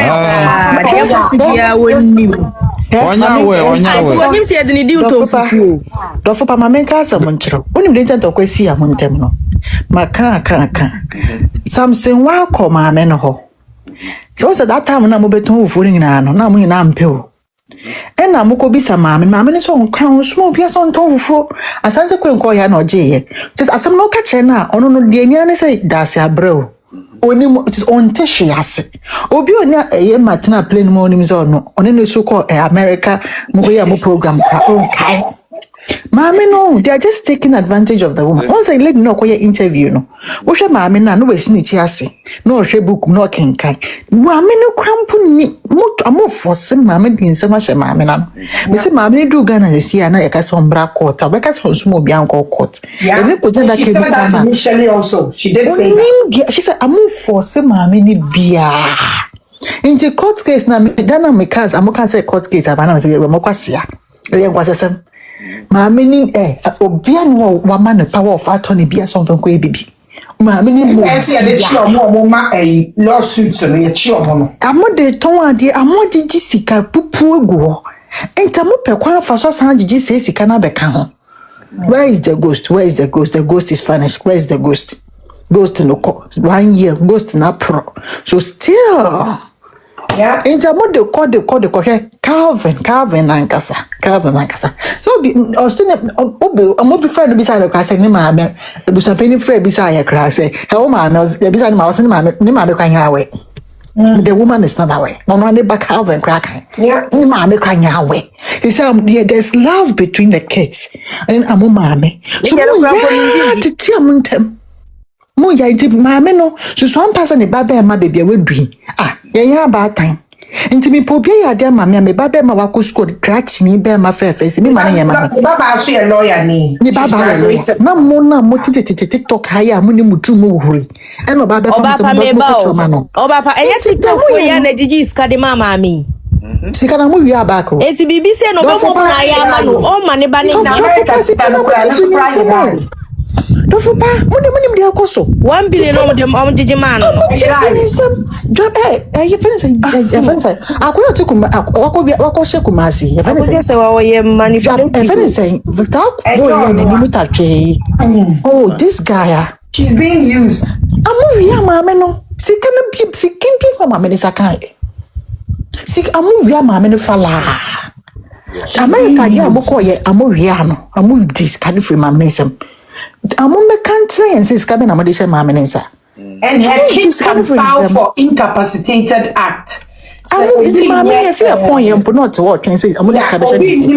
Dofo pa mamen ka sa monchro. Oni mdenta to kwesi ya montem no. Maka. Samson wa ko mamen ho. So that time na mo beton ufuri nyina no. Na mo nyina mpe o. Ena mo ko bisa mamen so nkan so bia so nton fufu. Asanse kwenko ya na oje ye. Asam no ka che na ono no de nia ne say dase abreu. Oni mo it is on tissue ase. Obi oni ye matna plane mo oni mzo no. Oni no so call America mo ya mo program pra kai. Mami no, they are just taking advantage of the woman. Once I let no kwa interview no. Wo hwe mami na no we snitch ase. No hwe book no kenkan. Mami no krampo ni mo force mami din se ma hwe mami na. Me say mami do Ghana esi na e ka so mbra court. Be ka so sumo bi anko court. Yeah. Even put that she said that initially also. She did say that. She said I'm force mami ni bia. In the court case na me dana me case amoka say court case abana say we mo kwasia. We nkwasesem. Maame ni obia no wa ma no power of attorney bia something ko ebibi. Maame ni mo. Ese ya de chi omo ma lawsuit no ye chi omo no. Amode ton ade amode gi sika pupu egu. Enta mo pe kwa fa so san gi sika na beka ho. Where is the ghost? Where is the ghost? The ghost is vanished. Where is the ghost? Ghost no ko 1 year ghost na pro. So still yeah. In the mode they call Calvin Ankasa. So be or sin obi friend beside the class ni ma be Abusuapani friend beside your class say how ma be beside ma ni ma be kwanya away. The woman is not away. No back Calvin crack. Yeah. Ni ma be kwanya away. He said there's love between the kids. And amu ma me. So titi amuntem. Mo ya iti maame no so one person ne baba ma baby we dui ya about time nti me pobia ya de maame me baba ma wako school crash ni be ma fefe me ma ne ma baba so ye lawyer ni baba lawyer na mo titi TikTok haya mo ni mutu mo huri e no baba fa me ba o baba e TikTok fo ya na jiji ska de mama mi sika na mo wi abako eti bibi se no be mo na ya ma no o ma ne ba ne na Dofupa, money de akoso. 1 billion on the man. You finish. Akoya to kuma wako she kumasi. You finish. Oh, this guy. She's being used. Amuria mama no. Sikana bi sikin bi for mama ni sakai. Sik amuria mama no fala. America ya moko ye amuria no. Amu this can free mama nisem. Amumbe country and says cabin amadisha mamensa. And her kids can file for incapacitated act. So I see a point you put not to work and say I'm going to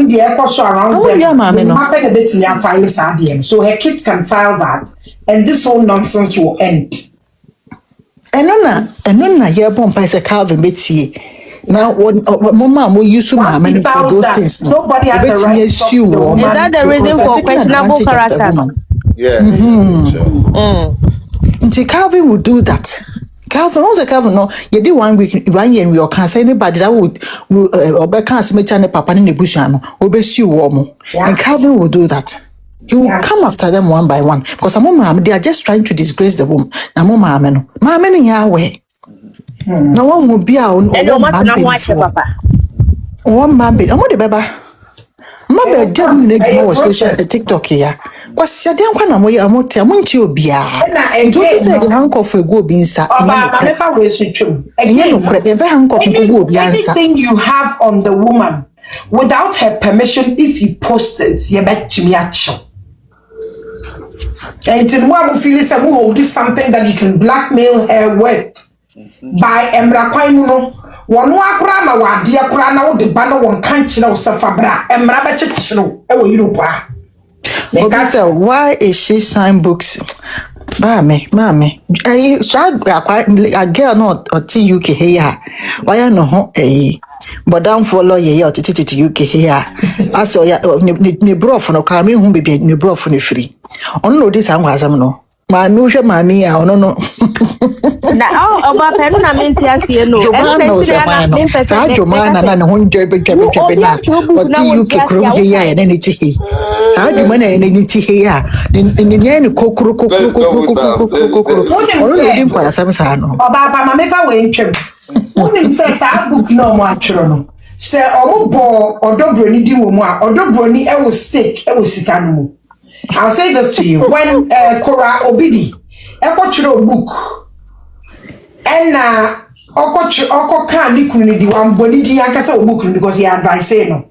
the airport around them. So her kids can file that and this whole nonsense will end. And nona here bomb is a Calvin Betty. Now, Mama, we use to for those things. Nobody has the right to sue. Is that the reason for questionable character? Yeah. Calvin would do that. Calvin, once a Calvin, no, you did 1 week, 1 year, and we can't say anybody that would or can't submit any papa in the bush and sue warm. And Calvin will do that. He will come after them one by one because they are just trying to disgrace the woman. Now, Mama, in your way. No one will be out. One man be. I'm the baba. Mama, dear, was social TikTok here. Was your damn one away? I'm not telling you, Bia. And what is the uncle for go being sat? Anything you have on the woman without her permission, if you post it, you bet to me action. And in one feel is something that you can blackmail her with. By Emra Kwaino, one wakrama wa dia krana wo de bano won kanchi na wo safabra Emra ba chichino e wo Europe Obisa, why is she sign books? Mommy. A girl not or UK here. Why no but down for lawyer or to UK here. I saw ya ni bro for no crime whom be ni bro for free. On no this was no. My mutual mammy, I don't know. Now, about Penna Mentia, no. Jomana and one jabby now and anything. How do money and anything here? In the end, Ọba ma mefa we ntwem. Woni say sa book no mo atwero no. Say omo odobroni di wo mu a odobroni e wo stake e wo sika no mu. I'll say this to you. When Kora Obidi ekotwero book na oko kan ni kunu di wan boni di akasa book because he advise no.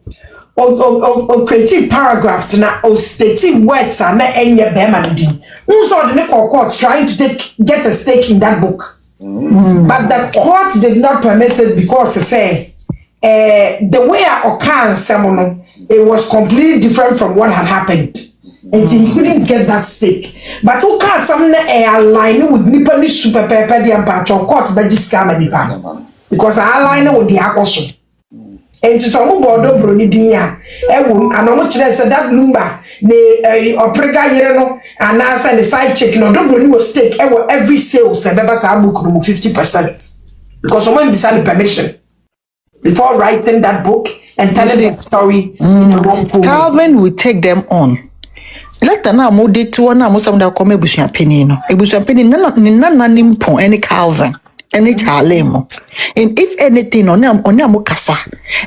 O creative paragraph na o state words na enye be ma di. Who saw the court trying to get a stake in that book? But the court did not permit it because they say the way I can semono it was completely different from what had happened. And he couldn't get that stake. But who can't summon a line with Nipponi super pepper the batch or court by this scam nipa? Because I line with the Akosua. And to some border brony dia, and on which said that lumber, the oprega yerno, and now send the side chicken or don't brony was stake every sales and members are book 50%. Because someone beside the permission before writing that book and telling the story in the wrong form. Calvin will take them on. Let na mo de to na mo some da come Abusuapani no. Abusuapani na nimpo any Calvin any Charlemo. And if anything on am kasa.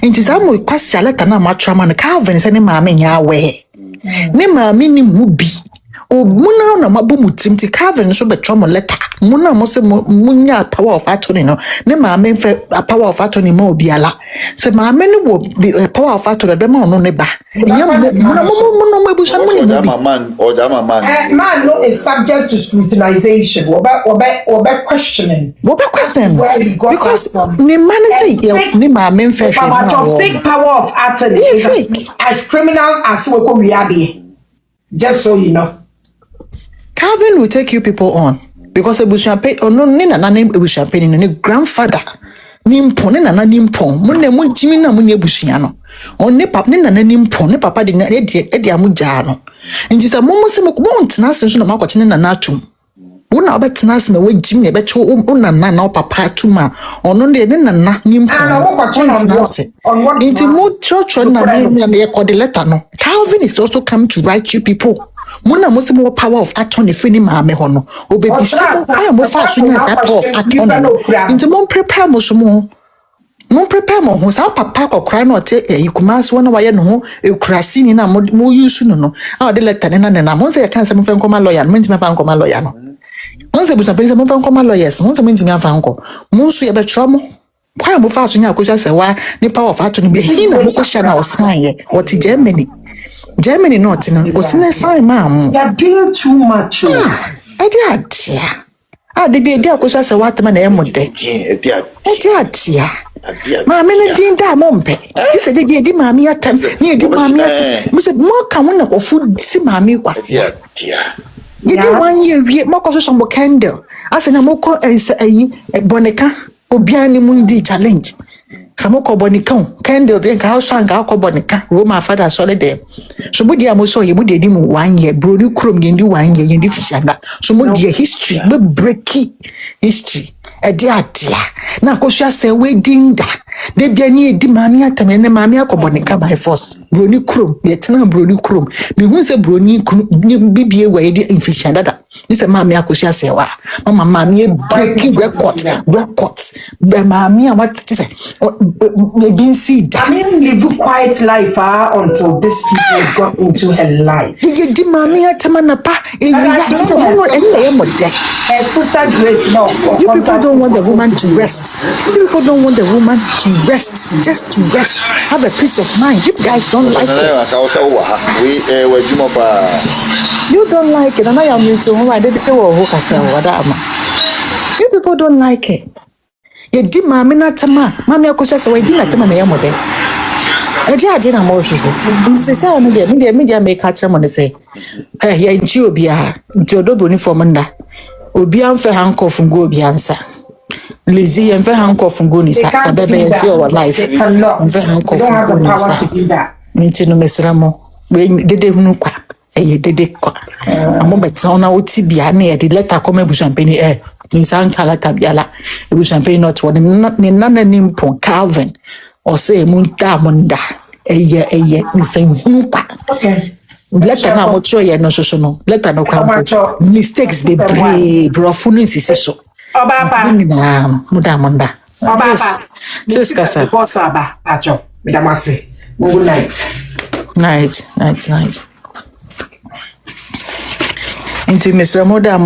Nti sa mo kwasa let na ma trama no Calvin say ne maame nya we. Ne maame ni mu bi. O muna na mabu mutim ti Calvin so betwa mo letter. Muna mo se munya power of attorney no. Ne maame fe power of attorney mo obiala. Se maame ni wo power of attorney be ma no ne ba. Man no is subject to scrutinization. Obe questioning. Because ni man say ni maame fe hwe. But your fake power of attorney is as criminal as we are there. Just so you know. Calvin will take you people on because Abusuapani no ni na Abusuapani ni grandfather nimpo ni na nimpo munne mu jimi na mu nebusua no on ne papa ni na nimpo ne papa de edi amuja no nti sa mumu se mo ntena se so na makoche na atum wona obetena se na wajimi na becho na na papa atuma ono de na nimpo nti mu church na ye call letter no. Calvin is also come to write you people. Muna mo se mo power of attorney free maame ho no obebisa mo mo fa so nya power of attorney no nti mo prepare mo so mo prepare mo ho sa papa kokra na ote ikumas wona waye no ho ekurasi ni na mo use no a de letter na mo se kan se mo fa nkoma lawyer no ntimi fa nkoma lawyer no mo se busa pese mo fa nkoma lawyers mo se mo ntimi fa nko mo so ye betro mo kwa mo fa so nya Akosua Serwaa ni power of attorney be hin na mo ko sha na osan ye what Germany not no osine sign mam. You're doing too much. I did. The be dia Akosua Serwaa tema na emode. Maame na din da mompe. He said dey di maame atam. Na di maame atam. Me said mo ka mo na ko food si maame kwase. You did 1 year we mo ko so some candle. Ase na mo ko boneka obiani mundi challenge. Samoko bonika candle dey ka house anga akobonika Roma father solid there. So budi amoso ye budi edi mu 1 year bro ni krom ye ndi 1 year ye ndi fishanda. So mo die history be breaki history e dey adia na Akosua Serwaa dinda de bia ni edi maami atam ne maami akobonika by force bro ni krom ye tena bro ni krom me hu se bro ni bibie wa ye di fishanda da this maami Akosua Serwaa mama maami breaki record be maami what say maybe see I mean live quiet life until these people got into her life. You did mommy atamana pa you people don't want the woman to rest. You people don't want the woman to rest, just to rest, have a peace of mind. You guys don't like it. You don't like it, and I am you too. I didn't know you people don't like it. You did mammy not tama, Mammy Akosua Serwaa did not tama na yamode. ade na mo hwehwe nti say no de media make catch am on say ya nchi obi a nti odobro ni form nda obi amfe handcuff ngo obi ansa lazy amfe handcuff ngo ni sa abebe see our life amfe handcuff ngo ni sa nti no mesra mo we dede hunu kwa dede kwa amo betra na oti bia na de letter come Abusuapani ni san kala tabiala Abusuapani not one ni nana nimpon Calvin or say munta munda ni san hunu kwa letter na mo tro ye no so no letter no kwa mistakes be brofunu nsisi so obapa na muda munda obapa sis kasa boss aba acho medamase good night inti Mr. Muda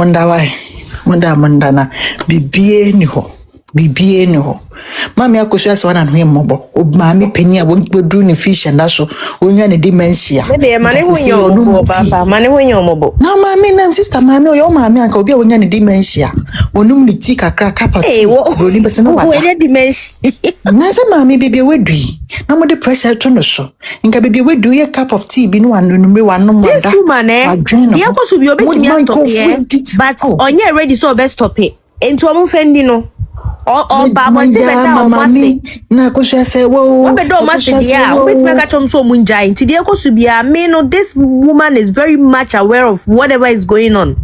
munda na bibie ni ho mami Akosua so na hwe mmobo obmaami pani a wondu ni fish and so onya ne dementia de mane hunyo mmobo papa mane hunyo mmobo na mami na sister mami o mami anka obi a wonya ne dementia onum ni tea kakra kapati roni bese no ba we dementia na se mami bibie wedui na mo de pressure to no so nka bibie wedui a cup of tea bi no anonumre wanom da yes woman dia koso bi obetimi stop here but onye ready so be stop it enti o mo fendi no o baba ti beta o masi na Akosua say wo o be do masi dia o beti make atom so munjai nti dia koso bia me no this woman is very much aware of whatever is going on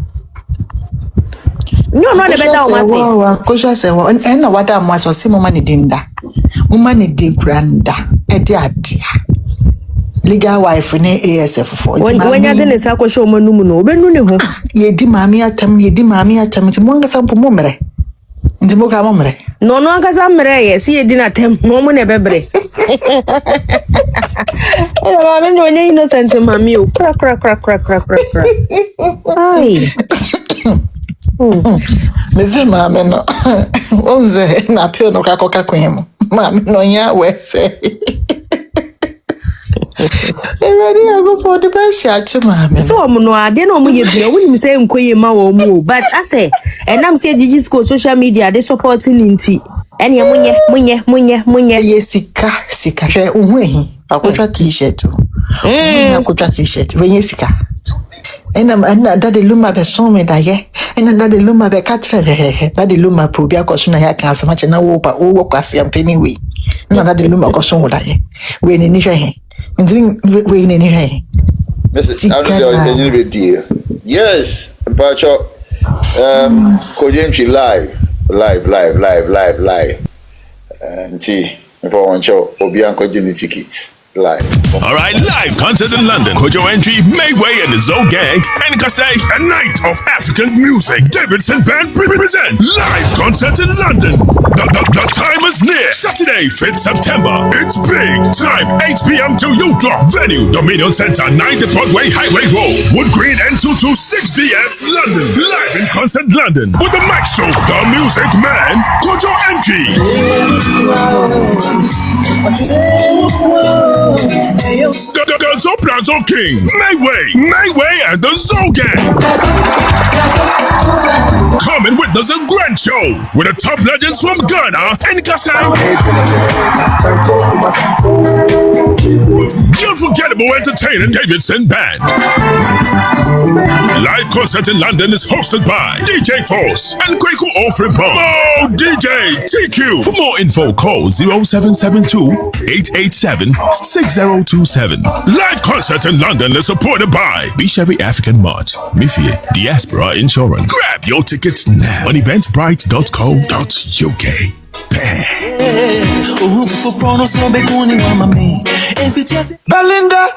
no the better o mati Akosua say wo en na wada mo aso si mo ma ne dinda mo ne din granda e de adia legal wife ne ASF for wenya de ne sa Akosua o manum no obenu ne ho ye di maami atam ti mo ngasa mpo mo mere ndi mo kra mo mere no angasa mere ye si ye di na tem no mo ne bebre ela mami no nye innocent mami o kra ai mezi mami no onze na pio no kakoka kwemu mami no nya wese ready go for the best shot mami so mo no ade no mo ye bia woni mi say nkoye ma wo mo but I say enam say Gigi school social media they supporting nti ene munye ye sika hwe ohu ehi akotwa t-shirt akotwa t-shirt we ye sika ena dade luma be so me daye ena dade luma be katre dade luma pro bia koso na ya kan asama che na wo kwase ampeni we na dade luma koso wo daye we ni hwe we ni hwe Mrs. I don't know the deal. Yes, but Kojemchi live. And see, if I want to, Obianco Jimmy tickets. Live. Alright, live concert in London. Kojo Entry, Mayway and the Zoe Gang, and Kasai, a night of African music. Davidson Band present live concert in London. The time is near. Saturday, 5th September. It's big. Time 8 p.m. to U-Drop. Venue, Dominion Center, 9 Broadway Highway Road, Wood Green and 226DS, London. Live in concert London with the maestro, the music man, Kojo Entry. The Zoplazo King, Mayway, and the Zoe Gang. Come and witness a grand show with the top legends from Ghana and Ghana. The unforgettable entertainer Davidson Band. Live concert in London is hosted by DJ Force and Kwaku Ofrimpo. Oh, DJ TQ. For more info, call 0772 887 6027. Live concert in London is supported by Bishevi African Mart, Mifie, Diaspora Insurance. Grab your tickets now on eventbrite.co.uk. Belinda.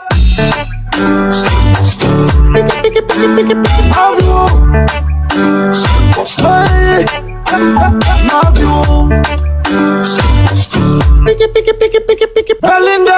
Belinda.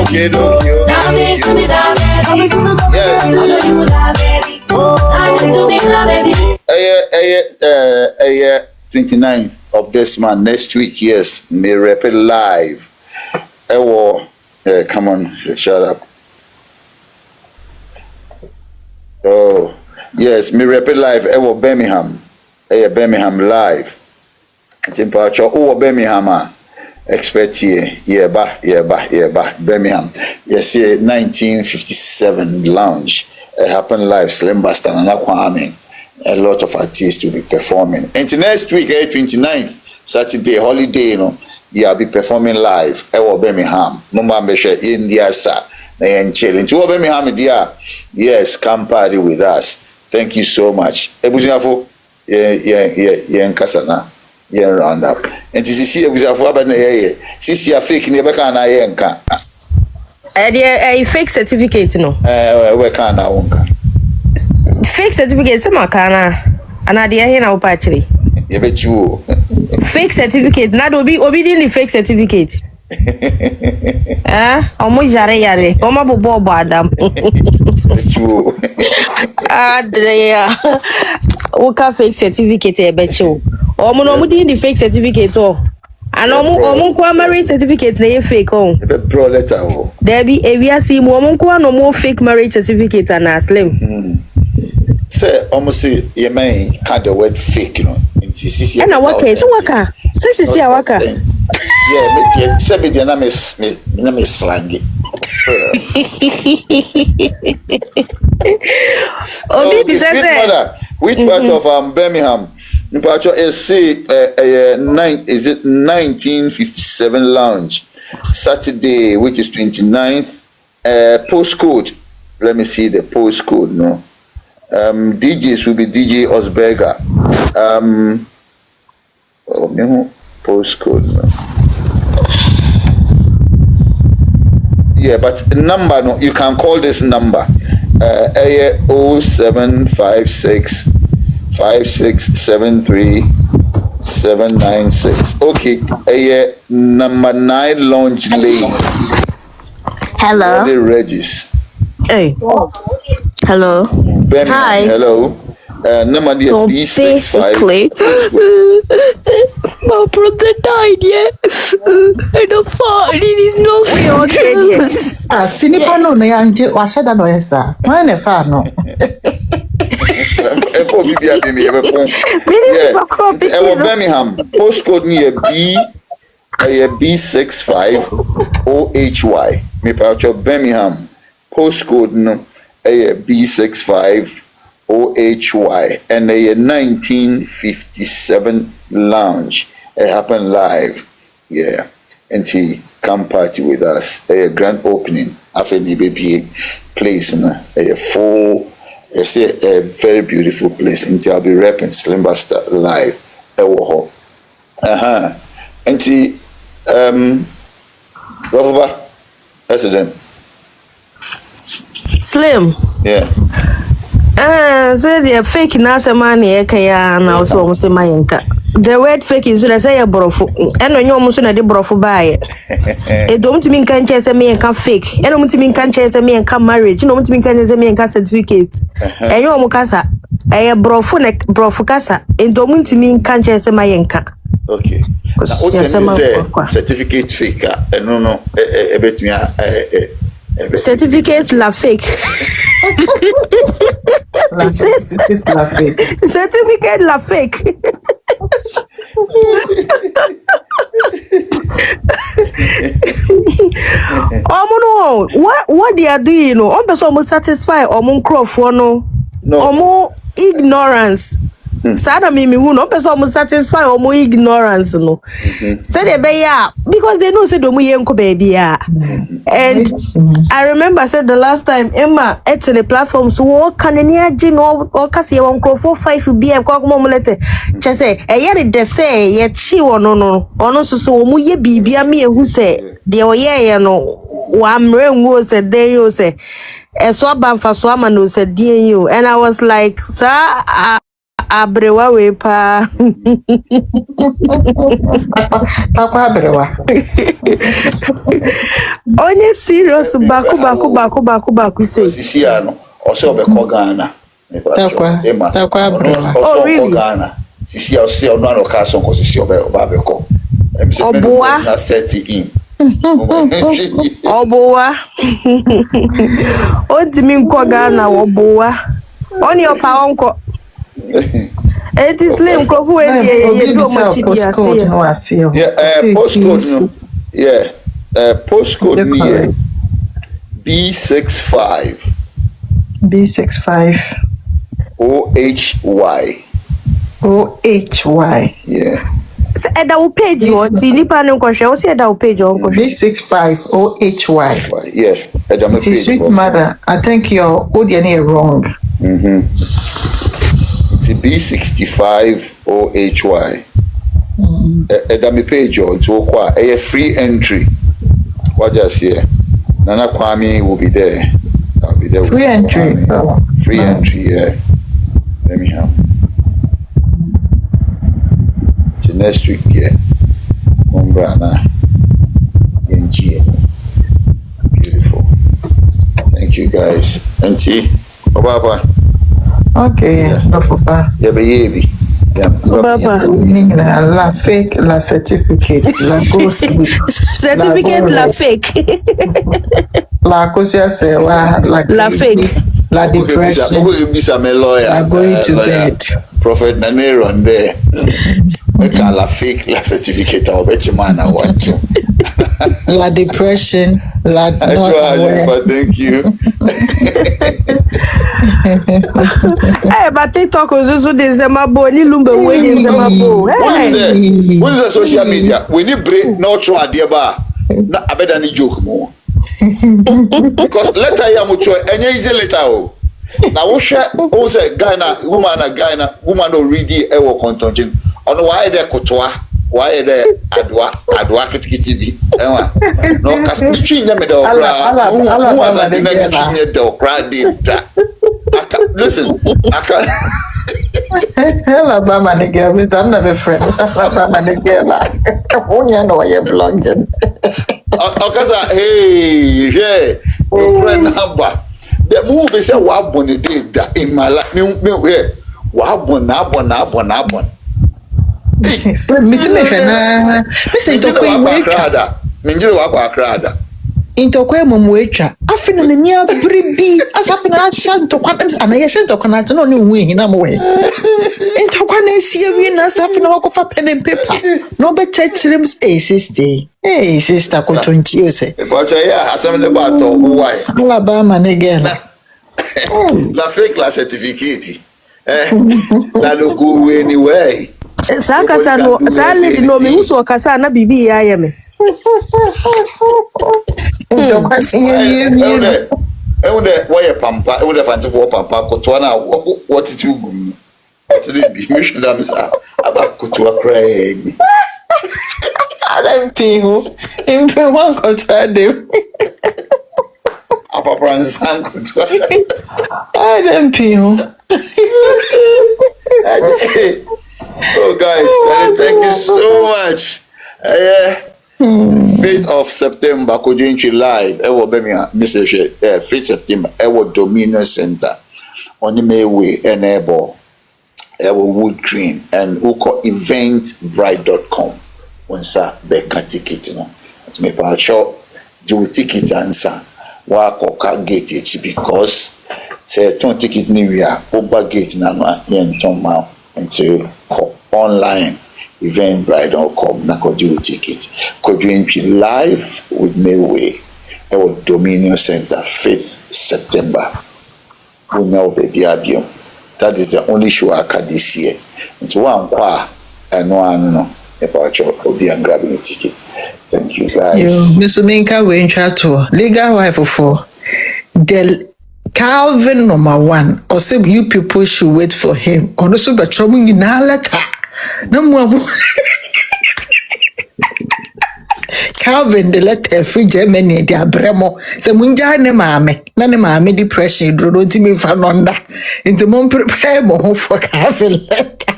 Okay, don't you? Yes. 29th of this month, next week, yes, me rep it live. Come on, shut up. Oh, yes, me rep it live. Birmingham. Birmingham live. It's in Pacho. Birmingham. Expect here. Birmingham. Yes, 1957 lounge. It happened live. Slim Bastard and Aquaman. A lot of artists will be performing. And next week, 29th, Saturday, holiday, I'll be performing live. Birmingham. Number India, sir. Chilling. To Birmingham, dear. Yes, come party with us. Thank you so much. Abusuapani, Nkasana. Round up. And to see Abusuapani, see a fake never can I enka. A fake certificate, no. Where can I wonka? Fake certificate, some kana. And I dear here now, patchy. You bet you. Fake certificate, not obedient the fake certificate. Almost yare. Oma bobo badam. Adrea. Oka fake certificate, I bet you. Omo the fake certificate, oh. And omo marriage certificate, na fake, oh. Bro letter, oh. There be a see no more fake marriage certificate and a slim. Say, almost say, you may cut the word fake, And a waka, so waka. Such is a waka. Yeah, Miss your name is slangy. Which part of Birmingham? Part is 1957 lounge. Saturday, which is 29th. Postcode. Let me see the postcode. No. DJs will be DJ Osberger. Postcode. No. Yeah, but number, no, you can call this number 0756 5673 796. Okay, number 9 Lounge Lane. Hello. Regis. Hey. Hello. Birmingham. Hi. Hello. Number basically, my brother died, yeah. And the father is not free. Sinipano no yanje washada no yesa. Mane fa no. Birmingham. Postcode near B65OHY. Me pacho Birmingham. Postcode no B65OHY and a 1957 lounge. It happened live. Yeah. And he come party with us. A grand opening after the baby place. A full, a very beautiful place. And I'll be rapping Slim Bastard live. And he President Slim. Yeah. So the fake nasa money kaya na also mo say mayenka. The word fake is so say borofo. Eno nyo mo so na de borofo bae. E do mtimi nka nche say me nka fake. Eno mtimi nka nche say me nka marriage. No mtimi nka nche say me nka certificate. Enyo mo kasa. E borofo ne borofo kasa. E do mtimi nka nche say mayenka. Okay. Now what say certificate fake? No. Betumi certificate la fake. Certificate la fake. No, what they are doing, no, on person almost satisfy or mon crowd no, or more ignorance. Sada mimi who no person almost satisfy or more ignorance, no. Say they be because they know say domu yenko baby ya. And I remember I said the last time Emma at the platform so what can any agent or kasi one crowd 4-5 be a kwa kumulete. Just say a year de say ye chi no ono so mu ye bibia me who say de oye no wamre ngo say then you say e so banfa so ama no say den you and I was like sir abrewa we pa takwa abrewa onye serious baku say sisi ano o se obekọ Ghana takwa abrewa oh really Ghana Sisi I see on no car son cause sisi oba be ko. Em se me na set in. Oboa. O di mi nko Ghana oboa. On your pa onko. It is slim krofu we ye do mo chidi ase. Yeah, postcode no. Yeah. Postcode near B65 OHY. Yeah. So eda wo page o ti nipa no nko hwe o se eda wo page o nko B65 OHY. Yeah, eda me page. Sweet mother, I think your audio is wrong. It's B65 OHY. Eda me page o to kwa a free entry. What just here? Nana Kwame will be there. I'll be there. Free entry. Free entry, yeah. Let me have. It's next week, yeah. Umbrana. Beautiful. Thank you guys. Auntie. Bye. Okay, no papa. Yeah, baby. Baba. La fake, la certificate, la ghost. Certificate la fake. La Akosua Serwaa, la fake. La depression. La going to bed. Prophet Naneron there. We call la fake, la certificate. I'll bet you man I want you. La depression, la not aware. Thank you. Hey, but TikTok was also the Asemaba ni lumbe we the Asemaba. Hey. What is the social media? We need break no try idea ba. Na abeda ni joke mo. Because letter ya mucho enye easy letter o. Na wo hwe o say Ghana woman no read e wo contonjin. Ono why dey kotoa, why dey adwa kitikiti bi. Enwa. No kas bitwi nya me dey okra. Who was and na bitwi nya dey okra dey da. Listen, I can't. Hello, Mama Nigel. I'm not a friend. Mama Nigel. You know you're blogging. Okaza, hey, yeah, your friend number. The movie said, "What bonny did that in my life?" Me, what bon. Slim, me too. Listen to me. Minjiro wa krada. Intokwe mumwecha afina ne nia bribi asafina shanto kwanta na ye shanto kwanata no ni nwe hina mowe intokwa na esie wi na asafina wakofa pen and paper no be chechirem sister ko tonchi ose but yeah asamne ba to why Alabama ne gela la fake la certificate la logo we anyway saka sano sale no me uso kasa na bibi ya yeme why pampa e fancy for pampa kotoa na what it you gum what it be mission that is about kotoa cry I don't feel in one kotoa dem apa pransan kotoa I don't feel oh guys thank you so much 5th of September Kojoinchi live ewo bemia message 5th September ewo Dominion Center on the Mayway enable ewo Wood Green and uko eventbrite.com onsa beka ticket no at me pa show you ticket answer wa koka gate echi because say ton ticket ni we are over gate na no yen ton ma into online eventbrite.com na koju ticket koju live with Mayway our Dominion Center 5th September now baby abio that is the only show I can this year it's one kwa and one no about your obi and grabbing a ticket. Thank you guys. Mr. Minka we in chat to legal wife for the Calvin number 1 or say you people should wait for him or also but troubling in letter. No more Calvin the letter free Germany the abremo se munja ne maame depression dro ti me fa nonda into mom prepare mo for Calvin letter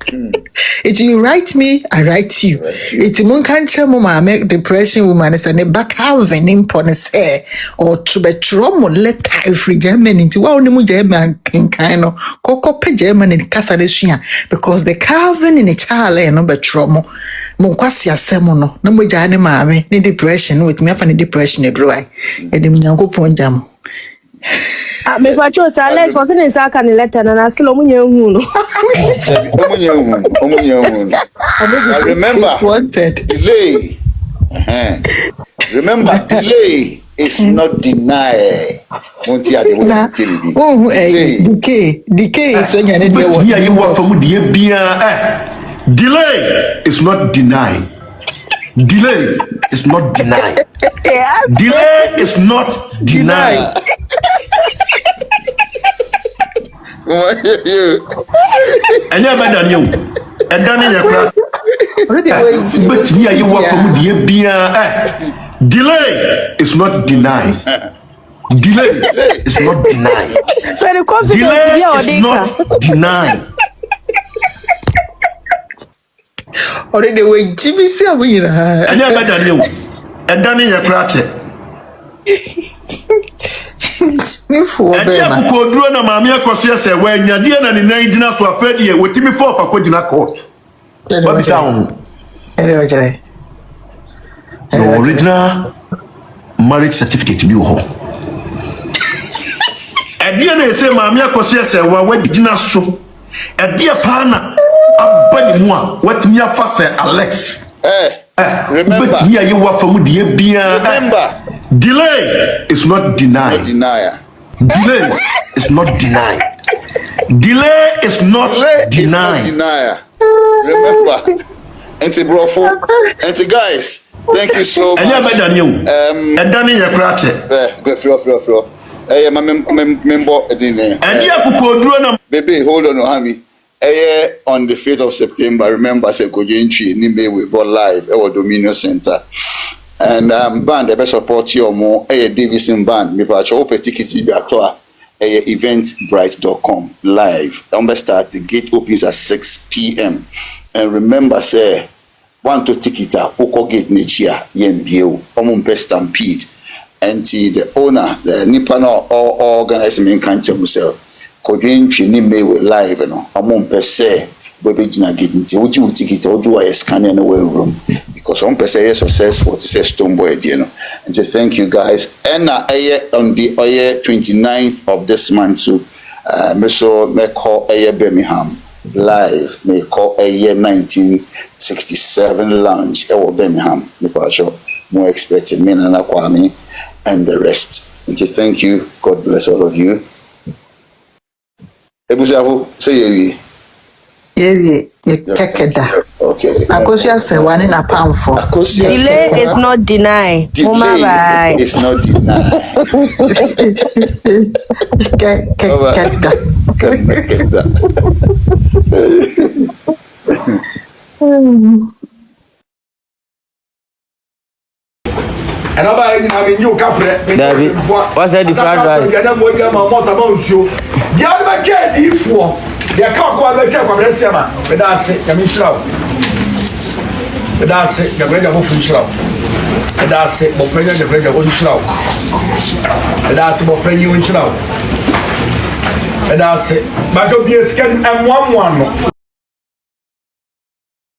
If you write me, I write you. It's mon country mama make depression woman is an back having in ponis hair or to be tromo letter free German into one new German kind of cocoa German in Casadeshian because the Calvin in a child and no betromo. Monquasia semono, no more jani mammy, ni depression with me for depression a dry. Edimiango ponjam. Me patrol Alex wasn't in Sakan letter and I still remember wanted delay. Remember, delay is not deny. Decay is when you work for delay is not deny. Delay is not deny. Delay is not deny. And you're better than you. And then you're crack. But here you work for delay is not denied. Delay is not denied. Delay is not denied. Already way Jimmy see and you're better than you. And then you're crack. Me for Bema. Ko duro na maami Akosua say when ya dia na ne nan gina so afadie wotimi for fa ko gina court. What is that? The original marriage certificate bi ho. Edia na say maami Akosua say wa gina so. Edia pa na abani mu a watimi afa say Alex. Remember. But here you work for mu die bia. Remember. Delay is not denied. Delay is not denied. Delay is not denied. Remember, Auntie Brofo, Auntie guys, thank you so much. And you're better than you. And Danny, you're cratching. Flow. My member, baby, hold on, Ohami. On the 5th of September, remember, I said, Kojenchi, Nime, we bought live at Dominion Center. And band the best support you more Davidson band me pa open tickets be ato eventbrite.com live. Start the gate opens at 6 p.m. and remember say want to ticket oko gate nechia yembio omumpe stampede and the owner the Nipano or organizing can himself kodwentwi ni me we live no omumpe say baby jina get into what you ticket or do I scan in the room because one person is successful to say stone boy you know and just thank you guys and on the 29th of this month so me call Birmingham live me call 1967 lounge Birmingham me sure more expected me and Kwame and the rest and just thank you. God bless all of you. Abusuapani say ye kekeda. Okay. Akosua say one in a pound for. Delay is not denied. Delay is not denied. Kekeda. And I mean, you capre. David, what's that? The fried rice. You can't go and check on the summer. But that's it. You're Michelle. But that's it. You're going to go for Michelle. And that's it. But when you're going to go to Michelle. And that's it. But when you're in Michelle. And that's it. But you'll be a scan and one.